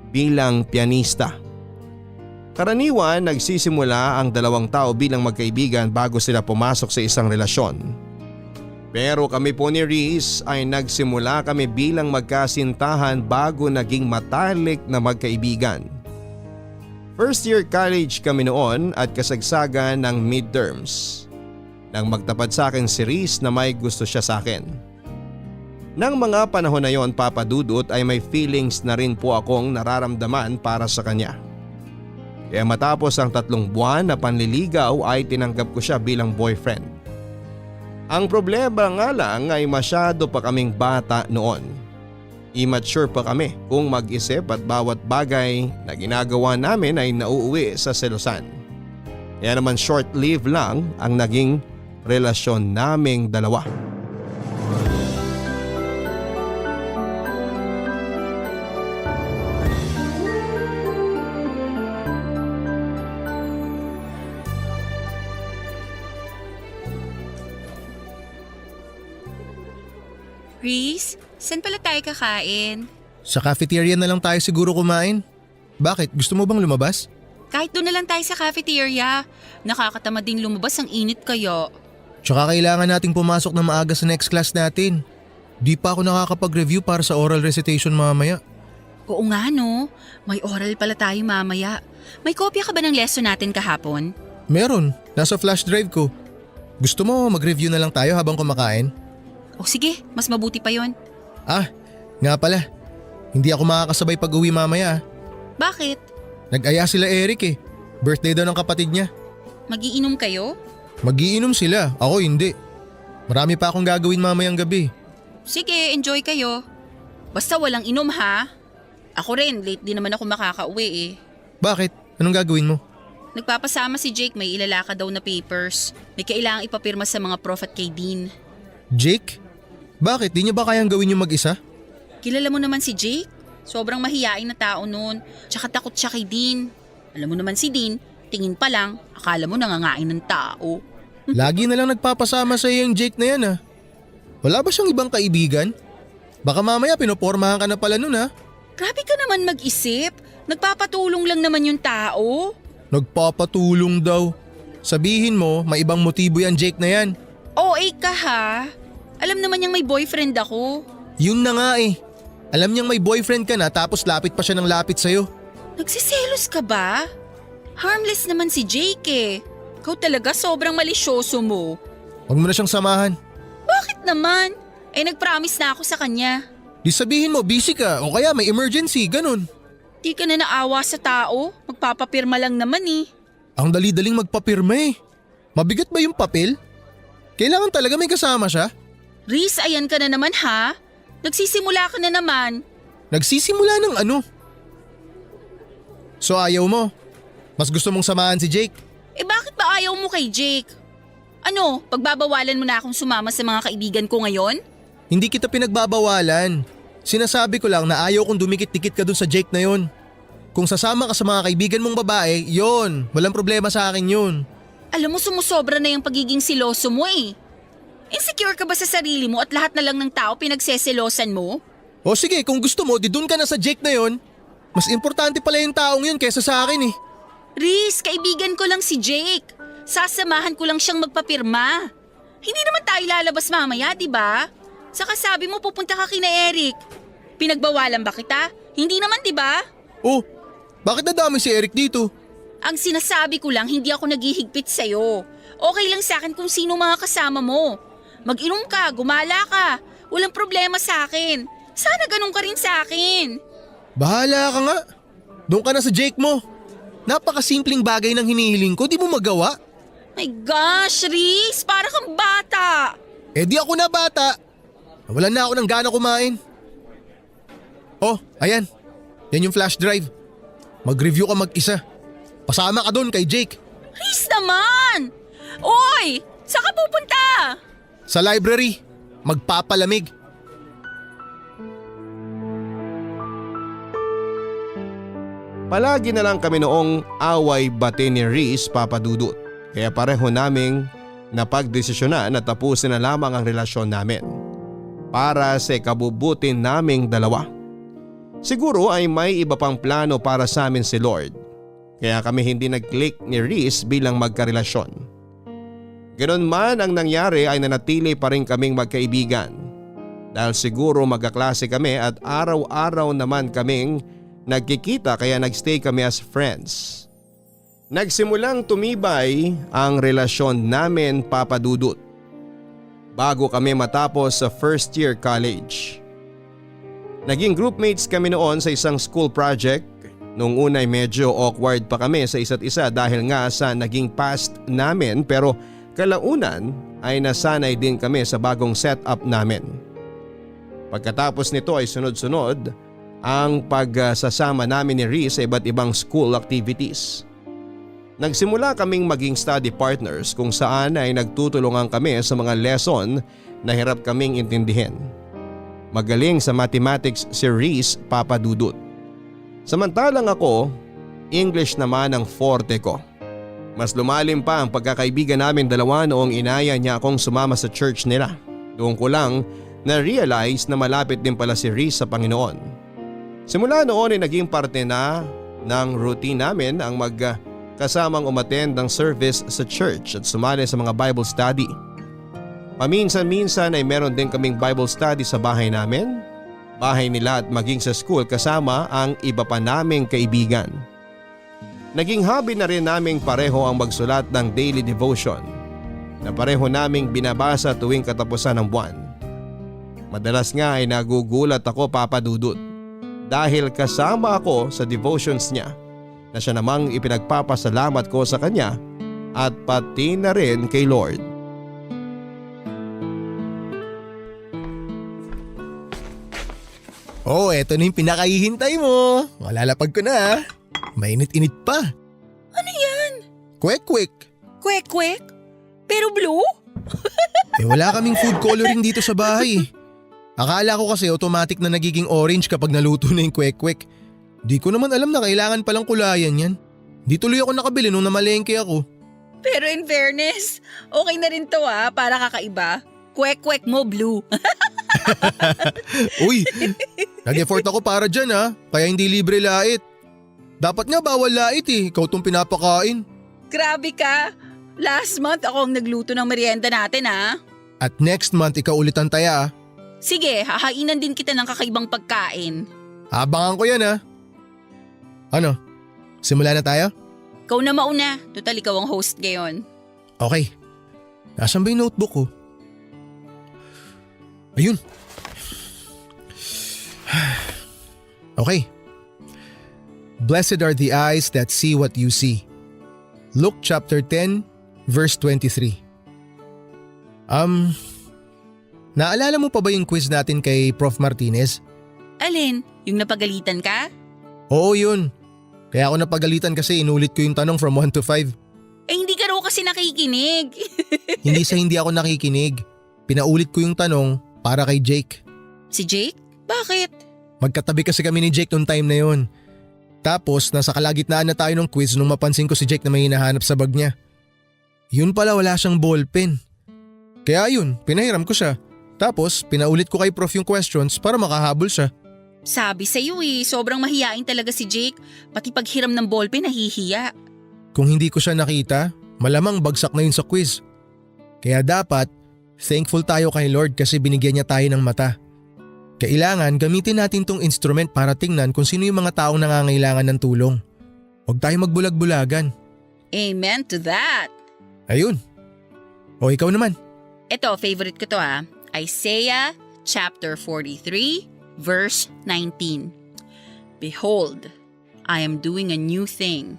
bilang pianista. Karaniwan nagsisimula ang dalawang tao bilang magkaibigan bago sila pumasok sa isang relasyon. Pero kami po ni Reese ay nagsimula kami bilang magkasintahan bago naging matalik na magkaibigan. First year college kami noon at kasagsagan ng midterms. Nang magtapat sa akin si Reese na may gusto siya sa akin. Nang mga panahon na yon, Papa Dudut, ay may feelings na rin po akong nararamdaman para sa kanya. Kaya matapos ang 3 buwan na panliligaw ay tinanggap ko siya bilang boyfriend. Ang problema nga lang ay masyado pa kaming bata noon. Immature pa kami kung mag-isip at bawat bagay na ginagawa namin ay nauuwi sa selosan. Kaya naman short-lived lang ang naging relasyon naming dalawa. Reese, saan pala tayo kakain? Sa cafeteria na lang tayo siguro kumain. Bakit? Gusto mo bang lumabas? Kahit doon na lang tayo sa cafeteria. Nakakatamad din lumabas, ang init kaya. Tsaka kailangan nating pumasok na maaga sa next class natin. Di pa ako nakakapag-review para sa oral recitation mamaya. Oo nga no, may oral pala tayo mamaya. May kopya ka ba ng lesson natin kahapon? Meron, nasa flash drive ko. Gusto mo mag-review na lang tayo habang kumakain? O sige, mas mabuti pa yon. Ah, nga pala. Hindi ako makakasabay pag uwi mamaya. Bakit? Nag-aya sila Eric eh. Birthday daw ng kapatid niya. Magiinom kayo? Magiinom sila, ako hindi. Marami pa akong gagawin mamayang gabi. Sige, enjoy kayo. Basta walang inom ha. Ako rin, late din naman ako makakauwi eh. Bakit? Anong gagawin mo? Nagpapasama si Jake, may ilalaka daw na papers. May kailangang ipapirma sa mga prof at kay Dean. Jake? Bakit? Di niya ba kayang gawin yung mag-isa? Kilala mo naman si Jake? Sobrang mahiyain na tao noon. Tsaka takot siya kay Dean. Alam mo naman si Dean, tingin pa lang, akala mo nangangain ng tao. Lagi na lang nagpapasama sa yung Jake na yan ah. Wala ba siyang ibang kaibigan? Baka mamaya pinopormahan ka na pala nun ah. Grabe ka naman mag-isip. Nagpapatulong lang naman yung tao. Nagpapatulong daw. Sabihin mo, may ibang motibo yan Jake na yan. OA ka ha? Alam naman niyang may boyfriend ako. Yun na nga eh. Alam niyang may boyfriend ka na tapos lapit pa siya ng lapit sa'yo. Nagsiselos ka ba? Harmless naman si Jake eh. Ikaw talaga sobrang malisyoso mo. Huwag mo na siyang samahan. Bakit naman? Eh nagpromise na ako sa kanya. Di sabihin mo busy ka o kaya may emergency, ganun. Di ka na naawa sa tao. Magpapapirma lang naman eh. Ang dali-daling magpapirma eh. Mabigat ba yung papel? Kailangan talaga may kasama siya? Reese, ayan ka na naman ha? Nagsisimula ka na naman. Nagsisimula ng ano? So ayaw mo? Mas gusto mong samahan si Jake? Eh bakit ba ayaw mo kay Jake? Ano, pagbabawalan mo na akong sumama sa mga kaibigan ko ngayon? Hindi kita pinagbabawalan. Sinasabi ko lang na ayaw kong dumikit-dikit ka dun sa Jake na yon. Kung sasama ka sa mga kaibigan mong babae, yon, walang problema sa akin yun. Alam mo, sumusobra na yung pagiging siloso mo eh. Insecure ka ba sa sarili mo at lahat na lang ng tao pinagseselosan mo? O sige, kung gusto mo, di dun ka na sa Jake na yon. Mas importante pala yung taong yun kaysa sa akin eh. Reese, kaibigan ko lang si Jake. Sasamahan ko lang siyang magpapirma. Hindi naman tayo lalabas mamaya, di ba? Saka sabi mo pupunta ka kina Eric. Pinagbawalan ba kita? Hindi naman, di ba? Oh, bakit nadami si Eric dito? Ang sinasabi ko lang, hindi ako naghihigpit sa'yo. Okay lang sa akin kung sino mga kasama mo. Mag-inom ka, gumala ka. Walang problema sa akin. Sana ganun ka rin sa akin. Bahala ka nga. Doon ka na sa Jake mo. Napakasimpleng bagay ng hinihiling ko, di mo magawa? My gosh, Reese, para kang bata. Eh di ako na bata. Nawalan na ako ng gana kumain. Oh, ayan. Yan yung flash drive. Mag-review ka mag-isa. Pasama ka doon kay Jake. Reese naman! Oy! Saan ka pupunta? Sa library. Magpapalamig. Palagi na lang kami noong away-bati ni Reese, Papa Dudut. Kaya pareho naming napagdesisyonan na tapusin na lamang ang relasyon namin para sa kabubuti naming dalawa. Siguro ay may iba pang plano para sa amin si Lord, kaya kami hindi nag-click ni Reese bilang magkarelasyon. Ganon man ang nangyari ay nanatili pa rin kaming magkaibigan dahil siguro magkaklase kami at araw-araw naman kaming nagkikita kaya nagstay kami as friends. Nagsimulang tumibay ang relasyon namin, Papa Dudut, bago kami matapos sa first year college. Naging groupmates kami noon sa isang school project. Nung unay medyo awkward pa kami sa isa't isa dahil nga sa naging past namin, pero kalaunan ay nasanay din kami sa bagong setup namin. Pagkatapos nito ay sunod-sunod ang pagsasama namin ni Reese sa iba't ibang school activities. Nagsimula kaming maging study partners kung saan ay nagtutulungan kami sa mga lesson na hirap kaming intindihin. Magaling sa mathematics si Reese, Papa Dudut. Samantalang ako, English naman ang forte ko. Mas lumalim pa ang pagkakaibigan namin dalawa noong inaya niya akong sumama sa church nila. Doon ko lang na-realize na malapit din pala si Reese sa Panginoon. Simula noon ay naging parte na ng routine namin ang kasamang umattend ng service sa church at sumali sa mga Bible study. Paminsan-minsan ay meron din kaming Bible study sa bahay namin, bahay nila at maging sa school kasama ang iba pa naming kaibigan. Naging hobby na rin naming pareho ang magsulat ng daily devotion na pareho naming binabasa tuwing katapusan ng buwan. Madalas nga ay nagugulat ako, Papa Dudut, dahil kasama ako sa devotions niya na siya namang ipinagpapasalamat ko sa kanya at pati na rin kay Lord. Oh, eto na yung pinakahihintay mo. Malalapag ko na. Mainit-init pa. Ano yan? Kwek-kwek. Kwek-kwek? Pero blue? Wala kaming food coloring dito sa bahay. Akala ko kasi automatic na nagiging orange kapag naluto na yung kwek-kwek. Di ko naman alam na kailangan palang kulayan yan. Di tuloy ako nakabili nung namalengke ako. Pero in fairness, okay na rin to para kakaiba. Kwek-kwek mo blue. Uy, nag-effort ako para dyan kaya hindi libre lait. Dapat nga bawal lait ikaw tong pinapakain. Grabe ka. Last month ako ang nagluto ng merienda natin At next month ikaw ulit ang taya. Sige, hahainan din kita ng kakaibang pagkain. Abangan ko yan Ano, simula na tayo? Ikaw na mauna, total ikaw ang host ngayon. Okay, nasan ba yung notebook ko? Ayun. Okay. Blessed are the eyes that see what you see. Luke chapter 10 verse 23. Naalala mo pa ba yung quiz natin kay Prof. Martinez? Alin? Yung napagalitan ka? Oo yun. Kaya ako napagalitan kasi inulit ko yung tanong from 1 to 5. Hindi ka raw kasi nakikinig. Hindi sa hindi ako nakikinig. Pinaulit ko yung tanong para kay Jake. Si Jake? Bakit? Magkatabi kasi kami ni Jake noong time na yun. Tapos nasa kalagitnaan na tayo ng quiz nung mapansin ko si Jake na may hinahanap sa bag niya. Yun pala wala siyang ballpen. Kaya yun, pinahiram ko siya. Tapos pinaulit ko kay Prof yung questions para makahabol siya. Sabi sa'yo sobrang mahiyain talaga si Jake. Pati paghiram ng ballpen nahihiya. Kung hindi ko siya nakita, malamang bagsak na yun sa quiz. Kaya dapat, thankful tayo kay Lord kasi binigyan niya tayo ng mata. Kailangan gamitin natin tong instrument para tingnan kung sino yung mga taong nangangailangan ng tulong. Huwag tayo magbulag-bulagan. Amen to that. Ayun. O ikaw naman. Ito, favorite ko to Isaiah chapter 43 verse 19. Behold, I am doing a new thing.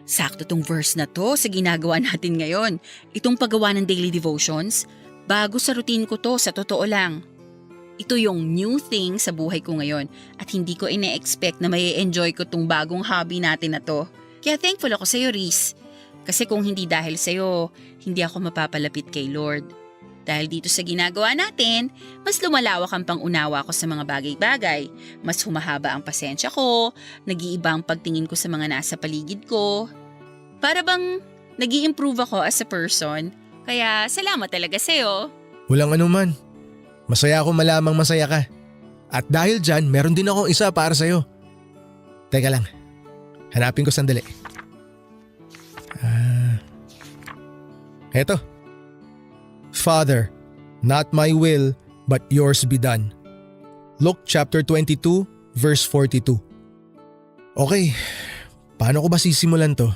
Sakto tong verse na to sa ginagawa natin ngayon. Itong paggawa ng daily devotions, bago sa routine ko to, sa totoo lang. Ito yung new thing sa buhay ko ngayon at hindi ko ine-expect na may enjoy ko tong bagong hobby natin na to. Kaya thankful ako sa'yo, Reese. Kasi kung hindi dahil sa'yo, hindi ako mapapalapit kay Lord. Dahil dito sa ginagawa natin, mas lumalawak ang pangunawa ko sa mga bagay-bagay. Mas humahaba ang pasensya ko, nag-iiba ang pagtingin ko sa mga nasa paligid ko. Para bang nag-i-improve ako as a person. Kaya salamat talaga sa'yo. Walang anuman. Masaya ako malamang masaya ka. At dahil dyan, meron din akong isa para sa'yo. Teka lang, hanapin ko sandali. Eto. Father, not my will, but yours be done. Luke chapter 22, verse 42. Okay, paano ko ba sisimulan to?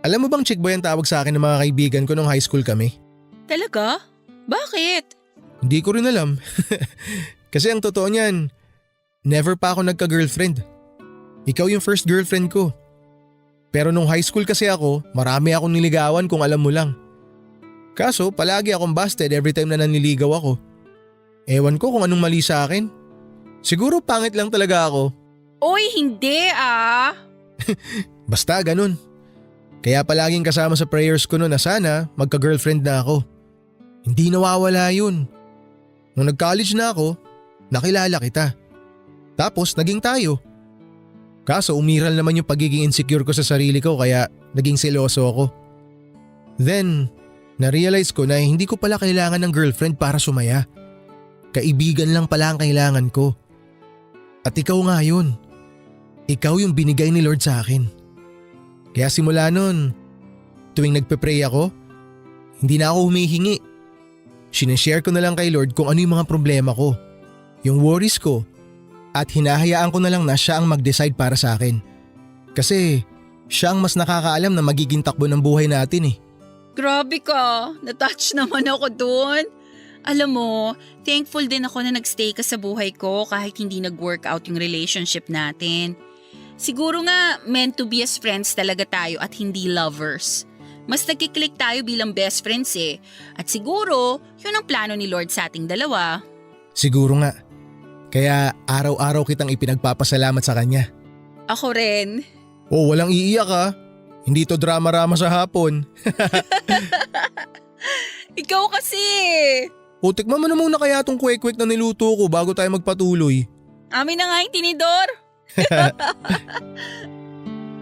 Alam mo bang chick boy ang tawag sa akin ng mga kaibigan ko nung high school kami? Talaga? Bakit? Hindi ko rin alam. Kasi ang totoo niyan, never pa ako nagka-girlfriend. Ikaw yung first girlfriend ko. Pero nung high school kasi ako, marami akong niligawan kung alam mo lang. Kaso palagi akong busted every time na nanliligaw ako. Ewan ko kung anong mali sa akin. Siguro pangit lang talaga ako. Oy, hindi ah! Basta ganun. Kaya palaging kasama sa prayers ko noon na sana magka-girlfriend na ako. Hindi nawawala yun. Nung nag-college na ako, nakilala kita. Tapos naging tayo. Kaso umiral naman yung pagiging insecure ko sa sarili ko kaya naging seloso ako. Then, na-realize ko na hindi ko pala kailangan ng girlfriend para sumaya. Kaibigan lang pala ang kailangan ko. At ikaw nga yun. Ikaw yung binigay ni Lord sa akin. Kaya simula nun, tuwing nagpe-pray ako, hindi na ako humihingi. Sinashare ko na lang kay Lord kung ano yung mga problema ko, yung worries ko, at hinahayaan ko na lang na siya ang mag-decide para sa akin. Kasi siya ang mas nakakaalam na magiging takbo ng buhay natin eh. Grabe ka, natouch naman ako dun. Alam mo, thankful din ako na nagstay ka sa buhay ko kahit hindi nag-work out yung relationship natin. Siguro nga meant to be as friends talaga tayo at hindi lovers. Mas nagkiklik tayo bilang best friends eh. At siguro, yun ang plano ni Lord sa ating dalawa. Siguro nga. Kaya araw-araw kitang ipinagpapasalamat sa kanya. Ako rin. Oh, walang iiyak ha. Hindi to drama-rama sa hapon. Ikaw kasi. O tikman mo na muna kaya tong kwek-kwek na niluto ko bago tayo magpatuloy. Amin na nga yung tinidor.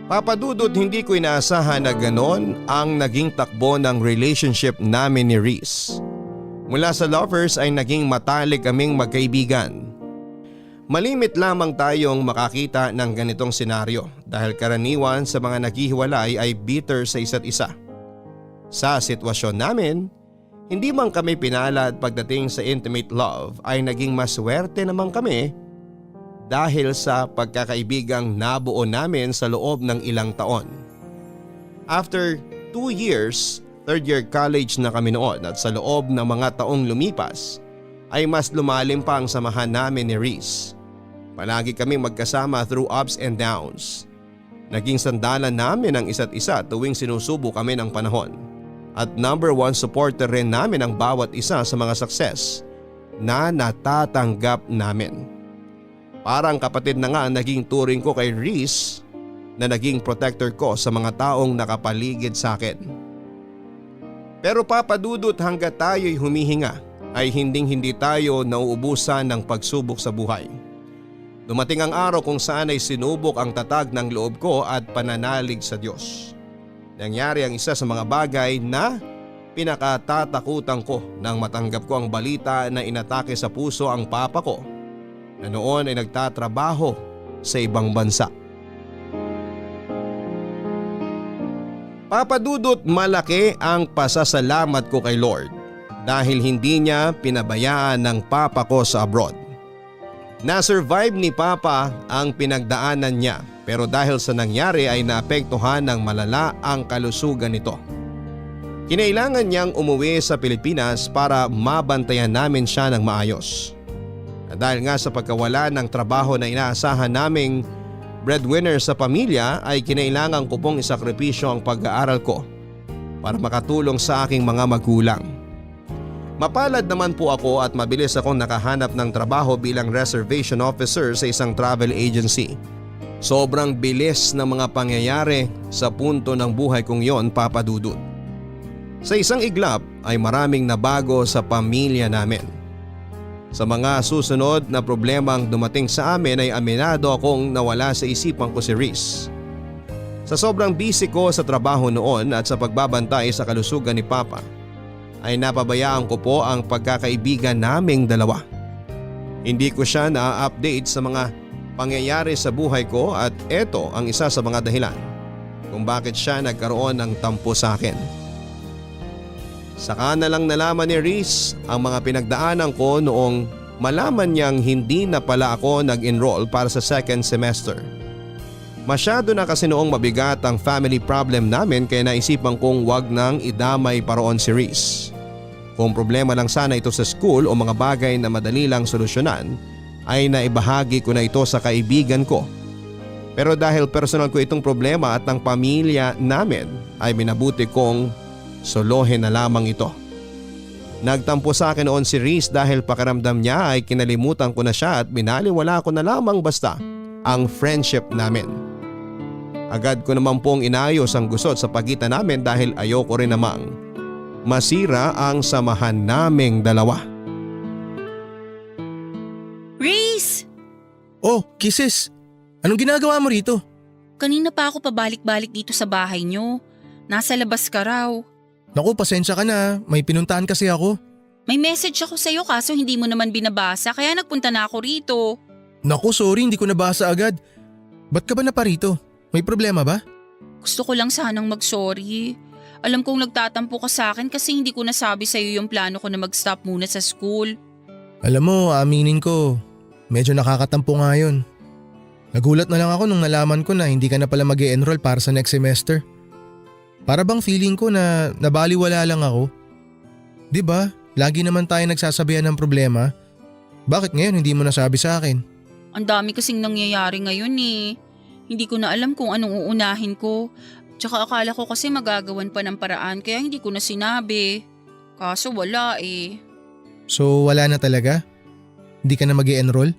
Papadudot, hindi ko inaasahan na ganon ang naging takbo ng relationship namin ni Reese. Mula sa lovers ay naging matalik kaming magkaibigan. Malimit lamang tayong makakita ng ganitong senaryo dahil karaniwan sa mga naghihiwalay ay bitter sa isa't isa. Sa sitwasyon namin, hindi man kami pinalad pagdating sa intimate love ay naging maswerte naman kami dahil sa pagkakaibigang nabuo namin sa loob ng ilang taon. After 2 years, third year college na kami noon at sa loob ng mga taong lumipas ay mas lumalim pa ang samahan namin ni Reese. Palagi kaming magkasama through ups and downs. Naging sandalan namin ang isa't isa tuwing sinusubo kami ng panahon. At number 1 supporter rin namin ang bawat isa sa mga success na natatanggap namin. Parang kapatid na nga ang naging turing ko kay Reese na naging protector ko sa mga taong nakapaligid sa akin. Pero papadudot hanggat tayo'y humihinga ay hindi tayo nauubusan ng pagsubok sa buhay. Dumating ang araw kung saan ay sinubok ang tatag ng loob ko at pananalig sa Diyos. Nangyari ang isa sa mga bagay na pinakatatakutan ko nang matanggap ko ang balita na inatake sa puso ang papa ko na noon ay nagtatrabaho sa ibang bansa. Papadudot, malaki ang pasasalamat ko kay Lord dahil hindi niya pinabayaan ng papa ko sa abroad. Na-survive ni Papa ang pinagdaanan niya pero dahil sa nangyari ay naapektuhan ng malala ang kalusugan nito. Kinailangan niyang umuwi sa Pilipinas para mabantayan namin siya ng maayos. At dahil nga sa pagkawala ng trabaho na inaasahan naming breadwinner sa pamilya ay kinailangan ko pong isakripisyo ang pag-aaral ko para makatulong sa aking mga magulang. Mapalad naman po ako at mabilis akong nakahanap ng trabaho bilang reservation officer sa isang travel agency. Sobrang bilis ng mga pangyayari sa punto ng buhay kong yon, papadudot. Sa isang iglap ay maraming nabago sa pamilya namin. Sa mga susunod na problemang dumating sa amin ay aminado akong nawala sa isipan ko si Reese. Sa sobrang busy ko sa trabaho noon at sa pagbabantay sa kalusugan ni Papa, ay napabayaan ko po ang pagkakaibigan naming dalawa. Hindi ko siya na-update sa mga pangyayari sa buhay ko at eto ang isa sa mga dahilan kung bakit siya nagkaroon ng tampo sa akin. Saka na lang nalaman ni Reese ang mga pinagdaanan ko noong malaman niyang hindi na pala ako nag-enroll para sa second semester. Masyado na kasi noong mabigat ang family problem namin kaya naisipan kong wag nang idamay pa roon si Reese. Kung problema lang sana ito sa school o mga bagay na madali lang solusyonan, ay naibahagi ko na ito sa kaibigan ko. Pero dahil personal ko itong problema at ng pamilya namin ay minabuti kong solohin na lamang ito. Nagtampo sa akin noon si Reese dahil pakiramdam niya ay kinalimutan ko na siya at binaliwala ko na lamang basta ang friendship namin. Agad ko naman pong inayos ang gusot sa pagitan namin dahil ayoko rin namang masira ang samahan naming dalawa. Reese! Oh, Kisses! Anong ginagawa mo rito? Kanina pa ako pabalik-balik dito sa bahay niyo. Nasa labas ka raw. Naku, pasensya ka na. May pinuntahan kasi ako. May message ako sa'yo kaso hindi mo naman binabasa kaya nagpunta na ako rito. Naku, sorry, hindi ko nabasa agad. Ba't ka ba naparito? May problema ba? Gusto ko lang sanang mag-sorry. Alam kong nagtatampo ka sa akin kasi hindi ko nasabi sa'yo yung plano ko na mag-stop muna sa school. Alam mo, aminin ko, medyo nakakatampo nga yun. Nagulat na lang ako nung nalaman ko na hindi ka na pala mag-e-enroll para sa next semester. Para bang feeling ko na nabaliwala lang ako. 'Di ba? Lagi naman tayo nagsasabihan ng problema. Bakit ngayon hindi mo nasabi sa akin? Ang dami kasing nangyayari ngayon eh. Hindi ko na alam kung anong uunahin ko. Tsaka akala ko kasi magagawan pa ng paraan kaya hindi ko na sinabi. Kaso wala eh. So wala na talaga? Hindi ka na mag-e-enroll?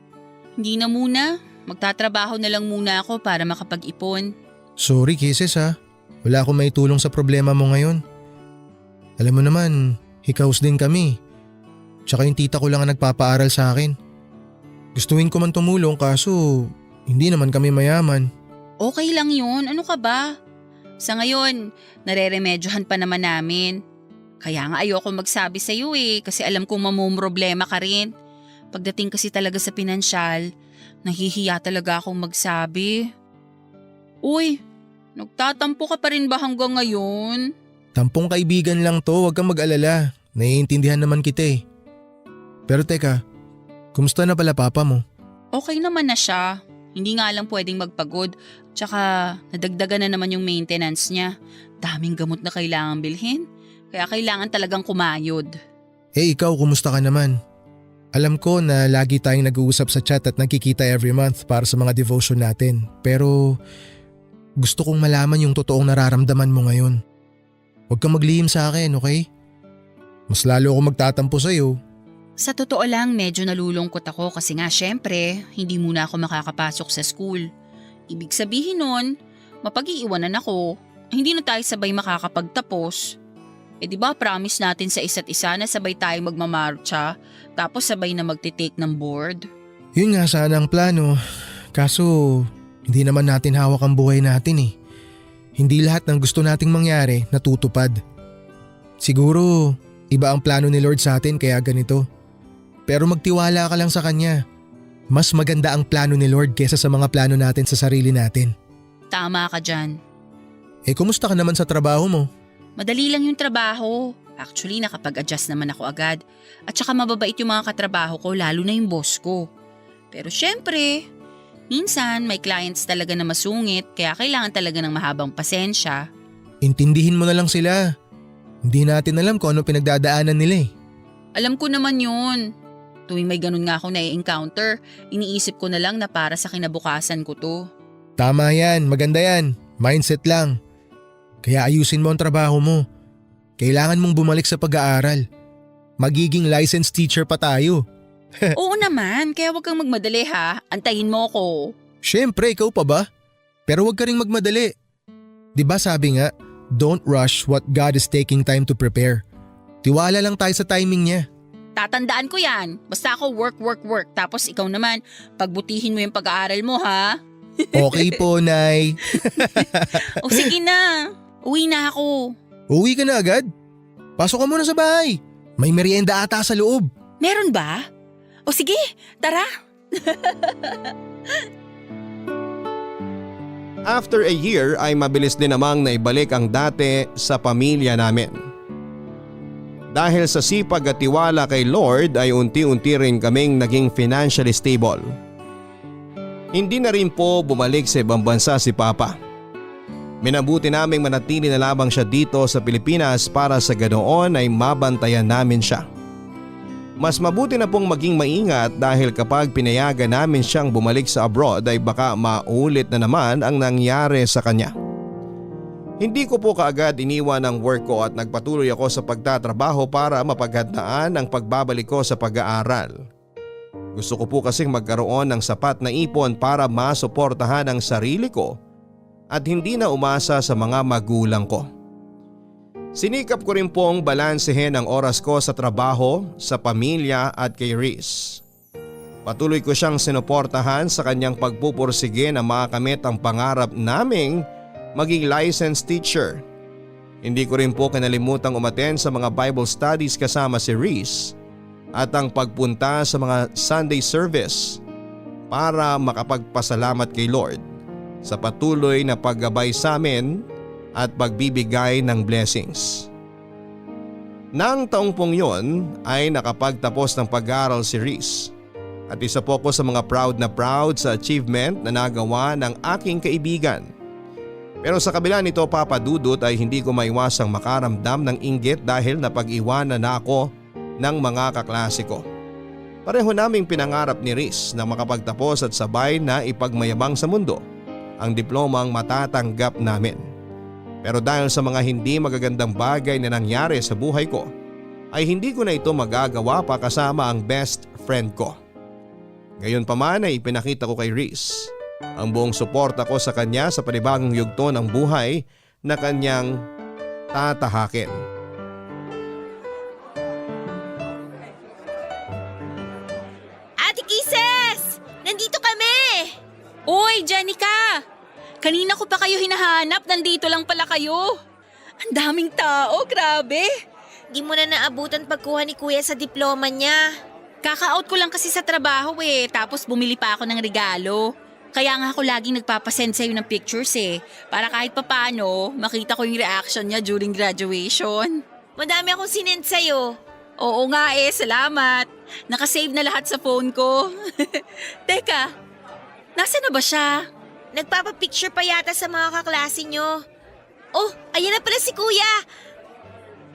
Hindi na muna. Magtatrabaho na lang muna ako para makapag-ipon. Sorry Kisses ha. Wala akong maitulong sa problema mo ngayon. Alam mo naman, hikaos din kami. Tsaka yung tita ko lang ang nagpapaaral sa akin. Gustuin ko man tumulong kaso hindi naman kami mayaman. Okay lang yun. Ano ka ba? Sa ngayon, nareremedyohan pa naman namin. Kaya nga ayoko magsabi sa iyo eh kasi alam kong mamumroblema ka rin. Pagdating kasi talaga sa pinansyal, nahihiya talaga akong magsabi. Uy, nagtatampo ka pa rin ba hanggang ngayon? Tampong kaibigan lang to, huwag kang mag-alala. Naiintindihan naman kita eh. Pero teka, kumusta na pala papa mo? Okay naman na siya. Hindi nga lang pwedeng magpagod. Tsaka nadagdagan na naman yung maintenance niya. Daming gamot na kailangan bilhin. Kaya kailangan talagang kumayod. Eh ikaw, kumusta ka naman? Alam ko na lagi tayong nag-uusap sa chat at nagkikita every month para sa mga devotion natin. Pero gusto kong malaman yung totoong nararamdaman mo ngayon. Huwag kang maglihim sa akin, okay? Mas lalo ako magtatampo sa'yo. Sa totoo lang, medyo nalulungkot ako kasi nga syempre, hindi muna ako makakapasok sa school. Ibig sabihin nun, mapag-iiwanan ako. Hindi na tayo sabay makakapagtapos. Eh di ba promise natin sa isa't isa na sabay tayo magmamarcha tapos sabay na magtitake ng board? Yun nga sana ang plano. Kaso hindi naman natin hawak ang buhay natin eh. Hindi lahat ng gusto nating mangyari natutupad. Siguro iba ang plano ni Lord sa atin kaya ganito. Pero magtiwala ka lang sa Kanya. Mas maganda ang plano ni Lord kesa sa mga plano natin sa sarili natin. Tama ka dyan. Eh kumusta ka naman sa trabaho mo? Madali lang yung trabaho. Actually, nakapag-adjust naman ako agad. At saka mababait yung mga katrabaho ko, lalo na yung boss ko. Pero syempre, minsan may clients talaga na masungit kaya kailangan talaga ng mahabang pasensya. Intindihin mo na lang sila. Hindi natin alam kung ano pinagdadaanan nila eh. Alam ko naman yun. Tuwing may ganun nga ako na-encounter, iniisip ko na lang na para sa kinabukasan ko to. Tama yan, maganda yan. Mindset lang. Kaya ayusin mo ang trabaho mo. Kailangan mong bumalik sa pag-aaral. Magiging licensed teacher pa tayo. Oo naman, kaya wag kang magmadali ha. Antayin mo ko. Siyempre, ikaw pa ba? Pero wag ka ring magmadali. 'Di ba sabi nga, don't rush what God is taking time to prepare. Tiwala lang tayo sa timing niya. Tatandaan ko yan. Basta ako work. Tapos ikaw naman, pagbutihin mo yung pag-aaral mo ha. Okay po, Nay. O sige na, uwi na ako. Uwi ka na agad? Pasok ka muna sa bahay. May merienda ata sa loob. Meron ba? O sige, tara. After a year ay mabilis din namang naibalik ang dati sa pamilya namin. Dahil sa sipag at tiwala kay Lord ay unti-unti rin kaming naging financially stable. Hindi na rin po bumalik sa ibang bansa si Papa. Minabuti naming manatili na lamang siya dito sa Pilipinas para sa ganoon ay mabantayan namin siya. Mas mabuti na pong maging maingat dahil kapag pinayagan namin siyang bumalik sa abroad ay baka maulit na naman ang nangyari sa kanya. Hindi ko po kaagad iniwan ang work ko at nagpatuloy ako sa pagtatrabaho para mapaghandaan ang pagbabalik ko sa pag-aaral. Gusto ko po kasing magkaroon ng sapat na ipon para masuportahan ang sarili ko at hindi na umasa sa mga magulang ko. Sinikap ko rin pong balansehin ang oras ko sa trabaho, sa pamilya at kay Riz. Patuloy ko siyang sinuportahan sa kanyang pagpupursige na makamit ang pangarap naming maging licensed teacher. Hindi ko rin po kinalimutang umattend sa mga Bible studies kasama si Riz at ang pagpunta sa mga Sunday service para makapagpasalamat kay Lord sa patuloy na paggabay sa amin at pagbibigay ng blessings. Nang taong pong yon ay nakapagtapos ng pag-aaral si Riz at isa po ko sa mga proud sa achievement na nagawa ng aking kaibigan. Pero sa kabila nito Papa Dudut ay hindi ko maiwasang makaramdam ng inggit dahil napag-iwanan na ako ng mga kaklase ko. Pareho naming pinangarap ni Riz na makapagtapos at sabay na ipagmayabang sa mundo ang diplomang matatanggap namin. Pero dahil sa mga hindi magagandang bagay na nangyari sa buhay ko, ay hindi ko na ito magagawa pa kasama ang best friend ko. Gayunpaman ay ipinakita ko kay Riz ang buong suporta ko sa kanya sa panibagong yugto ng buhay na kanyang tatahakin. Ate Kisses! Nandito kami! Uy, Jenica! Kanina ko pa kayo hinahanap, nandito lang pala kayo. Ang daming tao, grabe. Di mo na naabutan pagkuha ni Kuya sa diploma niya. Kaka-out ko lang kasi sa trabaho tapos bumili pa ako ng regalo. Kaya nga ako laging nagpapasend sa'yo ng pictures para kahit papano makita ko yung reaction niya during graduation. Madami akong sinend sa'yo. Oo nga salamat. Nakasave na lahat sa phone ko. Teka, nasa na ba siya? Nagpapapicture pa yata sa mga kaklase nyo. Oh, ayan na pala si Kuya.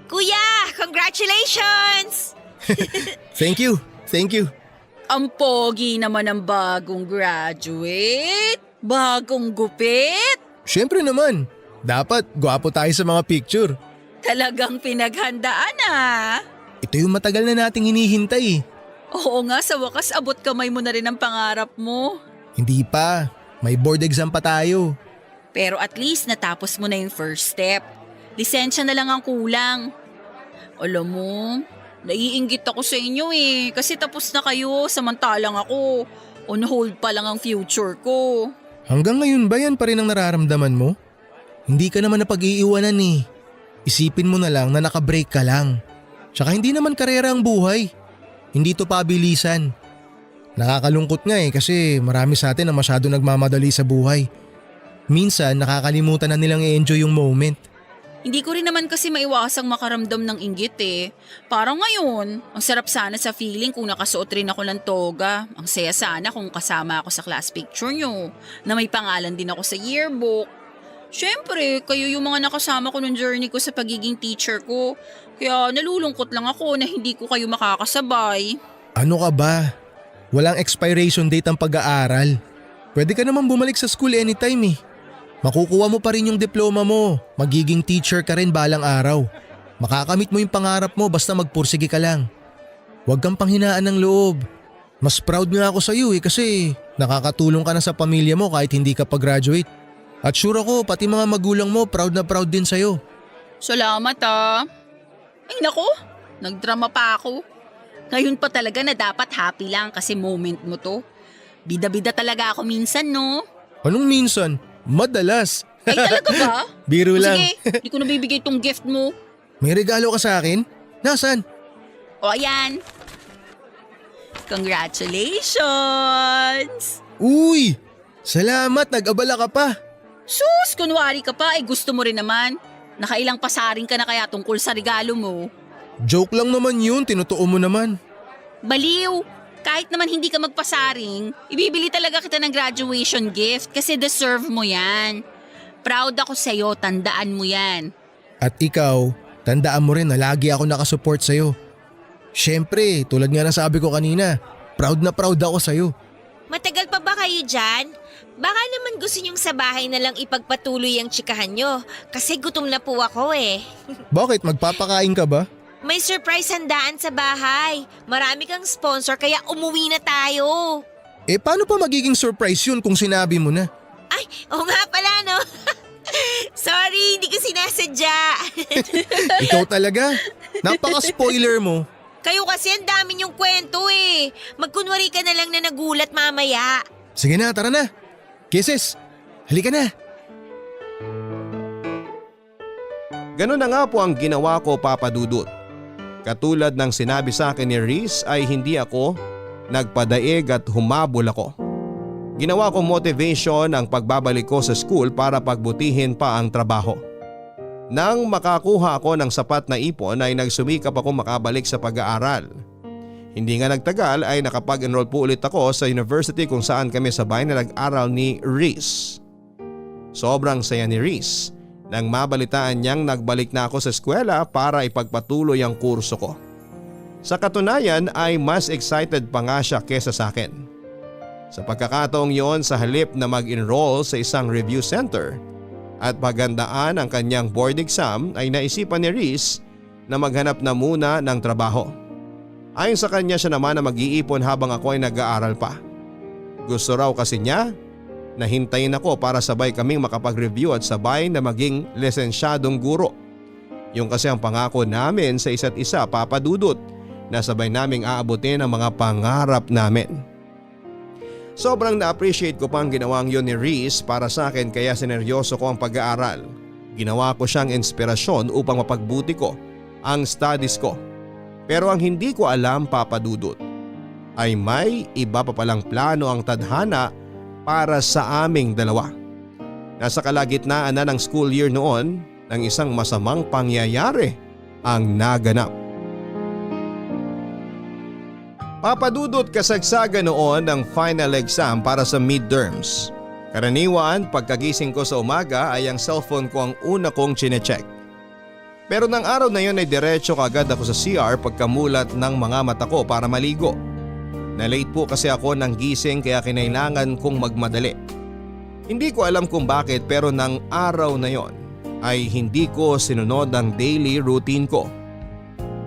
Kuya, congratulations! Thank you. Ang pogi naman ng bagong graduate. Bagong gupit. Siyempre naman, dapat gwapo tayo sa mga picture. Talagang pinaghandaan Ito yung matagal na nating hinihintay. Oo nga, sa wakas abot kamay mo na rin ang pangarap mo. Hindi pa, may board exam pa tayo. Pero at least natapos mo na yung first step. Lisensya na lang ang kulang. Alam mo, naiinggit ako sa inyo kasi tapos na kayo samantalang ako. On hold pa lang ang future ko. Hanggang ngayon ba yan pa rin ang nararamdaman mo? Hindi ka naman napag-iiwanan Isipin mo na lang na nakabreak ka lang. Tsaka hindi naman karera ang buhay. Hindi to pabilisan. Nakakalungkot nga kasi marami sa atin na masyado nagmamadali sa buhay. Minsan nakakalimutan na nilang i-enjoy yung moment. Hindi ko rin naman kasi maiwasang makaramdam ng inggit Parang ngayon, ang sarap sana sa feeling kung nakasuot rin ako ng toga. Ang saya sana kung kasama ako sa class picture nyo, na may pangalan din ako sa yearbook. Siyempre, kayo yung mga nakasama ko ng journey ko sa pagiging teacher ko. Kaya nalulungkot lang ako na hindi ko kayo makakasabay. Ano ka ba? Walang expiration date ang pag-aaral. Pwede ka naman bumalik sa school anytime Makukuha mo pa rin yung diploma mo. Magiging teacher ka rin balang araw. Makakamit mo yung pangarap mo basta magpursige ka lang. Huwag kang panghinaan ng loob. Mas proud nga ako sa iyo kasi nakakatulong ka na sa pamilya mo kahit hindi ka pa-graduate. At sure ako, pati mga magulang mo proud na proud din sa'yo. Salamat ah. Ay nako, nagdrama pa ako. Ngayon pa talaga na dapat happy lang kasi moment mo to. Bida-bida talaga ako minsan, no? Anong minsan? Madalas. Ay talaga ba? Biro lang. Sige, di ko nabibigay tong gift mo. May regalo ka sa akin? Nasaan? O ayan. Congratulations! Uy! Salamat, nag-abala ka pa. Sus, kunwari ka pa, gusto mo rin naman. Nakailang pasaring ka na kaya tungkol sa regalo mo. Joke lang naman yun, tinutuo mo naman. Baliw! Kahit naman hindi ka magpasaring, ibibili talaga kita ng graduation gift kasi deserve mo yan. Proud ako sa'yo, tandaan mo yan. At ikaw, tandaan mo rin na lagi ako nakasupport sa'yo. Siyempre, tulad nga ng sabi ko kanina, proud na proud ako sa'yo. Matagal pa ba kayo dyan? Baka naman gusto nyong sa bahay na lang ipagpatuloy ang tsikahan nyo kasi gutom na po ako eh. Bakit, magpapakain ka ba? May surprise handaan sa bahay. Marami kang sponsor kaya umuwi na tayo. Eh paano pa magiging surprise yun kung sinabi mo na? Ay, oo nga pala no. Sorry, hindi ko sinasadya. Ikaw talaga, napaka-spoiler mo. Kayo kasi ang dami niyong kwento eh. Magkunwari ka na lang na nagulat mamaya. Sige na, tara na. Kisses, halika na. Ganun na nga po ang ginawa ko, Papa Dudut. Katulad ng sinabi sa akin ni Reese ay hindi ako nagpadaig at humabol ako. Ginawa ko motivation ang pagbabalik ko sa school para pagbutihin pa ang trabaho. Nang makakuha ako ng sapat na ipon ay nagsumikap ako makabalik sa pag-aaral. Hindi nga nagtagal ay nakapag-enroll po ulit ako sa university kung saan kami sabay na nag-aral ni Reese. Sobrang saya ni Reese nang mabalitaan niyang nagbalik na ako sa eskwela para ipagpatuloy ang kurso ko. Sa katunayan ay mas excited pa nga siya kesa sa akin. Sa pagkakataong yon, sa halip na mag-enroll sa isang review center at paghandaan ang kanyang board exam ay naisipan ni Reese na maghanap na muna ng trabaho. Ayon sa kanya, siya naman na mag-iipon habang ako ay nag-aaral pa. Gusto raw kasi niya na hintayin ako para sabay kaming makapag-review at sabay na maging lisensyadong guro. Yung kasi ang pangako namin sa isa't isa, Papa Dudut, na sabay naming aabutin ang mga pangarap namin. Sobrang na-appreciate ko pang ginawang yun ni Reese para sa akin kaya sineryoso ko ang pag-aaral. Ginawa ko siyang inspirasyon upang mapagbuti ko ang studies ko. Pero ang hindi ko alam, Papa Dudut, ay may iba pa palang plano ang tadhana para sa aming dalawa. Nasa kalagitnaan na ng school year noon nang isang masamang pangyayari ang naganap. Papa Dudut, kasagsagan noon ng final exam para sa midterms. Karaniwan, pagkagising ko sa umaga ay ang cellphone ko ang una kong chinecheck. Pero ng araw na yon ay diretso kagad ako sa CR pagkamulat ng mga mata ko para maligo. Na-late po kasi ako ng gising kaya kinailangan kong magmadali. Hindi ko alam kung bakit pero ng araw na yon ay hindi ko sinunod ang daily routine ko.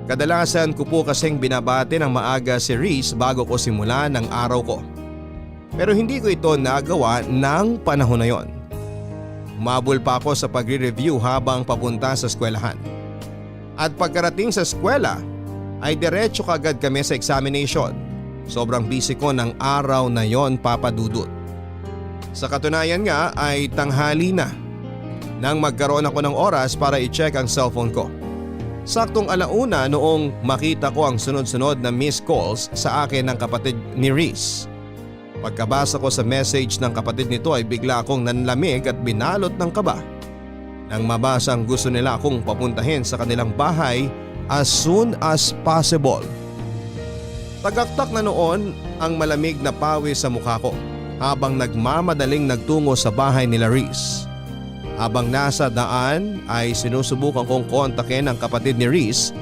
Kadalasan ko po kasing binabati ng maaga si Reese bago ko simula ng araw ko. Pero hindi ko ito nagawa ng panahon na yon. Umabol pa ako sa pagre-review habang papunta sa eskwelahan. At pagkarating sa eskwela ay diretso kagad kami sa examination. Sobrang busy ko ng araw na yon, Papa Dudut. Sa katunayan nga ay tanghali na nang magkaroon ako ng oras para i-check ang cellphone ko. Saktong 1:00 noong makita ko ang sunod-sunod na missed calls sa akin ng kapatid ni Reese. Pagkabasa ko sa message ng kapatid nito ay bigla akong nanlamig at binalot ng kaba. Nang mabasang gusto nila akong papuntahin sa kanilang bahay as soon as possible. Tagaktak na noon ang malamig na pawis sa mukha ko habang nagmamadaling nagtungo sa bahay nila Reese. Habang nasa daan ay sinusubukan kong kontakin ang kapatid ni Reese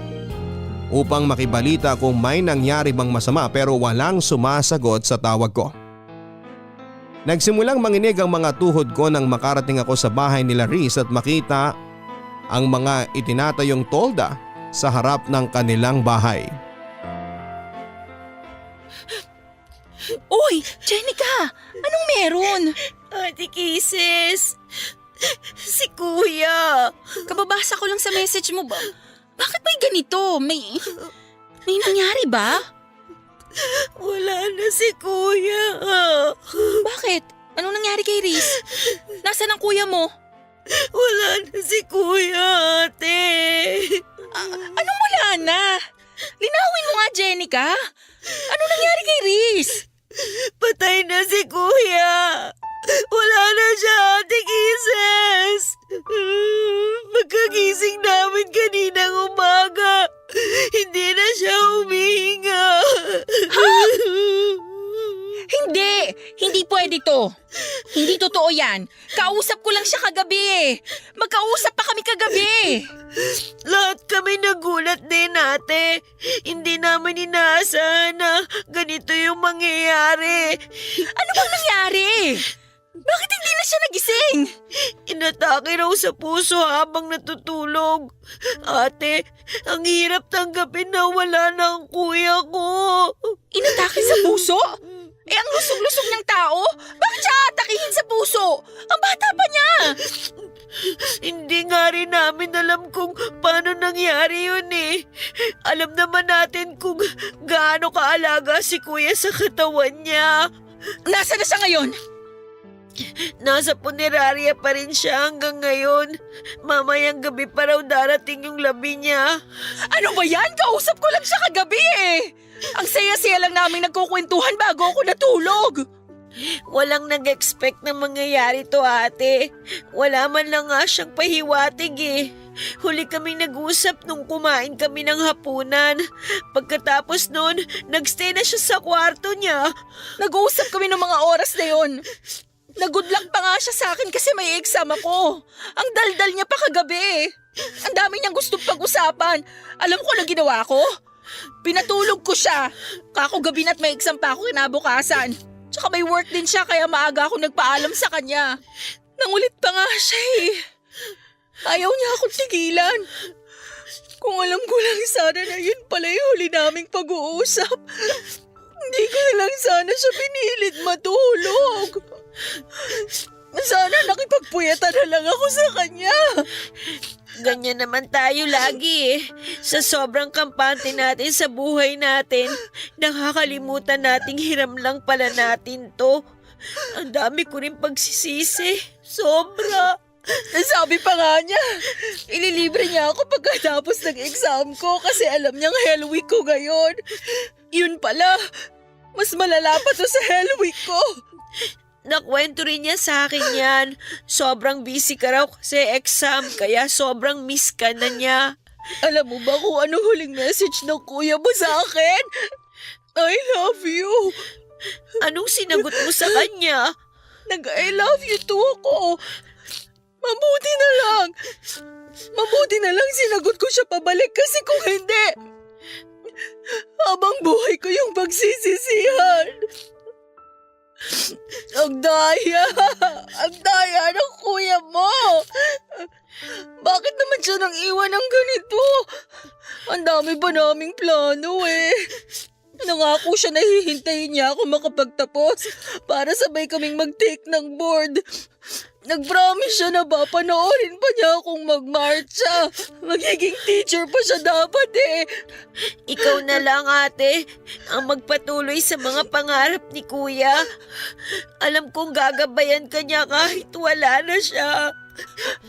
upang makibalita kung may nangyari bang masama pero walang sumasagot sa tawag ko. Nagsimulang manginig ang mga tuhod ko nang makarating ako sa bahay nila Reese at makita ang mga itinatayong tolda sa harap ng kanilang bahay. Uy, Jenica! Anong meron? Ate Kisses, Si Kuya. Kababasa ko lang sa message mo ba? Bakit may ganito? May nangyari ba? Wala na si Kuya. Bakit? Anong nangyari kay Riz? Nasaan ang kuya mo? Wala na si Kuya, ate. Anong wala na? Linawin mo nga, Jenica. Anong nangyari kay Riz? Patay na si Kuya. Wala na siya, Ate Kisses. Pagkagising namin kaninang umaga, hindi na siya humihinga. Hindi pwede to. Hindi totoo yan. Kausap ko lang siya kagabi eh. Magkausap pa kami kagabi. Lahat kami nagulat din, ate. Hindi namin inaasahan na ganito yung mangyayari. Ano bang nangyari? Bakit hindi na siya nagising? Inatake raw sa puso habang natutulog. Ate, ang hirap tanggapin na wala na ang kuya ko. Inatake sa puso? Eh, ang lusog-lusog ng tao? Bakit siya atakihin sa puso? Ang bata pa niya! Hindi nga rin namin alam kung paano nangyari yun eh. Alam naman natin kung gaano kaalaga si kuya sa katawan niya. Nasaan na siya ngayon? Nasa punerarya pa rin siya hanggang ngayon. Mamayang gabi pa raw darating yung labi niya. Ano ba yan? Kausap ko lang siya kagabi eh. Ang saya-saya lang namin nagkukwentuhan bago ako natulog. Walang nag-expect na mangyayari to, ate. Wala man lang nga siyang pahiwatig eh. Huli kaming nag-usap nung kumain kami ng hapunan. Pagkatapos nun, nagstay na siya sa kwarto niya. Nag-uusap kami ng mga oras na yon. Nag-good luck pa nga siya sa akin kasi may exam ako. Ang daldal niya pa kagabi. Ang dami niyang gustong pag-usapan. Alam ko na ginawa ko? Pinatulog ko siya. Kako gabi na't may exam pa ako kinabukasan. Tsaka may work din siya kaya maaga ako nagpaalam sa kanya. Nangulit pa nga siya eh. Ayaw niya akong tigilan. Kung alam ko lang sana na yun pala yung huli naming pag-uusap. Hindi ko na lang sana siya pinilit matulog. Sana nakipagpuyatan na lang ako sa kanya. Ganyan naman tayo lagi eh. Sa sobrang kampante natin sa buhay natin, nakakalimutan nating hiram lang pala natin to. Ang dami ko rin pagsisisi. Sobra. Sabi pa nga niya, ililibre niya ako pagkatapos ng exam ko kasi alam niyang hell week ko ngayon. Yun pala, mas malala pa to sa hell week ko. Nakwento rin niya sa akin yan. Sobrang busy ka raw kasi exam, kaya sobrang miss ka na niya. Alam mo ba kung ano huling message ng kuya mo sa akin? I love you. Anong sinagot mo sa kanya? Nag-I love you too ako. Mabuti na lang sinagot ko siya pabalik kasi kung hindi, habang buhay ko yung pagsisisihan. Ang daya ng kuya mo. Bakit naman siya nang iwan ng ganito? Ang dami pa naming plano eh. Nangako siya na hihintayin niya ako makapagtapos para sabay kaming mag-take ng board. Nag-promise siya na ba panoorin pa niya akong magmarcha. Magiging teacher pa siya dapat eh. Ikaw na lang, ate, ang magpatuloy sa mga pangarap ni kuya. Alam kong gagabayan ka niya kahit wala na siya.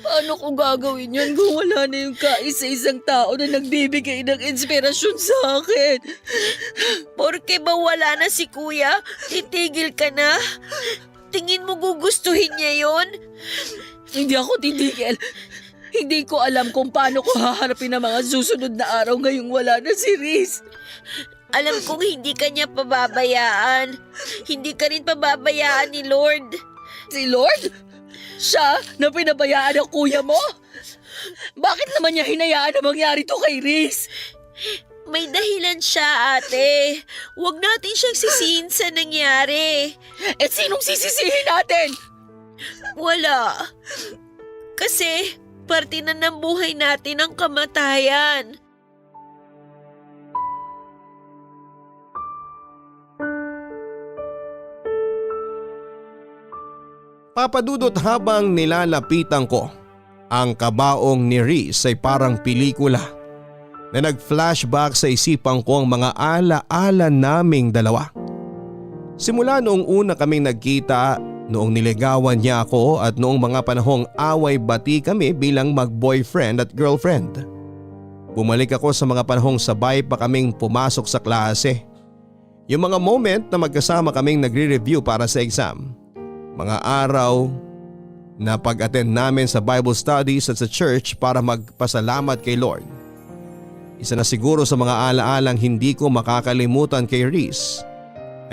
Paano ko gagawin yun kung wala na yung kaisa-isang tao na nagbibigay ng inspirasyon sa akin? Porke ba wala na si kuya, titigil ka na? Tingin mo gugustuhin niya yon? Hindi ako titigil. Hindi ko alam kung paano ko haharapin ang mga susunod na araw ngayong wala na si Riz. Alam kong hindi ka niya pababayaan. Hindi ka rin pababayaan ni Lord. Si Lord? Siya na pinabayaan ang kuya mo? Bakit naman niya hinayaan na mangyari to kay Riz? May dahilan siya, ate. Huwag natin siyang sisihin sa nangyari. Eh sinong sisisihin natin? Wala. Kasi parte na ng buhay natin ang kamatayan. Papadudot habang nilalapitan ko, ang kabaong ni Riz ay parang pelikula na nag-flashback sa isipan ko ang mga ala-ala naming dalawa. Simula noong una kaming nagkita, noong niligawan niya ako at noong mga panahong away-bati kami bilang mag-boyfriend at girlfriend. Bumalik ako sa mga panahong sabay pa kaming pumasok sa klase. Yung mga moment na magkasama kaming nagre-review para sa exam. Mga araw na pag-attend namin sa Bible studies at sa church para magpasalamat kay Lord. Isa na siguro sa mga alaalang hindi ko makakalimutan kay Riz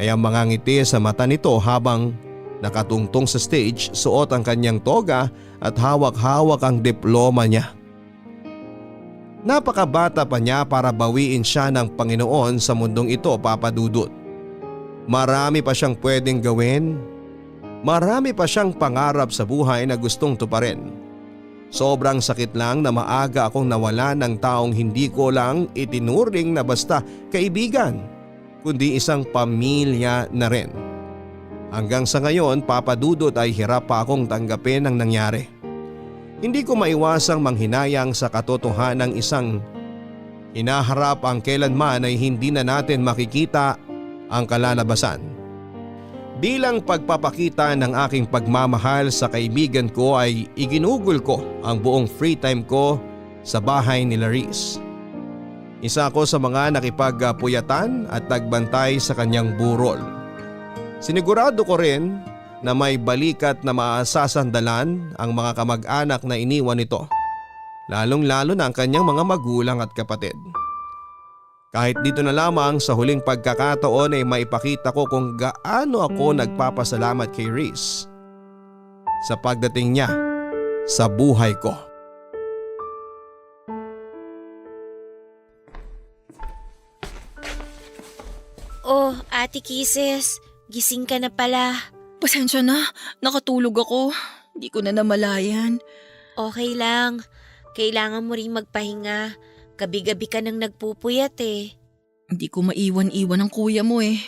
ay ang mga ngiti sa mata nito habang nakatungtong sa stage, suot ang kanyang toga at hawak-hawak ang diploma niya. Napakabata pa niya para bawiin siya ng Panginoon sa mundong ito, Papa Dudut. Marami pa siyang pwedeng gawin. Marami pa siyang pangarap sa buhay na gustong tuparin. Sobrang sakit lang na maaga akong nawala ng taong hindi ko lang itinuring na basta kaibigan, kundi isang pamilya na rin. Hanggang sa ngayon, Papa Dudut, ay hirap pa akong tanggapin ang nangyari. Hindi ko maiwasang manghinayang sa katotohanan ng isang hinaharap ang kailanman ay hindi na natin makikita ang kalalabasan. Bilang pagpapakita ng aking pagmamahal sa kaibigan ko ay iginugol ko ang buong free time ko sa bahay ni Riz. Isa ako sa mga nakipagpuyatan at nagbantay sa kanyang burol. Sinigurado ko rin na may balikat na maasasandalan ang mga kamag-anak na iniwan nito, lalong-lalo na ang kanyang mga magulang at kapatid. Kahit dito na lamang sa huling pagkakataon ay maipakita ko kung gaano ako nagpapasalamat kay Riz sa pagdating niya sa buhay ko. Oh, Ate Kisses, gising ka na pala. Pasensya na, nakatulog ako. Hindi ko na namalayan. Okay lang, kailangan mo ring magpahinga. Gabi-gabi ka nang nagpupuyat eh. Hindi ko maiwan-iwan ang kuya mo eh.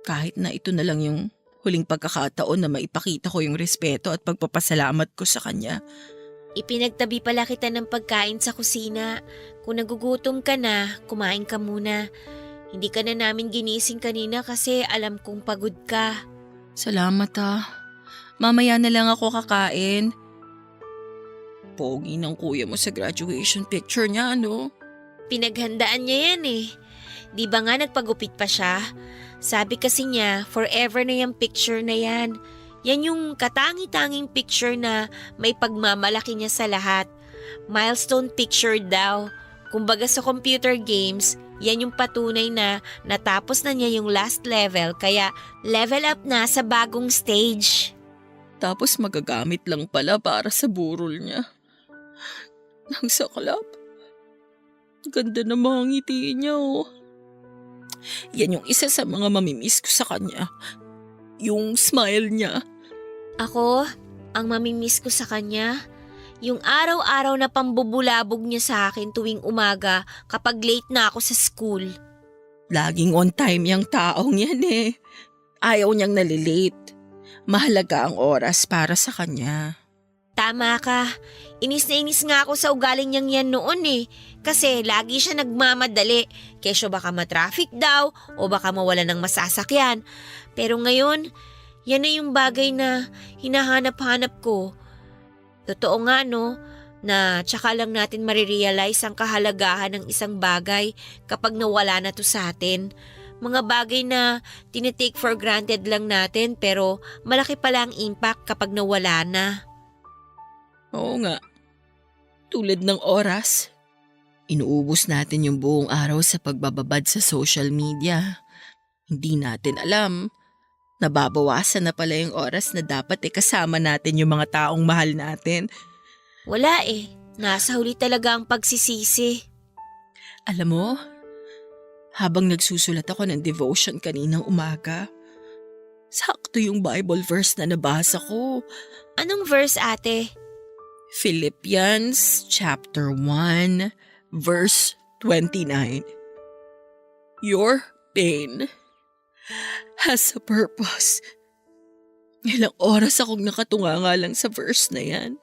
Kahit na ito na lang yung huling pagkakataon na maipakita ko yung respeto at pagpapasalamat ko sa kanya. Ipinagtabi pala kita ng pagkain sa kusina. Kung nagugutom ka na, kumain ka muna. Hindi ka na namin ginising kanina kasi alam kong pagod ka. Salamat ah. Mamaya na lang ako kakain. Pogi ng kuya mo sa graduation picture niya, ano? Pinaghandaan niya yan eh. Di ba nga nagpagupit pa siya? Sabi kasi niya, forever na yung picture na yan. Yan yung katangi-tanging picture na may pagmamalaki niya sa lahat. Milestone picture daw. Kumbaga sa computer games, yan yung patunay na natapos na niya yung last level kaya level up na sa bagong stage. Tapos magagamit lang pala para sa burol niya. Nang saklap. Ganda na mga ngiti niya oh. Yan yung isa sa mga mamimiss ko sa kanya. Yung smile niya. Ako, ang mamimiss ko sa kanya, yung araw-araw na pambubulabog niya sa akin tuwing umaga kapag late na ako sa school. Laging on time yung taong yan eh. Ayaw niyang nalilate. Mahalaga ang oras para sa kanya. Tama ka. Inis na inis nga ako sa ugaling niyang yan noon eh. Kasi lagi siya nagmamadali. Kesyo baka matraffic daw o baka mawala ng masasakyan. Pero ngayon, yan na yung bagay na hinahanap-hanap ko. Totoo nga no, na tsaka lang natin marirealize ang kahalagahan ng isang bagay kapag nawala na to sa atin. Mga bagay na tinitake for granted lang natin pero malaki pala ang impact kapag nawala na. Oo nga. Tulad ng oras. Inuubos natin yung buong araw sa pagbababad sa social media. Hindi natin alam. Nababawasan na pala yung oras na dapat kasama natin yung mga taong mahal natin. Wala eh. Nasa huli talaga ang pagsisisi. Alam mo, habang nagsusulat ako ng devotion kaninang umaga, sakto yung Bible verse na nabasa ko. Anong verse, ate? Philippians chapter 1, verse 29. Your pain has a purpose. Ilang oras akong nakatunganga lang sa verse na yan.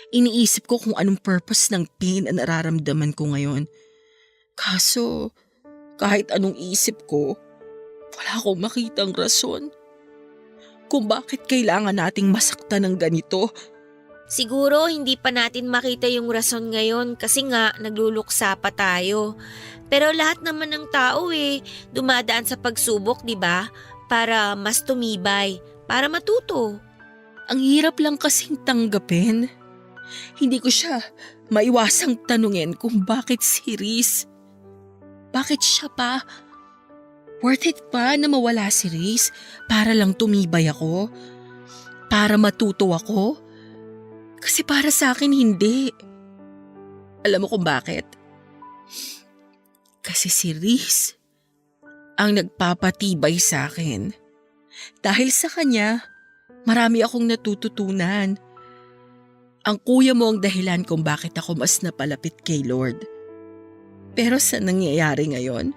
Iniisip ko kung anong purpose ng pain na nararamdaman ko ngayon. Kaso, kahit anong isip ko, wala akong makitang rason kung bakit kailangan nating masaktan ng ganito. Siguro hindi pa natin makita yung rason ngayon kasi nga nagluluksa pa tayo. Pero lahat naman ng tao dumadaan sa pagsubok, di ba? Para mas tumibay, para matuto. Ang hirap lang kasing tanggapin. Hindi ko siya maiwasang tanungin kung bakit si Riz. Bakit siya pa? Worth it pa na mawala si Riz para lang tumibay ako? Para matuto ako? Kasi para sa akin hindi. Alam mo kung bakit? Kasi si Riz ang nagpapatibay sa akin. Dahil sa kanya, marami akong natututunan. Ang kuya mo ang dahilan kung bakit ako mas napalapit kay Lord. Pero sa nangyayari ngayon,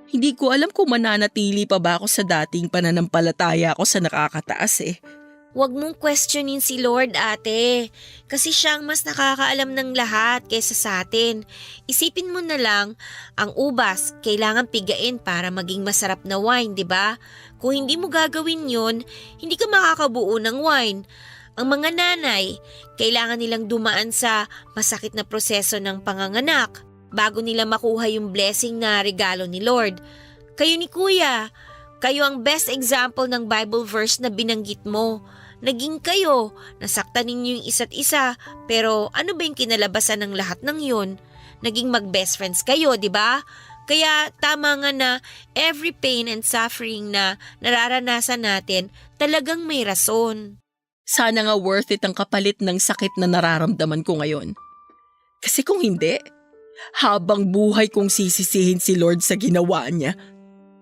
hindi ko alam kung mananatili pa ba ako sa dating pananampalataya ko sa nakakataas. Huwag mong questionin si Lord, ate. Kasi siya ang mas nakakaalam ng lahat kaysa sa atin. Isipin mo na lang, ang ubas kailangan pigain para maging masarap na wine, di ba? Kung hindi mo gagawin yun, hindi ka makakabuo ng wine. Ang mga nanay, kailangan nilang dumaan sa masakit na proseso ng panganganak bago nila makuha yung blessing na regalo ni Lord. Kayo ni Kuya, kayo ang best example ng Bible verse na binanggit mo. Naging kayo, nasaktan ninyo yung isa't isa, pero ano ba yung kinalabasan ng lahat ng yun? Naging mag-best friends kayo, di ba? Kaya tama nga na every pain and suffering na nararanasan natin talagang may rason. Sana nga worth it ang kapalit ng sakit na nararamdaman ko ngayon. Kasi kung hindi, habang buhay kong sisisihin si Lord sa ginawa niya.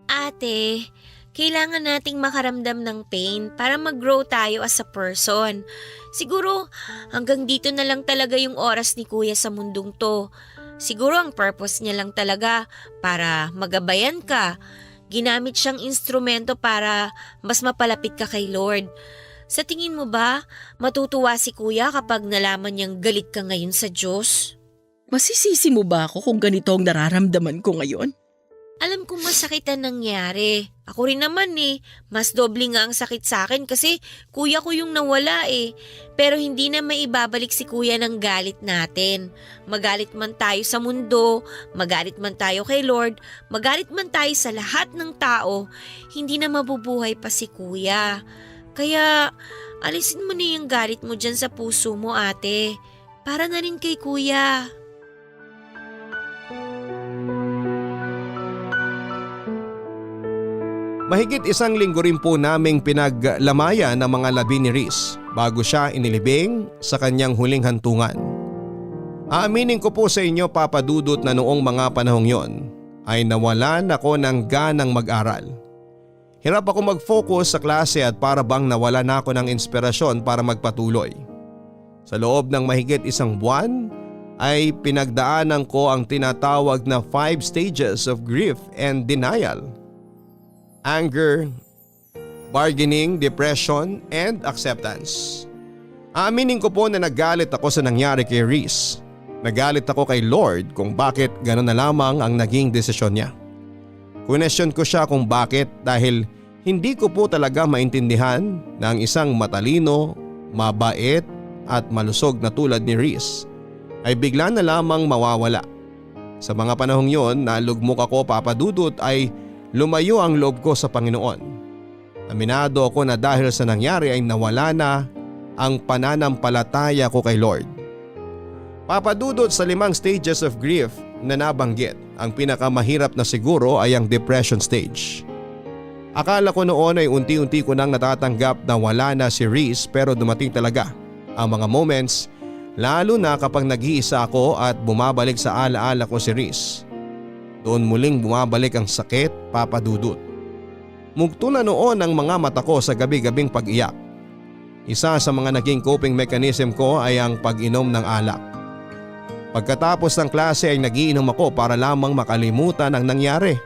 Ate, kailangan nating makaramdam ng pain para mag-grow tayo as a person. Siguro hanggang dito na lang talaga yung oras ni Kuya sa mundong to. Siguro ang purpose niya lang talaga para magabayan ka. Ginamit siyang instrumento para mas mapalapit ka kay Lord. Sa tingin mo ba, matutuwa si Kuya kapag nalaman niyang galit ka ngayon sa Diyos? Masisisi mo ba ako kung ganito ang nararamdaman ko ngayon? Alam kong masakit ang nangyari. Ako rin naman mas doble nga ang sakit sa akin kasi kuya ko yung nawala Pero hindi na maibabalik si kuya ng galit natin. Magalit man tayo sa mundo, magalit man tayo kay Lord, magalit man tayo sa lahat ng tao, hindi na mabubuhay pa si kuya. Kaya alisin mo na yung galit mo dyan sa puso mo, ate. Para na rin kay kuya. Mahigit isang linggo rin po naming pinaglamayan ng mga labi ni Riz bago siya inilibing sa kanyang huling hantungan. Aaminin ko po sa inyo, Papa Dudut, na noong mga panahong yon ay nawalan ako ng ganang mag-aral. Hirap ako mag-focus sa klase at para bang nawala na ako ng inspirasyon para magpatuloy. Sa loob ng mahigit isang buwan ay pinagdaanan ko ang tinatawag na 5 stages of grief and denial. Anger, bargaining, depression, and acceptance. Aaminin ko po na nagalit ako sa nangyari kay Riz. Nagalit ako kay Lord kung bakit gano'n na lamang ang naging desisyon niya. Question ko siya kung bakit dahil hindi ko po talaga maintindihan na ang isang matalino, mabait at malusog na tulad ni Riz ay bigla na lamang mawawala. Sa mga panahong yon na lugmok ako, Papa Dudut, ay lumayo ang loob ko sa Panginoon. Aminado ako na dahil sa nangyari ay nawala na ang pananampalataya ko kay Lord. Papa Dudut, sa 5 stages of grief na nabanggit, ang pinakamahirap na siguro ay ang depression stage. Akala ko noon ay unti-unti ko nang natatanggap na wala na si Riz, pero dumating talaga ang mga moments, lalo na kapag nag-iisa ako at bumabalik sa alaala ko si Riz. Doon muling bumabalik ang sakit, Papa Dudut. Mugto na noon ang mga mata ko sa gabi-gabing pag-iyak. Isa sa mga naging coping mechanism ko ay ang pag-inom ng alak. Pagkatapos ng klase ay nagiinom ako para lamang makalimutan ang nangyari.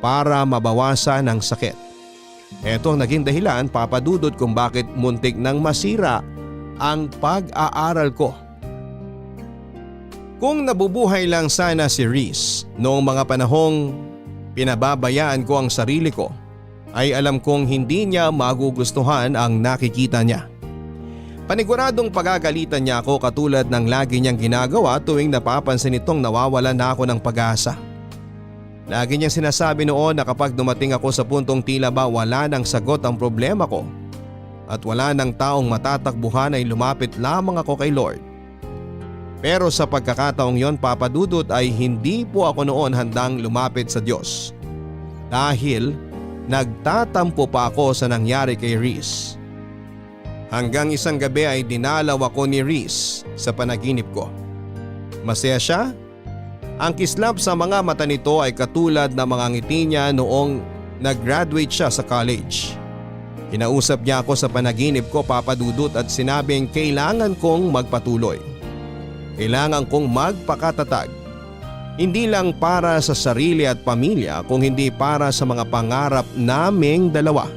Para mabawasan ang sakit. Ito ang naging dahilan, Papa Dudut, kung bakit muntik nang masira ang pag-aaral ko. Kung nabubuhay lang sana si Reese noong mga panahong pinababayaan ko ang sarili ko, ay alam kong hindi niya magugustuhan ang nakikita niya. Paniguradong pagagalitan niya ako katulad ng lagi niyang ginagawa tuwing napapansin itong nawawalan na ako ng pag-asa. Lagi niyang sinasabi noon na kapag dumating ako sa puntong tila ba wala nang sagot ang problema ko at wala nang taong matatakbuhan ay lumapit lamang ako kay Lord. Pero sa pagkakataong yon, Papa Dudut, ay hindi po ako noon handang lumapit sa Diyos dahil nagtatampo pa ako sa nangyari kay Reese. Hanggang isang gabi ay dinalaw ako ni Reese sa panaginip ko. Masaya siya. Ang kislap sa mga mata nito ay katulad ng mga ngiti niya noong nag-graduate siya sa college. Kinausap niya ako sa panaginip ko, Papa Dudut, at sinabing kailangan kong magpatuloy. Kailangan kong magpakatatag. Hindi lang para sa sarili at pamilya, kung hindi para sa mga pangarap naming dalawa.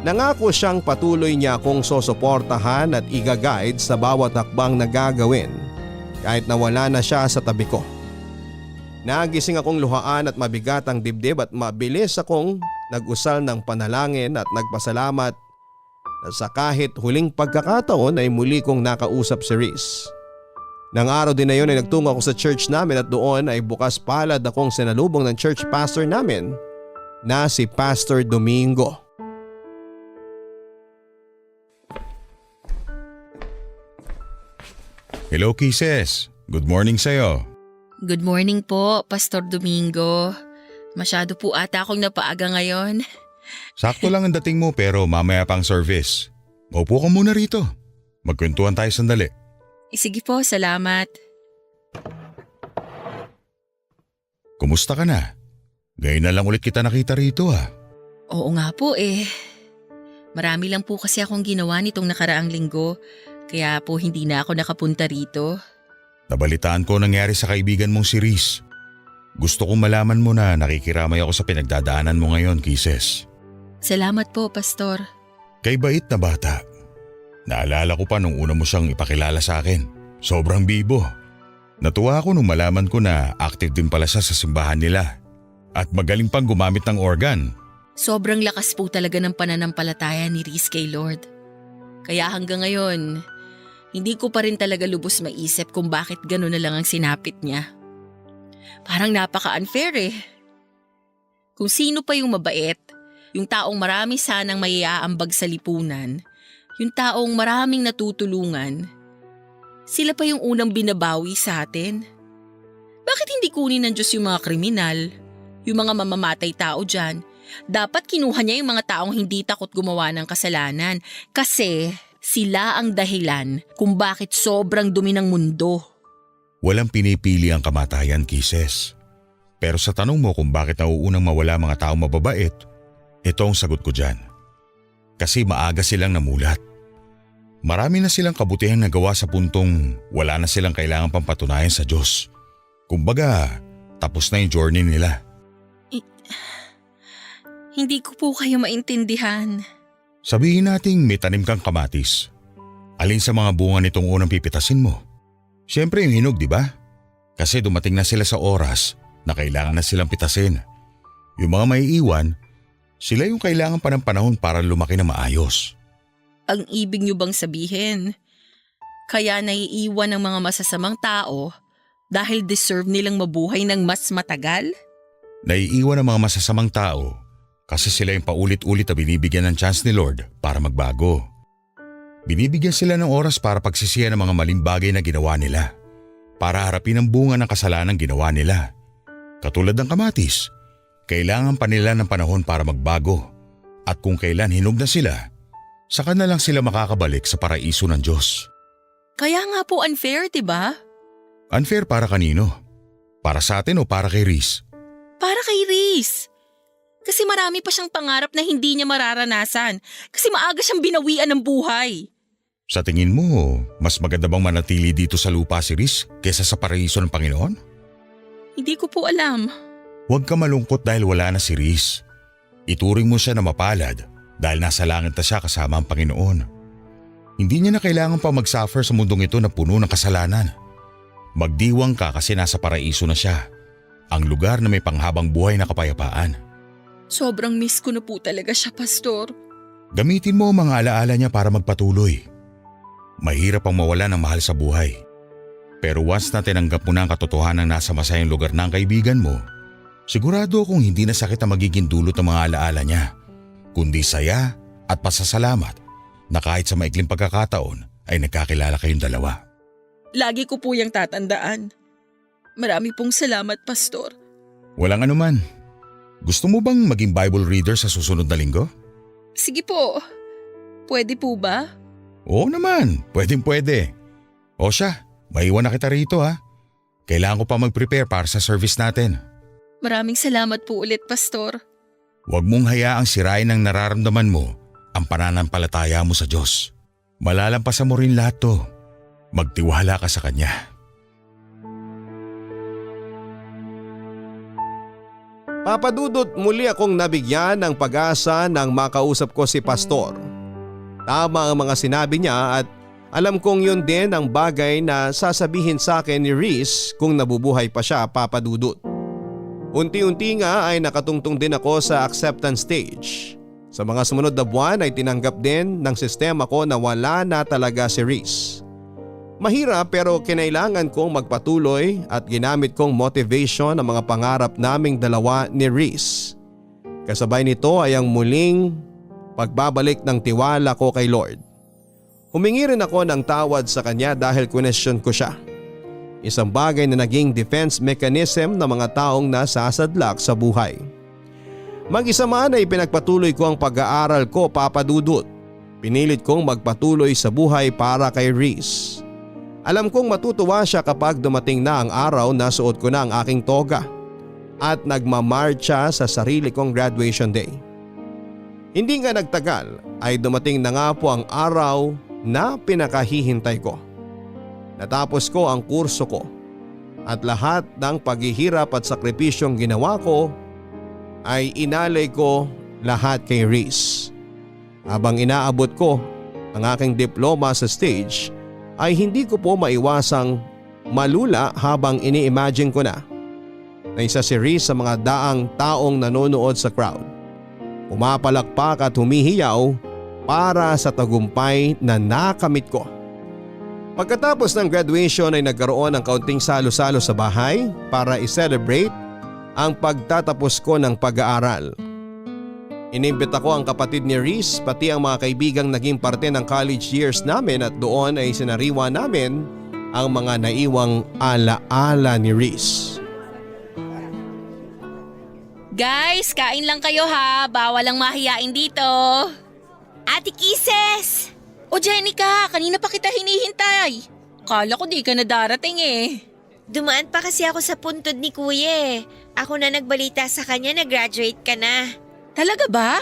Nangako siyang patuloy niya akong susuportahan at i-guide sa bawat hakbang na gagawin kahit na wala na siya sa tabi ko. Nagising akong luhaan at mabigat ang dibdib at mabilis akong nag-usal ng panalangin at nagpasalamat na sa kahit huling pagkakataon ay muli kong nakausap si Reese. Nang araw din na yun ay nagtungo ako sa church namin at doon ay bukas palad akong sinalubong ng church pastor namin na si Pastor Domingo. Hello Kisses, good morning sa'yo. Good morning po, Pastor Domingo. Masyado po ata akong napaaga ngayon. Sakto lang ang dating mo pero mamaya pang service. Maupo ka muna rito. Magkwentuhan tayo sandali. Sige po, salamat. Kumusta ka na? Ngayon na lang ulit kita nakita rito ah. Oo nga po eh. Marami lang po kasi akong ginawa nitong nakaraang linggo. Kaya po hindi na ako nakapunta rito. Nabalitaan ko nangyari sa kaibigan mong si Reese. Gusto kong malaman mo na nakikiramay ako sa pinagdadaanan mo ngayon, Kisses. Salamat po, Pastor. Kay bait na bata. Naalala ko pa nung una mo siyang ipakilala sa akin. Sobrang bibo. Natuwa ako nung malaman ko na active din pala siya sa simbahan nila. At magaling pang gumamit ng organ. Sobrang lakas po talaga ng pananampalataya ni Reese kay Lord. Kaya hanggang ngayon, hindi ko pa rin talaga lubos maisip kung bakit gano'n na lang ang sinapit niya. Parang napaka-unfair eh. Kung sino pa yung mabait, yung taong marami sanang maiaambag sa lipunan, yung taong maraming natutulungan, sila pa yung unang binabawi sa atin. Bakit hindi kunin ng Diyos yung mga kriminal, yung mga mamamatay tao dyan? Dapat kinuha niya yung mga taong hindi takot gumawa ng kasalanan kasi sila ang dahilan kung bakit sobrang dumi ng mundo. Walang pinipili ang kamatayan, Kisses. Pero sa tanong mo kung bakit nauunang mawala mga taong mababait, ito ang sagot ko dyan. Kasi maaga silang namulat. Marami na silang kabutihang nagawa sa puntong wala na silang kailangan pang patunayan sa Diyos. Kumbaga, tapos na yung journey nila. Hindi ko po kayo maintindihan. Sabihin nating may tanim kang kamatis. Alin sa mga bunga nitong unang pipitasin mo? Siyempre yung hinog, di ba? Kasi dumating na sila sa oras na kailangan na silang pitasin. Yung mga may iwan, sila yung kailangan pa ng panahon para lumaki na maayos. Ang ibig niyo bang sabihin, kaya naiiwan ng mga masasamang tao dahil deserve nilang mabuhay ng mas matagal? Naiiwan ng mga masasamang tao kasi sila yung paulit-ulit na binibigyan ng chance ni Lord para magbago. Binibigyan sila ng oras para pagsisihan ng mga maling bagay na ginawa nila, para harapin ang bunga ng kasalanan ginawa nila. Katulad ng kamatis, kailangan pa nila ng panahon para magbago. At kung kailan hinog na sila, saka na lang sila makakabalik sa paraiso ng Diyos. Kaya nga po unfair, diba? Unfair para kanino? Para sa atin o para kay Reese? Para kay Reese. Kasi marami pa siyang pangarap na hindi niya mararanasan kasi maaga siyang binawian ng buhay. Sa tingin mo, mas maganda bang manatili dito sa lupa si Reese kesa sa paraiso ng Panginoon? Hindi ko po alam. Huwag ka malungkot dahil wala na si Reese. Ituring mo siya na mapalad dahil nasa langit na siya kasama ang Panginoon. Hindi niya na kailangan pa mag-suffer sa mundong ito na puno ng kasalanan. Magdiwang ka kasi nasa paraiso na siya, ang lugar na may panghabang buhay na kapayapaan. Sobrang miss ko na po talaga siya, Pastor. Gamitin mo ang mga alaala niya para magpatuloy. Mahirap ang mawala ng mahal sa buhay. Pero once na tinanggap mo na ang katotohanan na nasa masayang lugar ng kaibigan mo, sigurado akong hindi na sakit ang magiging dulot ng mga alaala niya, kundi saya at pasasalamat na kahit sa maikling pagkakataon ay nagkakilala kayong dalawa. Lagi ko po yung tatandaan. Marami pong salamat, Pastor. Walang anuman. Gusto mo bang maging Bible reader sa susunod na linggo? Sige po. Pwede po ba? Oo naman, pwede. O siya, maiwan na kita rito ha. Kailangan ko pa mag-prepare para sa service natin. Maraming salamat po ulit, Pastor. Huwag mong hayaang sirain ng nararamdaman mo ang pananampalataya mo sa Diyos. Malalampasan mo rin lahat to. Magtiwala ka sa Kanya. Papa Dudut, muli akong nabigyan ng pag-asa nang makausap ko si Pastor. Tama ang mga sinabi niya at alam kong yun din ang bagay na sasabihin sa akin ni Reese kung nabubuhay pa siya, Papa Dudut. Unti-unti nga ay nakatungtong din ako sa acceptance stage. Sa mga sumunod na buwan ay tinanggap din ng sistema ko na wala na talaga si Reese. Mahirap pero kinailangan kong magpatuloy at ginamit kong motivation ang mga pangarap naming dalawa ni Reese. Kasabay nito ay ang muling pagbabalik ng tiwala ko kay Lord. Humingi rin ako ng tawad sa kanya dahil question ko siya. Isang bagay na naging defense mechanism ng mga taong nasasadlak sa buhay. Mag-isa man ay pinagpatuloy ko ang pag-aaral ko, Papa Dudut. Pinilit kong magpatuloy sa buhay para kay Reese. Alam kong matutuwa siya kapag dumating na ang araw na suot ko na ang aking toga at nagmamarcha sa sarili kong graduation day. Hindi nga nagtagal ay dumating na nga po ang araw na pinakahihintay ko. Natapos ko ang kurso ko at lahat ng paghihirap at sakripisyong ginawa ko ay inalay ko lahat kay Reese. Habang inaabot ko ang aking diploma sa stage ay hindi ko po maiwasang malula habang ini-imagine ko na isa si Reese sa mga daang taong nanonood sa crowd. Pumapalakpak at humihiyaw para sa tagumpay na nakamit ko. Pagkatapos ng graduation ay nagkaroon ng kaunting salo-salo sa bahay para i-celebrate ang pagtatapos ko ng pag-aaral. Inimbita ko ang kapatid ni Reese pati ang mga kaibigang naging parte ng college years namin at doon ay sinariwa namin ang mga naiwang ala-ala ni Reese. Guys, kain lang kayo ha. Bawal ang mahiyain dito. Ate Kisses! O Jenica, kanina pa kita hinihintay. Kala ko di ka na darating eh. Dumaan pa kasi ako sa puntod ni Kuya eh. Ako na nagbalita sa kanya na graduate ka na. Talaga ba?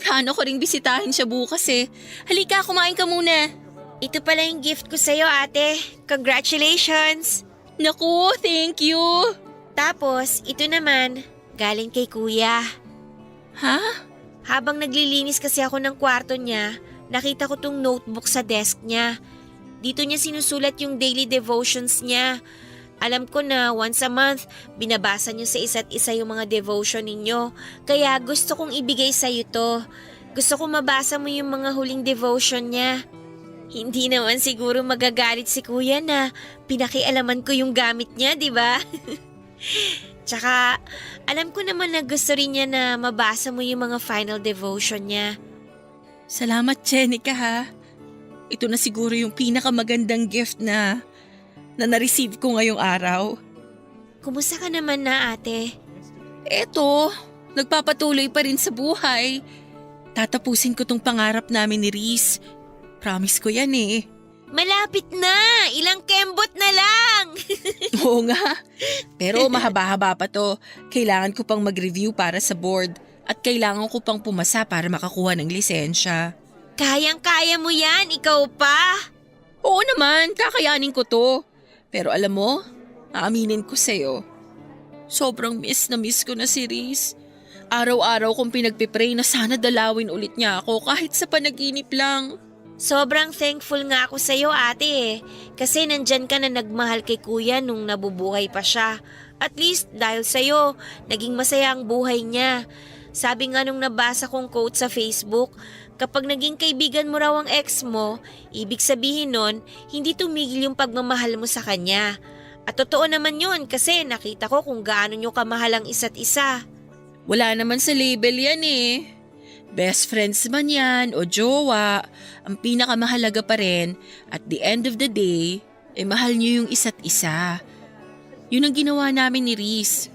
Plano ko ring bisitahin siya bukas eh. Halika, kumain ka muna. Ito pala yung gift ko sa'yo, ate. Congratulations! Naku, thank you. Tapos, ito naman, galing kay Kuya. Ha? Habang naglilinis kasi ako ng kwarto niya, nakita ko tong notebook sa desk niya. Dito niya sinusulat yung daily devotions niya. Alam ko na once a month, binabasa niyo sa isa't isa yung mga devotion ninyo. Kaya gusto kong ibigay sa'yo to. Gusto kong mabasa mo yung mga huling devotion niya. Hindi naman siguro magagalit si Kuya na pinakialaman ko yung gamit niya, di ba? Tsaka, alam ko naman na gusto rin niya na mabasa mo yung mga final devotion niya. Salamat, Jenica ha. Ito na siguro yung pinakamagandang gift na na-receive ko ngayong araw. Kumusta ka naman na, ate? Eto, nagpapatuloy pa rin sa buhay. Tatapusin ko tong pangarap namin ni Reese. Promise ko yan eh. Malapit na! Ilang kembot na lang! Oo nga. Pero mahaba-haba pa to. Kailangan ko pang mag-review para sa board at kailangan ko pang pumasa para makakuha ng lisensya. Kayang-kaya mo yan, ikaw pa! Oo naman, kakayanin ko to. Pero alam mo, aaminin ko sa'yo, sobrang miss ko na si Reese. Araw-araw kong pinagpipray na sana dalawin ulit niya ako kahit sa panaginip lang. Sobrang thankful nga ako sa'yo ate eh. Kasi nandyan ka na nagmahal kay kuya nung nabubuhay pa siya. At least dahil sa'yo, naging masaya ang buhay niya. Sabi nga nung nabasa kong quote sa Facebook, kapag naging kaibigan mo raw ang ex mo, ibig sabihin nun, hindi tumigil yung pagmamahal mo sa kanya. At totoo naman yun kasi nakita ko kung gaano nyo kamahal ang isa't isa. Wala naman sa label yan eh. Best friends man yan o jowa, ang pinakamahalaga pa rin, at the end of the day, mahal nyo yung isa't isa. Yun ang ginawa namin ni Reese.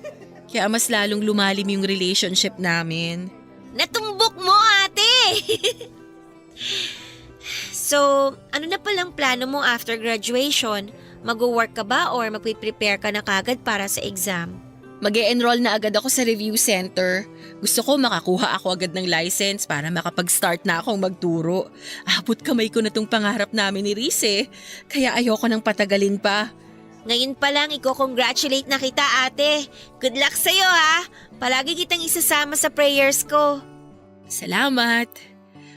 Kaya mas lalong lumalim yung relationship namin. Natumbok mo ate! So, ano na palang plano mo after graduation? Mag-work ka ba or magpe-prepare ka na kagad para sa exam? Mag-e-enroll na agad ako sa review center. Gusto ko makakuha ako agad ng license para makapag-start na akong magturo. Abot kamay ko na tong pangarap namin ni Reese eh. Kaya ayoko nang patagalin pa. Ngayon pa lang, i-congratulate na kita ate. Good luck sa'yo ha. Palagi kitang isasama sa prayers ko. Salamat.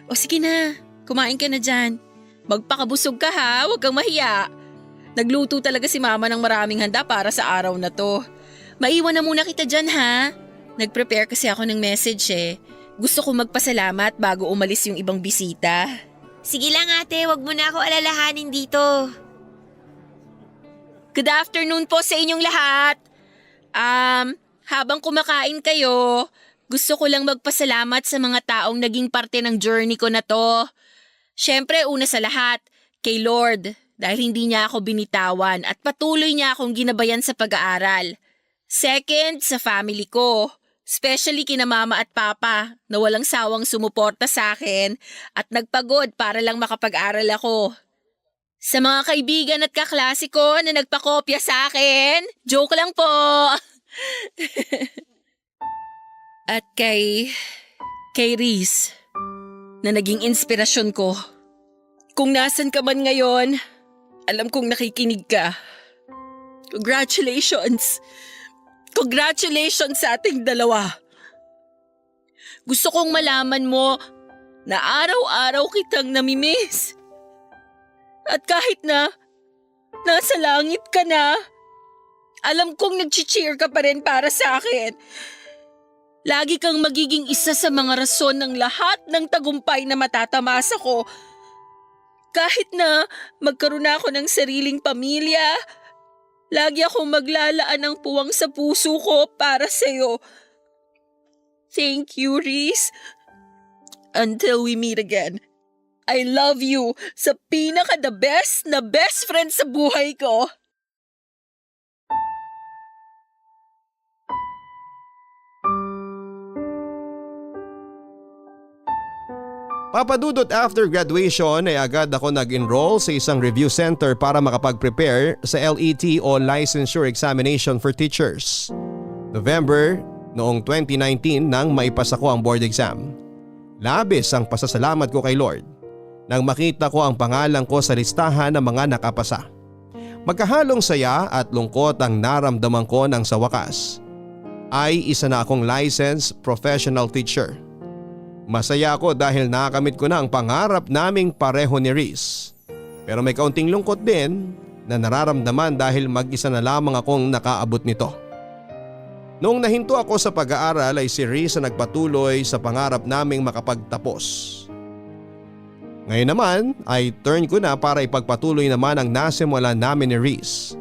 O sige na, kumain ka na dyan. Magpakabusog ka ha, huwag kang mahiya. Nagluto talaga si mama ng maraming handa para sa araw na to. Maiwan na muna kita dyan ha. Nag-prepare kasi ako ng message eh. Gusto ko magpasalamat bago umalis yung ibang bisita. Sige lang ate, wag mo na ako alalahanin dito. Good afternoon po sa inyong lahat. Habang kumakain kayo, gusto ko lang magpasalamat sa mga taong naging parte ng journey ko na to. Siyempre, una sa lahat, kay Lord. Dahil hindi niya ako binitawan at patuloy niya akong ginabayan sa pag-aaral. Second, sa family ko. Especially kina mama at papa na walang sawang sumuporta sa akin at nagpagod para lang makapag-aral ako. Sa mga kaibigan at kaklase ko na nagpakopya sa akin, joke lang po. At kay Reese na naging inspirasyon ko. Kung nasan ka man ngayon, alam kong nakikinig ka. Congratulations! Congratulations sa ating dalawa! Gusto kong malaman mo na araw-araw kitang namimiss. At kahit na nasa langit ka na, alam kong nag-cheer ka pa rin para sa akin. Lagi kang magiging isa sa mga rason ng lahat ng tagumpay na matatamasa ko. Kahit na magkaroon ako ng sariling pamilya, lagi akong maglalaan ng puwang sa puso ko para sa'yo. Thank you, Reese. Until we meet again. I love you sa pinaka-the best na best friend sa buhay ko. Papadudot after graduation ay agad ako nag-enroll sa isang review center para makapag-prepare sa LET o Licensure Examination for Teachers. November noong 2019 nang maipasa ko ang board exam. Labis ang pasasalamat ko kay Lord nang makita ko ang pangalan ko sa listahan ng mga nakapasa. Magkahalong saya at lungkot ang naramdaman ko nang sa wakas ay isa na akong licensed professional teacher. Masaya ako dahil nakamit ko na ang pangarap naming pareho ni Reese. Pero may kaunting lungkot din na nararamdaman dahil mag-isa na lamang akong nakaabot nito. Noong nahinto ako sa pag-aaral ay si Reese ang nagpatuloy sa pangarap naming makapagtapos. Ngayon naman ay turn ko na para ipagpatuloy naman ang nasimulan namin ni Reese.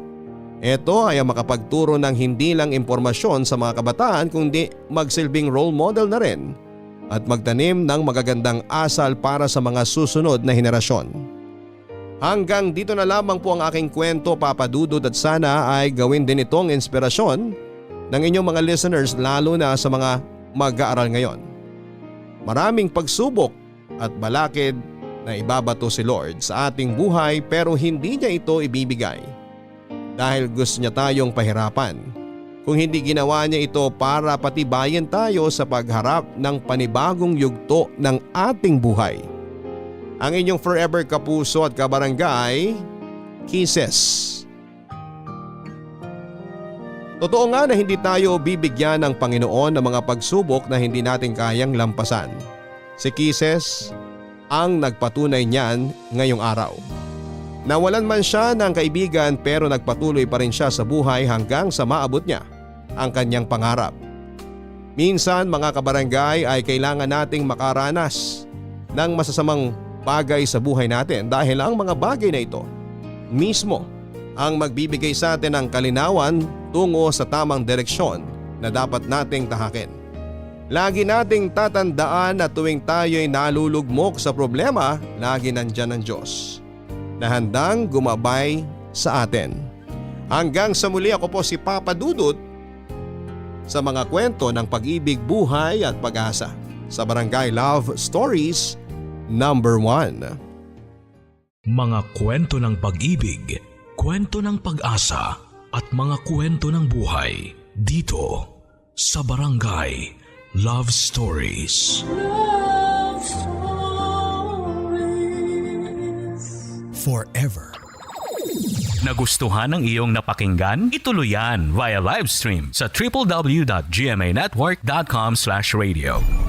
Ito ay ang makapagturo ng hindi lang impormasyon sa mga kabataan kundi magsilbing role model na rin at magtanim ng magagandang asal para sa mga susunod na henerasyon. Hanggang dito na lamang po ang aking kwento, Papa Dudut, at sana ay gawin din itong inspirasyon ng inyong mga listeners lalo na sa mga mag-aaral ngayon. Maraming pagsubok at balakid na ibabato si Lord sa ating buhay pero hindi niya ito ibibigay dahil gusto niya tayong pahirapan. Kung hindi ginawa niya ito para patibayin tayo sa pagharap ng panibagong yugto ng ating buhay. Ang inyong forever kapuso at kabarangay, Kisses. Totoo nga na hindi tayo bibigyan ng Panginoon ng mga pagsubok na hindi natin kayang lampasan. Si Kisses ang nagpatunay niyan ngayong araw. Nawalan man siya ng kaibigan pero nagpatuloy pa rin siya sa buhay hanggang sa maabot niya ang kanyang pangarap. Minsan mga kabarangay ay kailangan nating makaranas ng masasamang bagay sa buhay natin dahil ang mga bagay na ito mismo ang magbibigay sa atin ng kalinawan tungo sa tamang direksyon na dapat nating tahakin. Lagi nating tatandaan na tuwing tayo'y nalulugmok sa problema, lagi nandyan ang Diyos na handang gumabay sa atin. Hanggang sa muli, ako po si Papa Dudut sa mga kwento ng pag-ibig, buhay at pag-asa sa Barangay Love Stories number 1. Mga kwento ng pag-ibig, kwento ng pag-asa at mga kwento ng buhay dito sa Barangay Love Stories. Love Stories. Forever. Nagustuhan ng iyong napakinggan? Ituloy yan via live stream sa www.gmanetwork.com/radio.